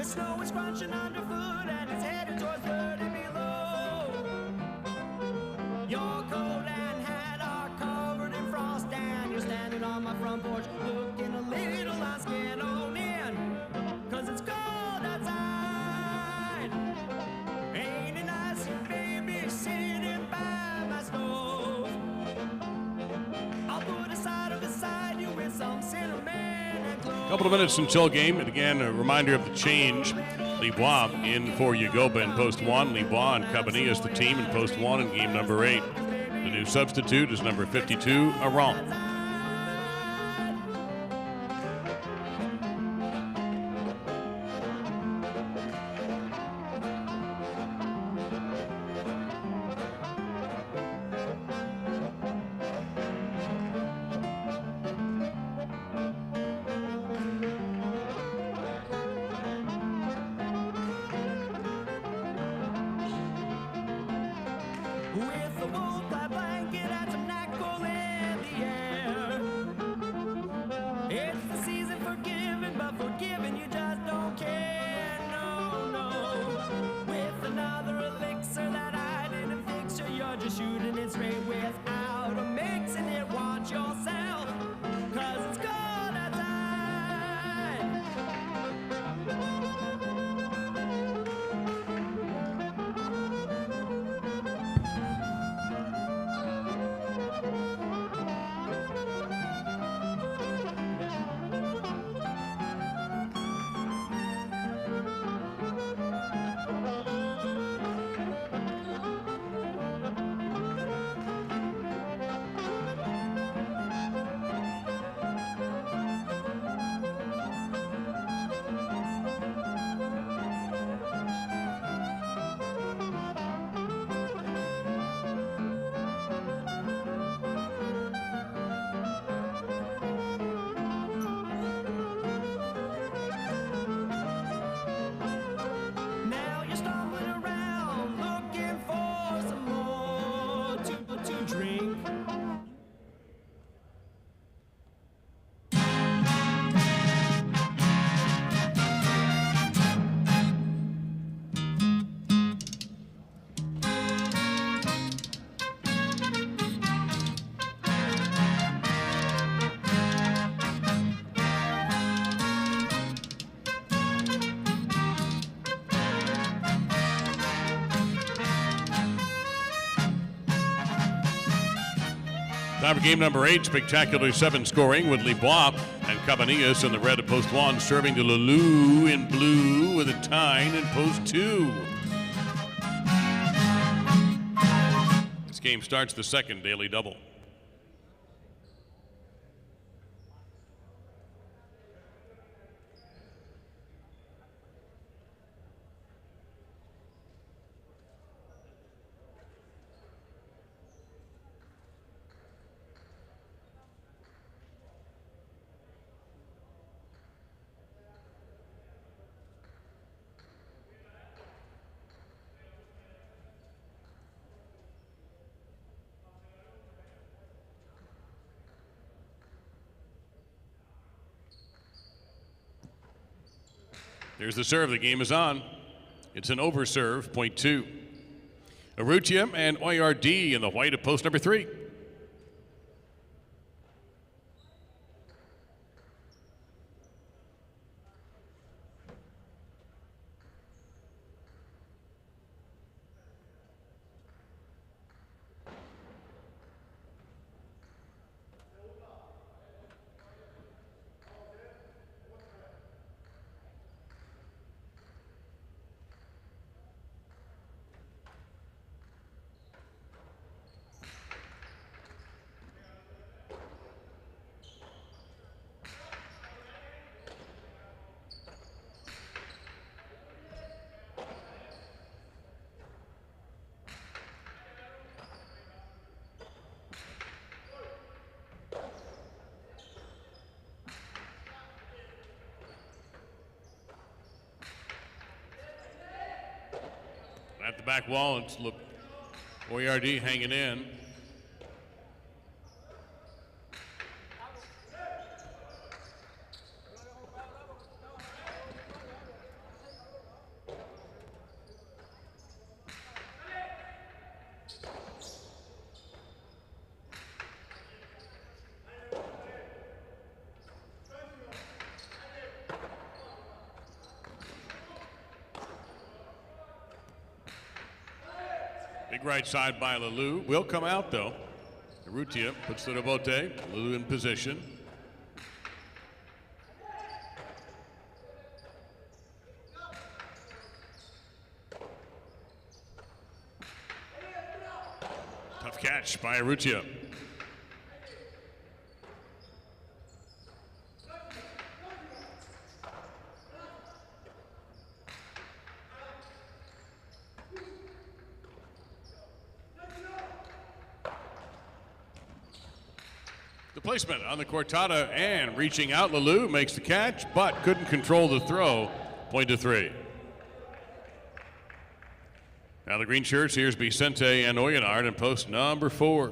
The snow is crunching underfoot and it's headed towards 30 below. Your coat and hat are covered in frost and you're standing on my front porch looking a little unscared on in. Cause it's cold outside. Ain't it nice, baby, sitting by my stove? I'll put a cider beside you with some cinnamon and cloves. Couple of minutes until game, and again, a reminder of the change. Libois in for Yagoba in post 1. Libois and Cabanillas is the team in post 1 in game number 8. The new substitute is number 52, Aron. With a wool-clad blanket and some NyQuil in the air. It's the season for giving, but for giving you just don't care. No, no. With another elixir that I didn't fix you, you're just shooting it straight without a mixing it. Watch yourself, cause it's cold outside. Now you're stumbling around looking for some more to drink. Time for game number 8, spectacular 7 scoring with Libois and Cabanillas in the red of post 1, serving to Lelou in blue with a Tyne in post 2. This game starts the second daily double. Here's the serve. The game is on. It's an over serve, point 2. Urrutia and Oyard in the white of post number 3. At the back wall, it's Oyard hanging in. Big right side by Lalou. Will come out, though. Urrutia puts the rebote. Lalou in position. Tough catch by Urrutia. The placement on the Cortada and reaching out. Lalou makes the catch, but couldn't control the throw. Point to 3. Now the green shirts, here's Vicente and Oyenard in post number 4.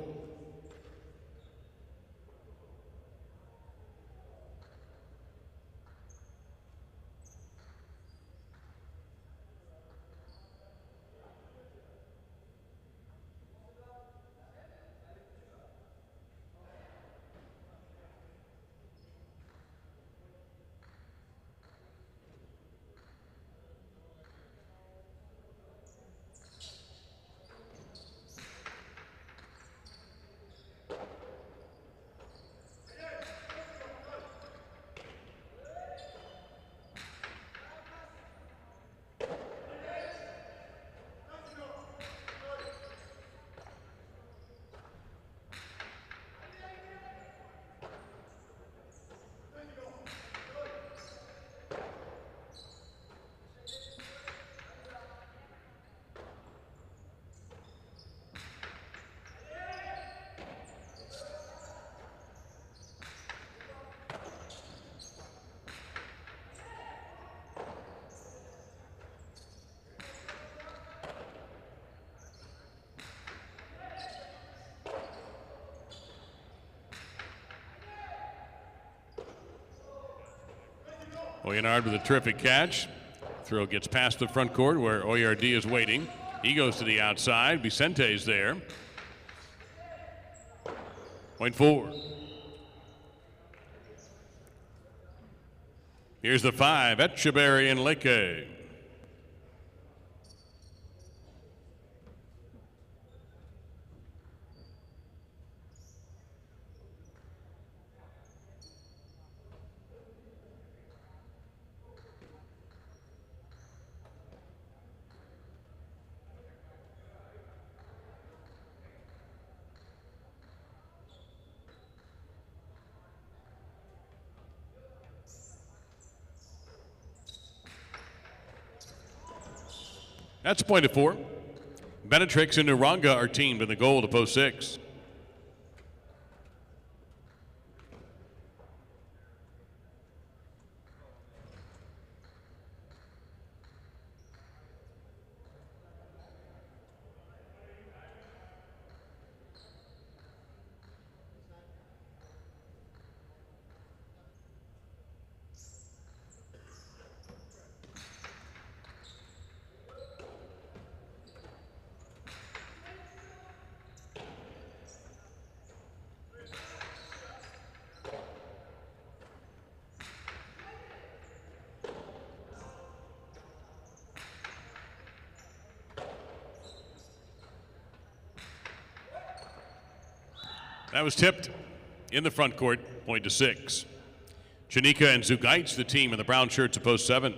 Oyenard with a terrific catch. Throw gets past the front court where Oyardi is waiting. He goes to the outside. Vicente's there. Point 4. Here's the 5. Etcheberry and Leke. That's a point of 4. Benetrix and Uranga are teamed in the goal to post 6. That was tipped in the front court, point to 6. Chanika and Zugaitz, the team in the brown shirts, to post 7.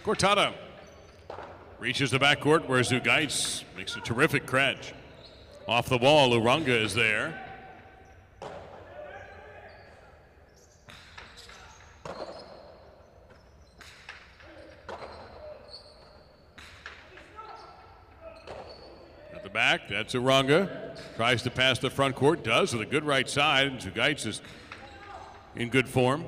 Cortada reaches the backcourt where Zugaitz makes a terrific catch. Off the wall, Urunga is there. At the back, that's Urunga. Tries to pass the front court, does with a good right side. And Zugaitz is in good form.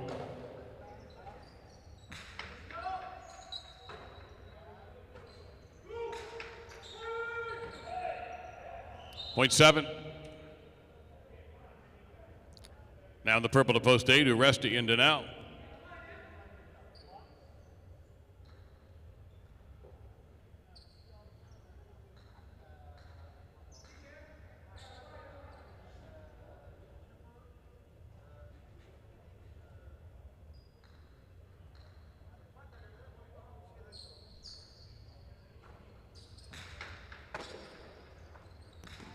Point 7. Now in the purple to post 8, Uresti and Dania.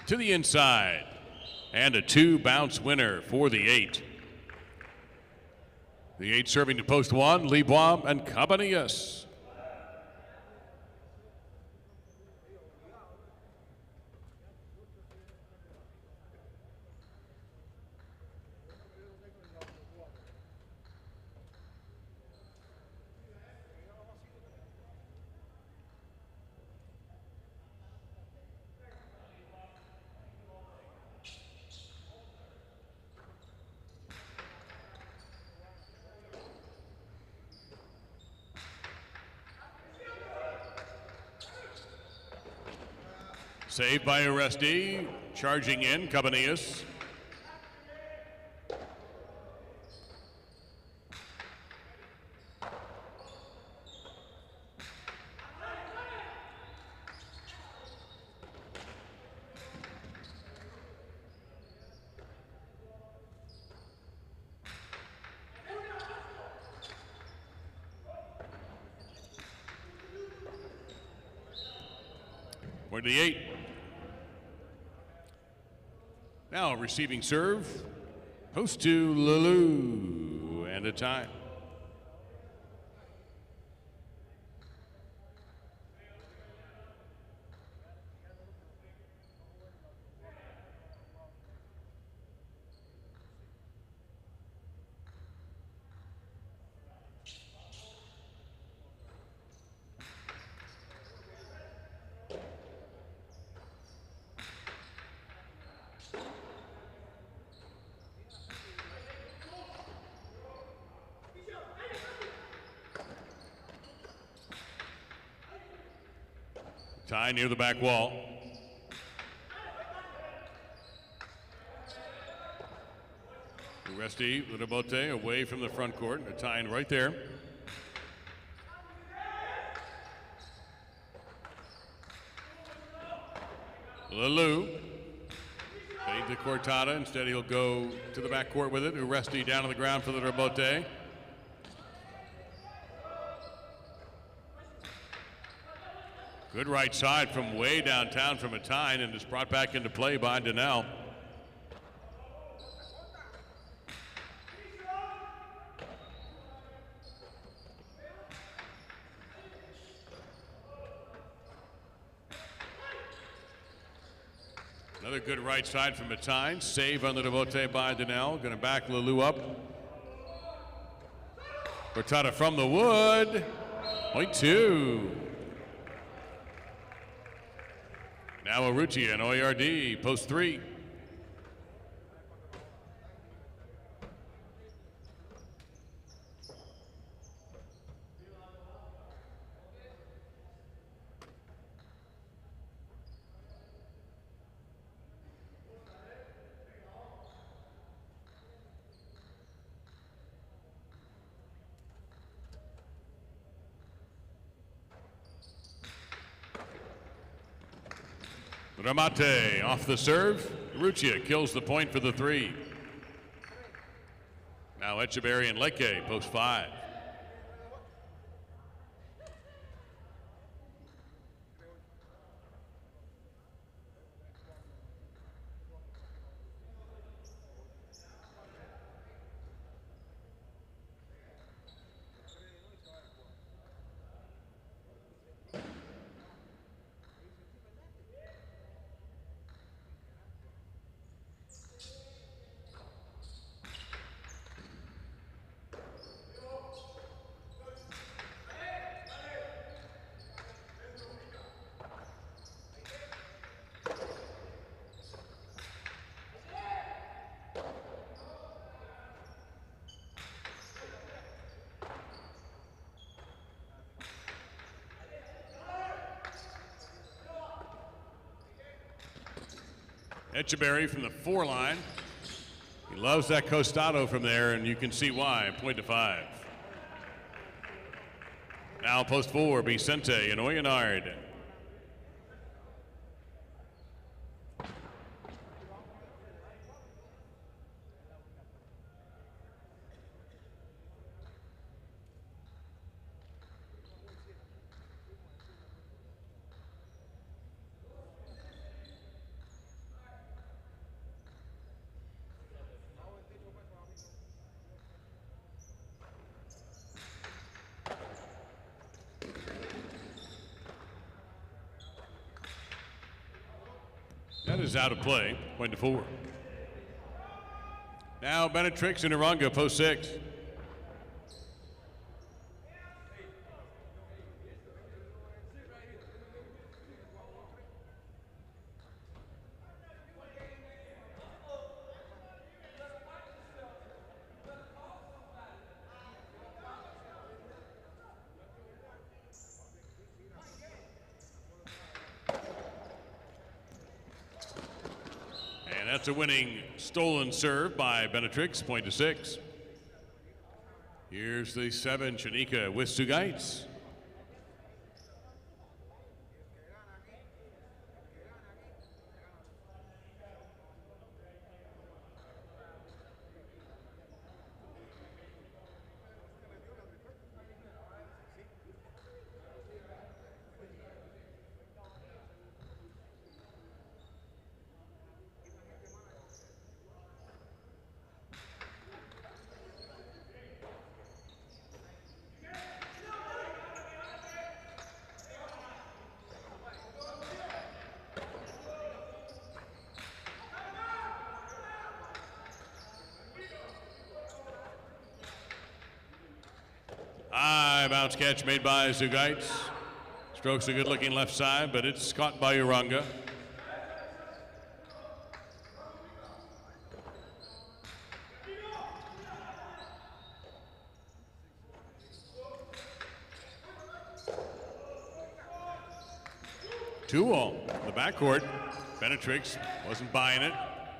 To the inside, and a 2-bounce winner for the 8. The 8 serving to post 1, Libois and Cabanillas. Saved by Uresti, charging in, Cabanillas. For the 8. Now receiving serve, post to Lulu, and a time. Tie near the back wall. Uresti, Lutabote away from the front court. They're tying right there. Lulu. Fade to Cortada. Instead, he'll go to the back court with it. Uresti down on the ground for the Lutabote. Good right side from way downtown from Matinee, and is brought back into play by Dania. Another good right side from Matinee. Save on the Devote by Dania. Going to back Lulu up. Cortada from the wood. Point 2. Now Arrutia and OARD, post 3. Ramate off the serve. Ruchia kills the point for the 3. Now Echeverry and Leke, post 5. Echeverry from the 4 line. He loves that costado from there, and you can see why. Point to 5. Now post 4, Vicente and Oyenard. That is out of play. Point to 4. Now Benetrix and Uranga, post 6. And that's a winning stolen serve by Benetrix, point to 6. Here's the 7, Shanika with Sugaitz. High bounce catch made by Sugaitz. Strokes a good-looking left side, but it's caught by Uranga. Two all in the backcourt. Benetrix wasn't buying it.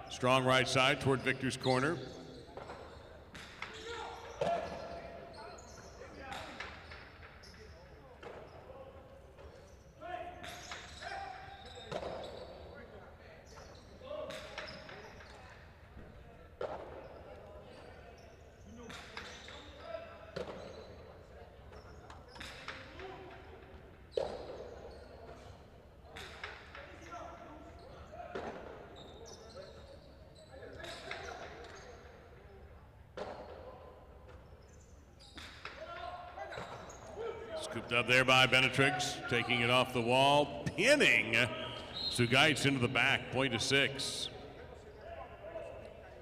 Strong right side toward Victor's corner. Scooped up there by Benetrix, taking it off the wall, pinning Sugaitz into the back, point to 6.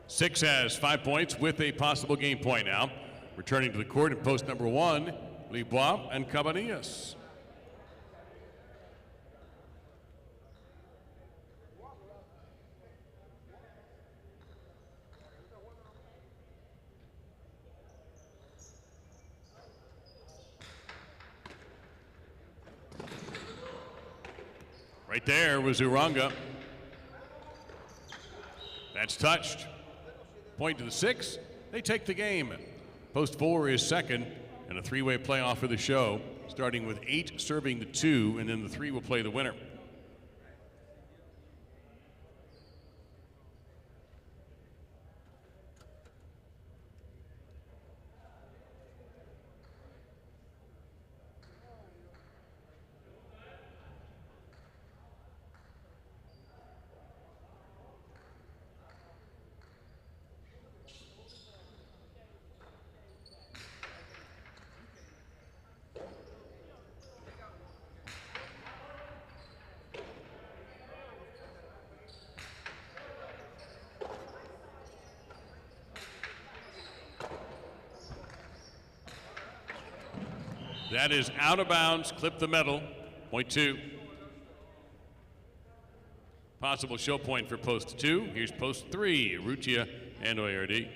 6 has 5 points with a possible game point now. Returning to the court in post number 1, Libois and Cabanillas. Right there was Uranga. That's touched. Point to the 6. They take the game. Post 4 is second, and a 3-way playoff for the show, starting with 8 serving the 2, and then the 3 will play the winner. That is out of bounds, clip the metal, point 2. Possible show point for post 2. Here's post 3, Rutia and Oyardi.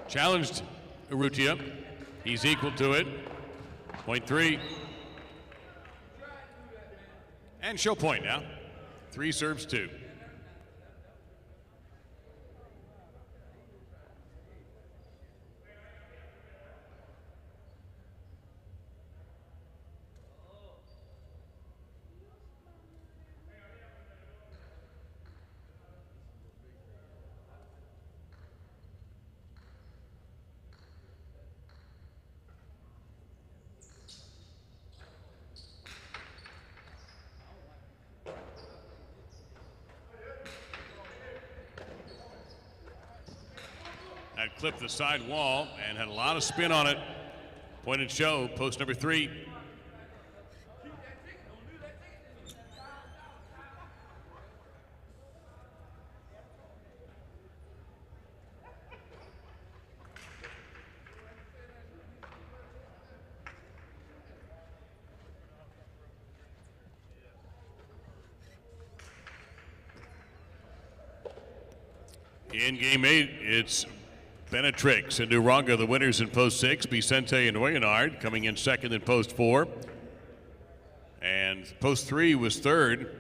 Challenged Urrutia. He's equal to it. Point 3. And show point now. 3 serves 2. That clipped the side wall and had a lot of spin on it. Point and show, post number 3. In game 8, it's Benetrix and Uranga, the winners in post 6. Vicente and Oyenard coming in second in post 4. And post 3 was third.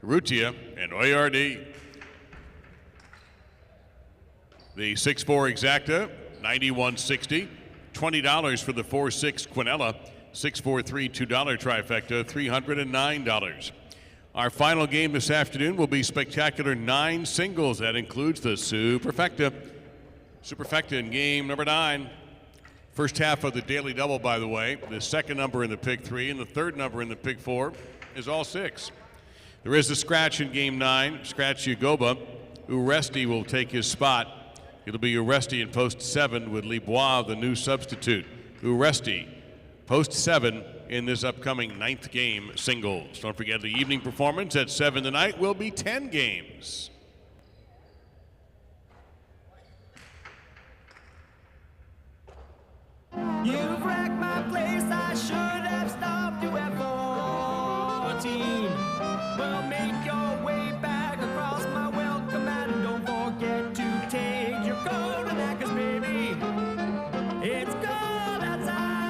Rutia and Oyardi. The 6-4 exacta, $91.60. $20 for the 4-6 Quinella. 6-4-3 $2 trifecta, $309. Our final game this afternoon will be spectacular 9 singles. That includes the Superfecta. Superfecta in game number 9. First half of the daily double, by the way. The second number in the pick 3 and the third number in the pick 4 is all 6. There is a scratch in game 9. Scratch Ugoba. Uresti will take his spot. It'll be Uresti in post 7 with Libois, the new substitute. Uresti, post 7 in this upcoming 9th game singles. Don't forget the evening performance at 7 tonight will be 10 games. You've wrecked my place, I should have stopped you at 14. Well, make your way back across my welcome mat and don't forget to take your golden knackers, baby. It's cold outside.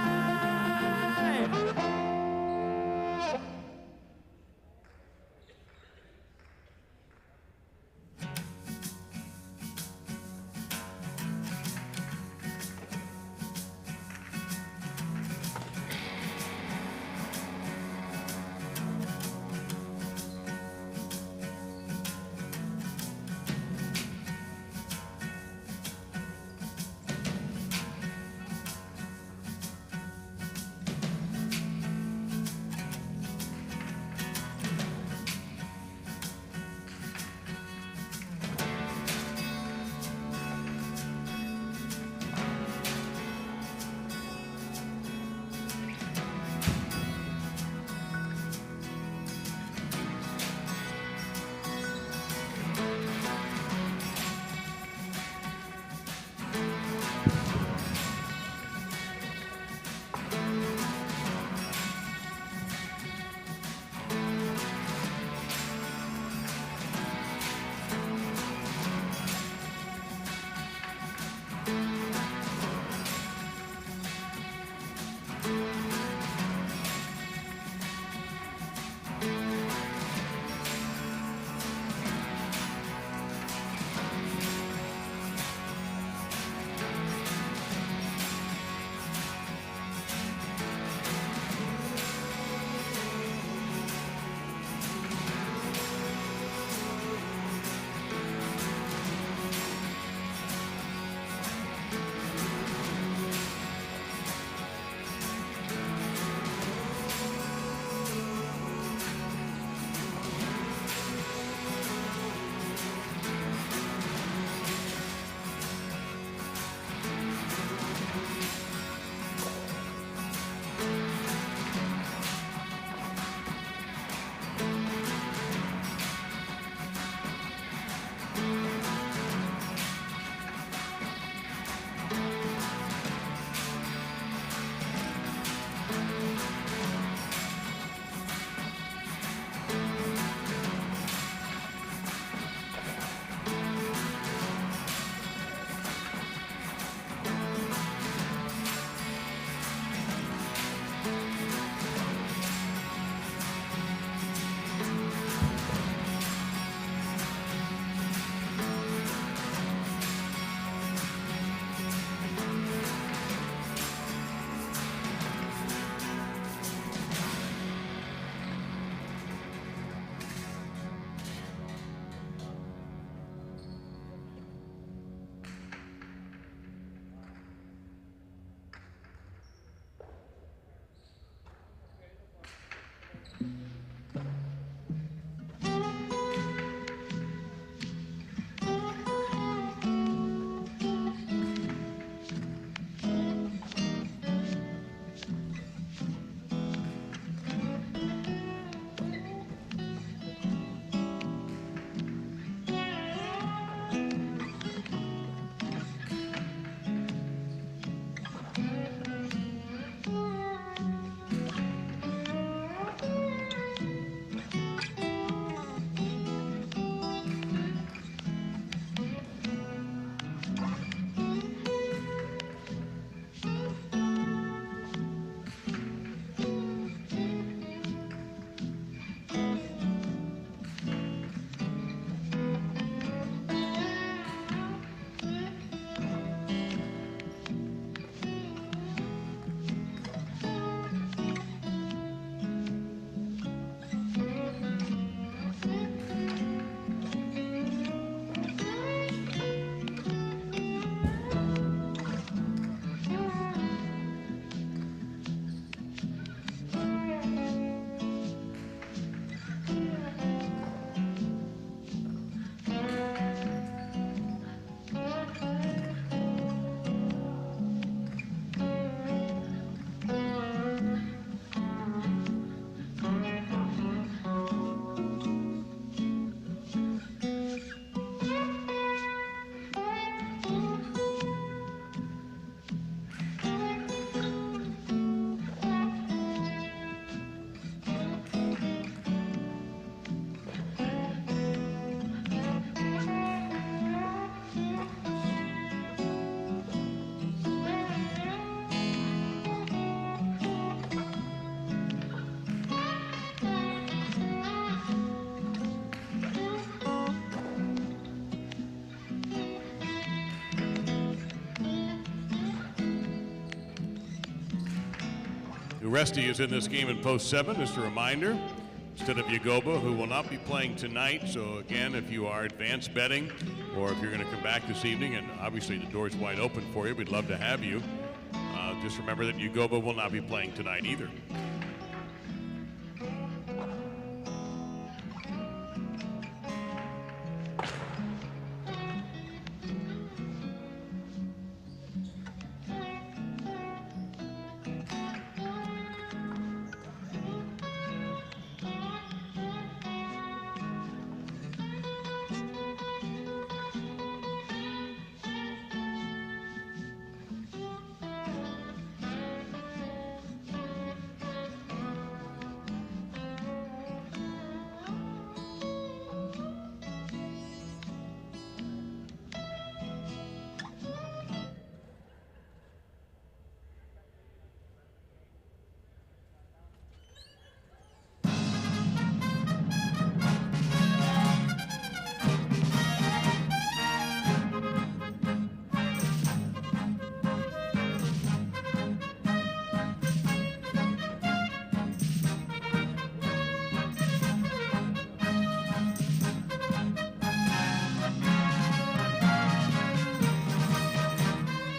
Rusty is in this game in post 7. Just a reminder, instead of Yagoba, who will not be playing tonight. So again, if you are advanced betting or if you're going to come back this evening, and obviously the door's wide open for you, we'd love to have you. Just remember that Yagoba will not be playing tonight either.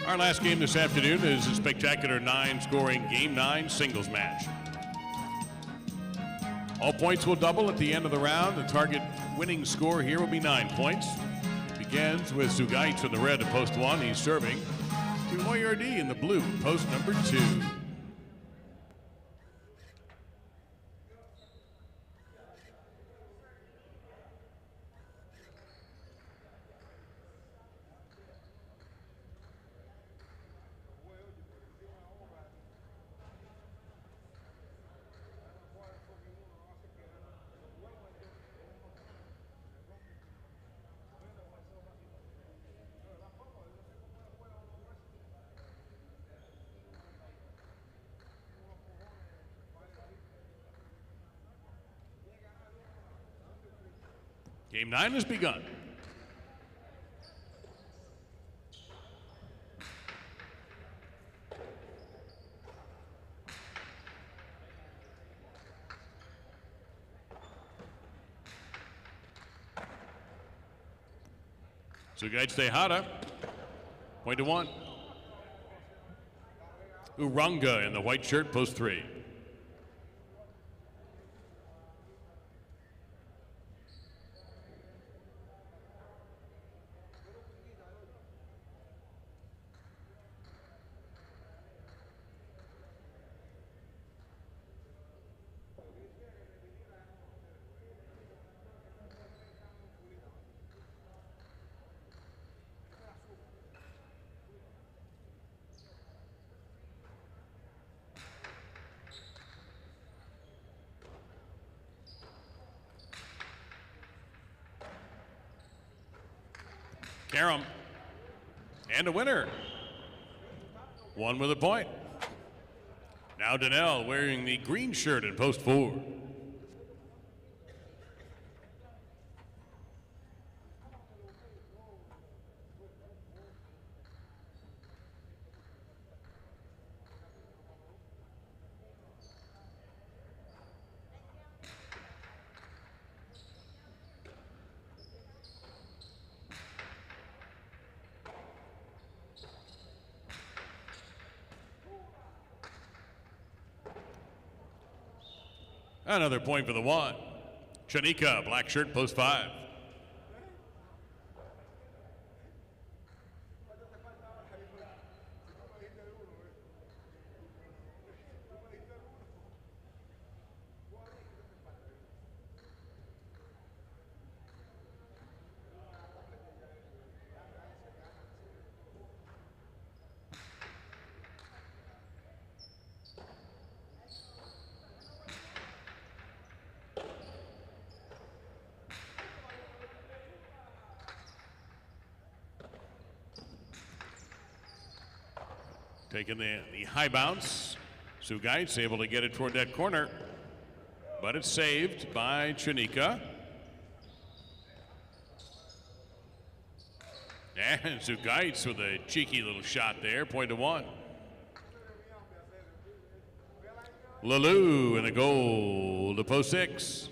Our last game this afternoon is a spectacular 9-scoring Game 9 singles match. All points will double at the end of the round. The target winning score here will be 9 points. It begins with Sugaitz in the red at post 1. He's serving to Oyardi in the blue, post number 2. Game 9 has begun. Sugaitz Tejada, point to 1. Uranga in the white shirt, post 3. Karam, and a winner. 1 with a point. Now Danielle wearing the green shirt in post 4. Another point for the 1. Chanika, black shirt, post 5. Taking the high bounce. Sugaitz able to get it toward that corner, but it's saved by Chanika. And Sugaitz with a cheeky little shot there, point to 1. Lalou in the goal to post 6.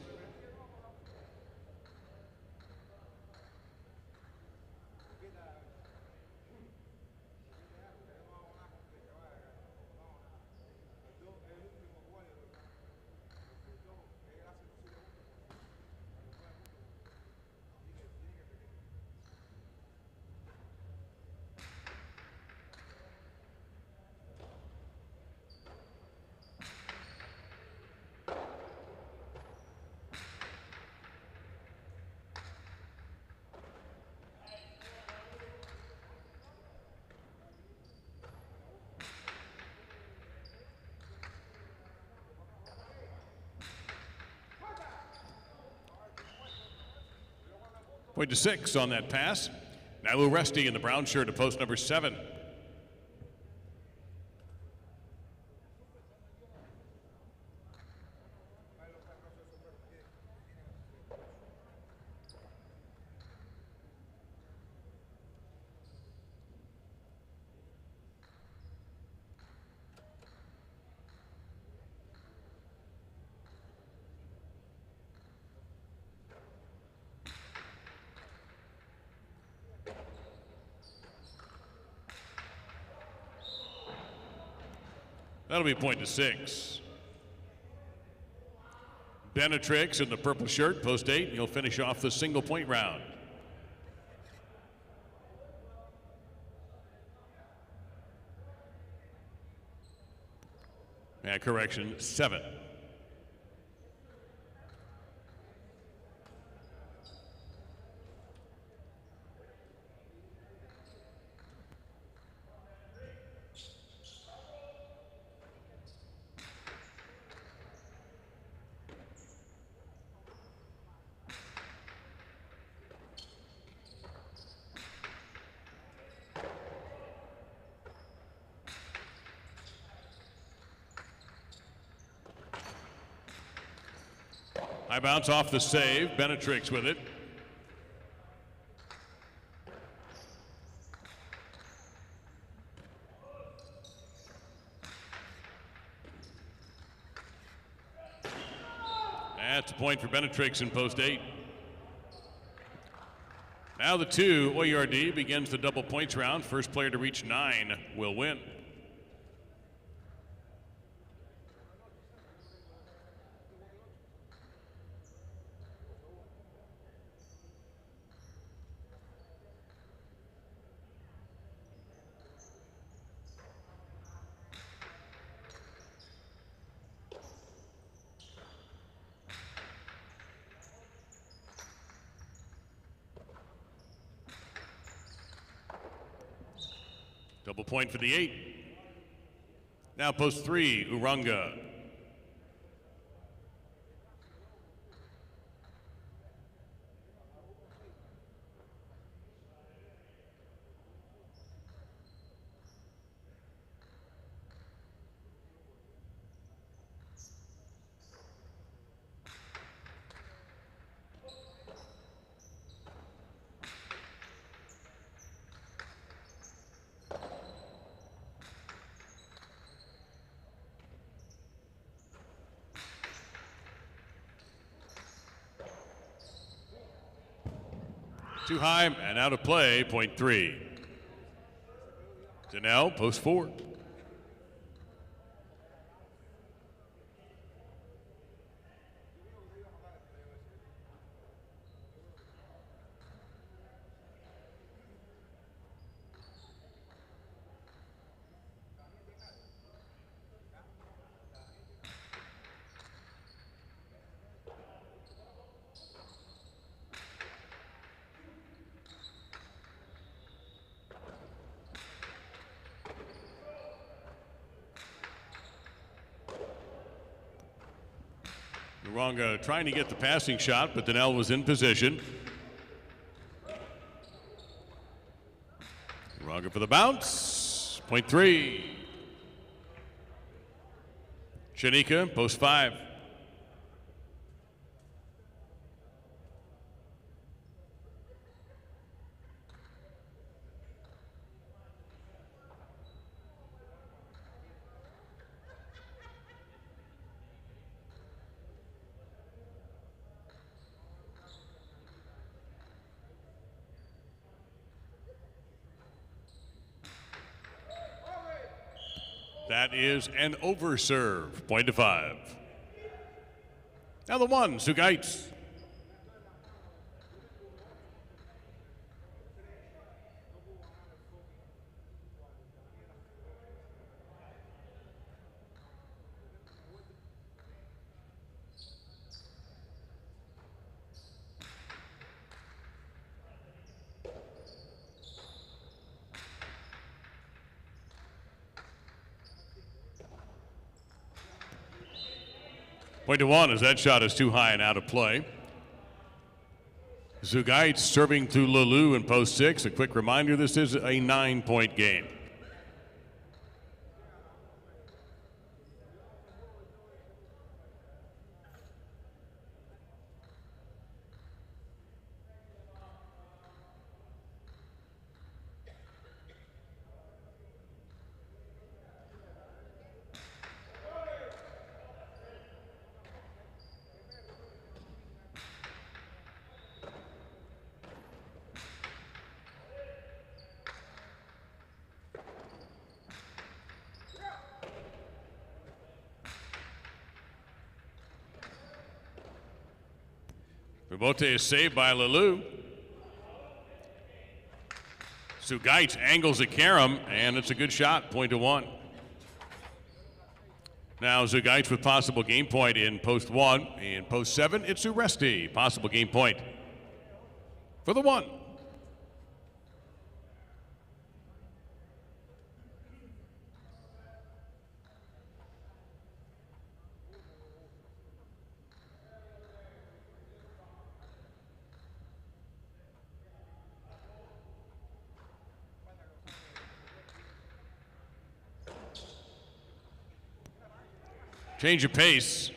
Point to 6 on that pass. Now Resti in the brown shirt to post number 7. That'll be point to 6. Benetrix in the purple shirt, post 8. He'll finish off the single point round. Correction, 7. High bounce off the save. Benetrix with it. That's a point for Benetrix in post 8. Now the 2, Oyard begins the double points round. First player to reach 9 will win. Double point for the 8. Now post 3, Uranga. Too high and out of play, point 3. Danelle, post 4. Uranga trying to get the passing shot, but Danelle was in position. Uranga for the bounce. Point 3. Shanika, post 5. That is an overserve. Point to 5. Now the 1, Sugaitz. Point to 1 as that shot is too high and out of play. Sugaitz serving to Lelou in post 6. A quick reminder, this is a 9-point game. Rebote is saved by Lelou. Sugaitz angles at Karam, and it's a good shot. Point to 1. Now Sugaitz with possible game point in post 1. In post 7, it's Uresti. Possible game point for the 1. Change of pace.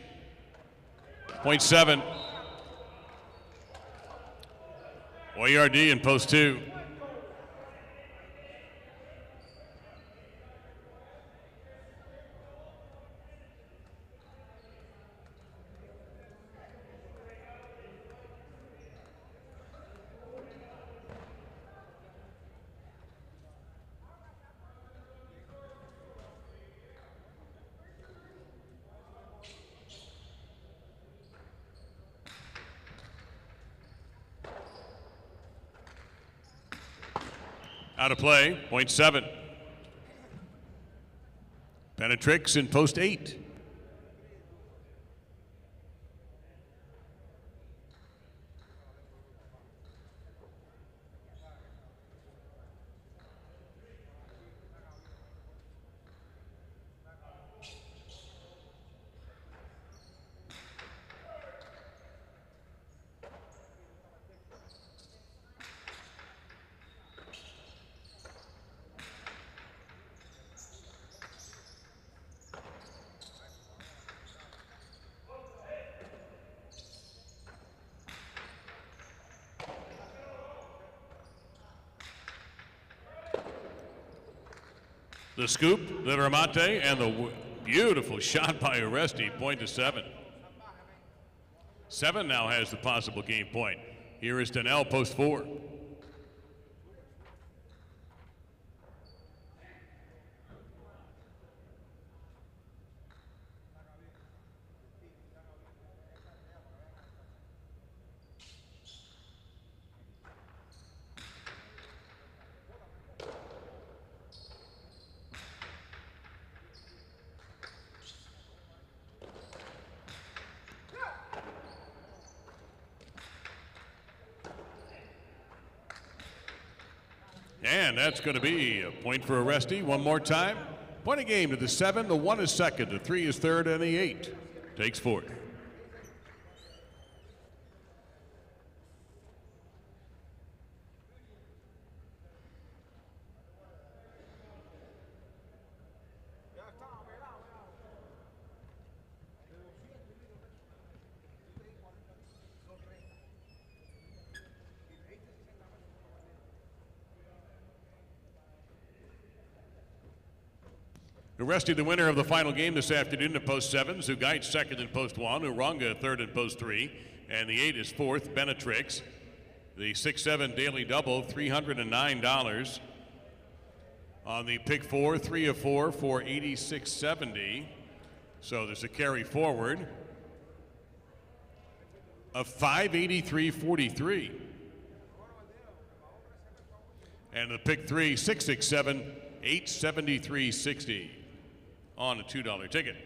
Point 7. Oyard in post 2. Out of play, point 7. Penetrix in post 8. The scoop, the remate, and the beautiful shot by Uresti. Point to 7. 7 now has the possible game point. Here is Daniel, post 4. And that's going to be a point for Uresti. One more time. Point a game to the 7. The 1 is second. The 3 is third. And the 8 takes fourth. Uresti, the winner of the final game this afternoon in post 7. Sugaitz second in post 1. Uranga third in post 3. And the 8 is fourth, Benetrix. The 6-7 daily double, $309. On the pick 4, 3 of 4 for 86.70. So there's a carry forward of 583.43. And the pick 3, 667, 873.60 on a $2 ticket.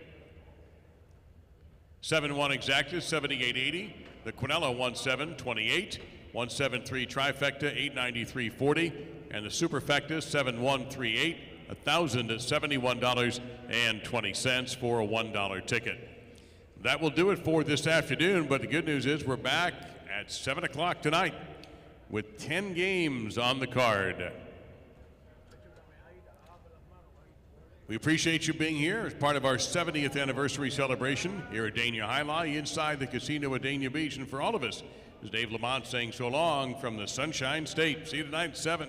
7-1 exactus, 78.80. The Quinella 1-7, 28. 173 trifecta, 893.40. And the superfecta 7138, $1,071.20 for a $1 ticket. That will do it for this afternoon, but the good news is we're back at 7 o'clock tonight with 10 games on the card. We appreciate you being here as part of our 70th anniversary celebration here at Dania Alai inside the casino at Dania Beach. And for all of us, is Dave Lamont saying so long from the Sunshine State. See you tonight at 7.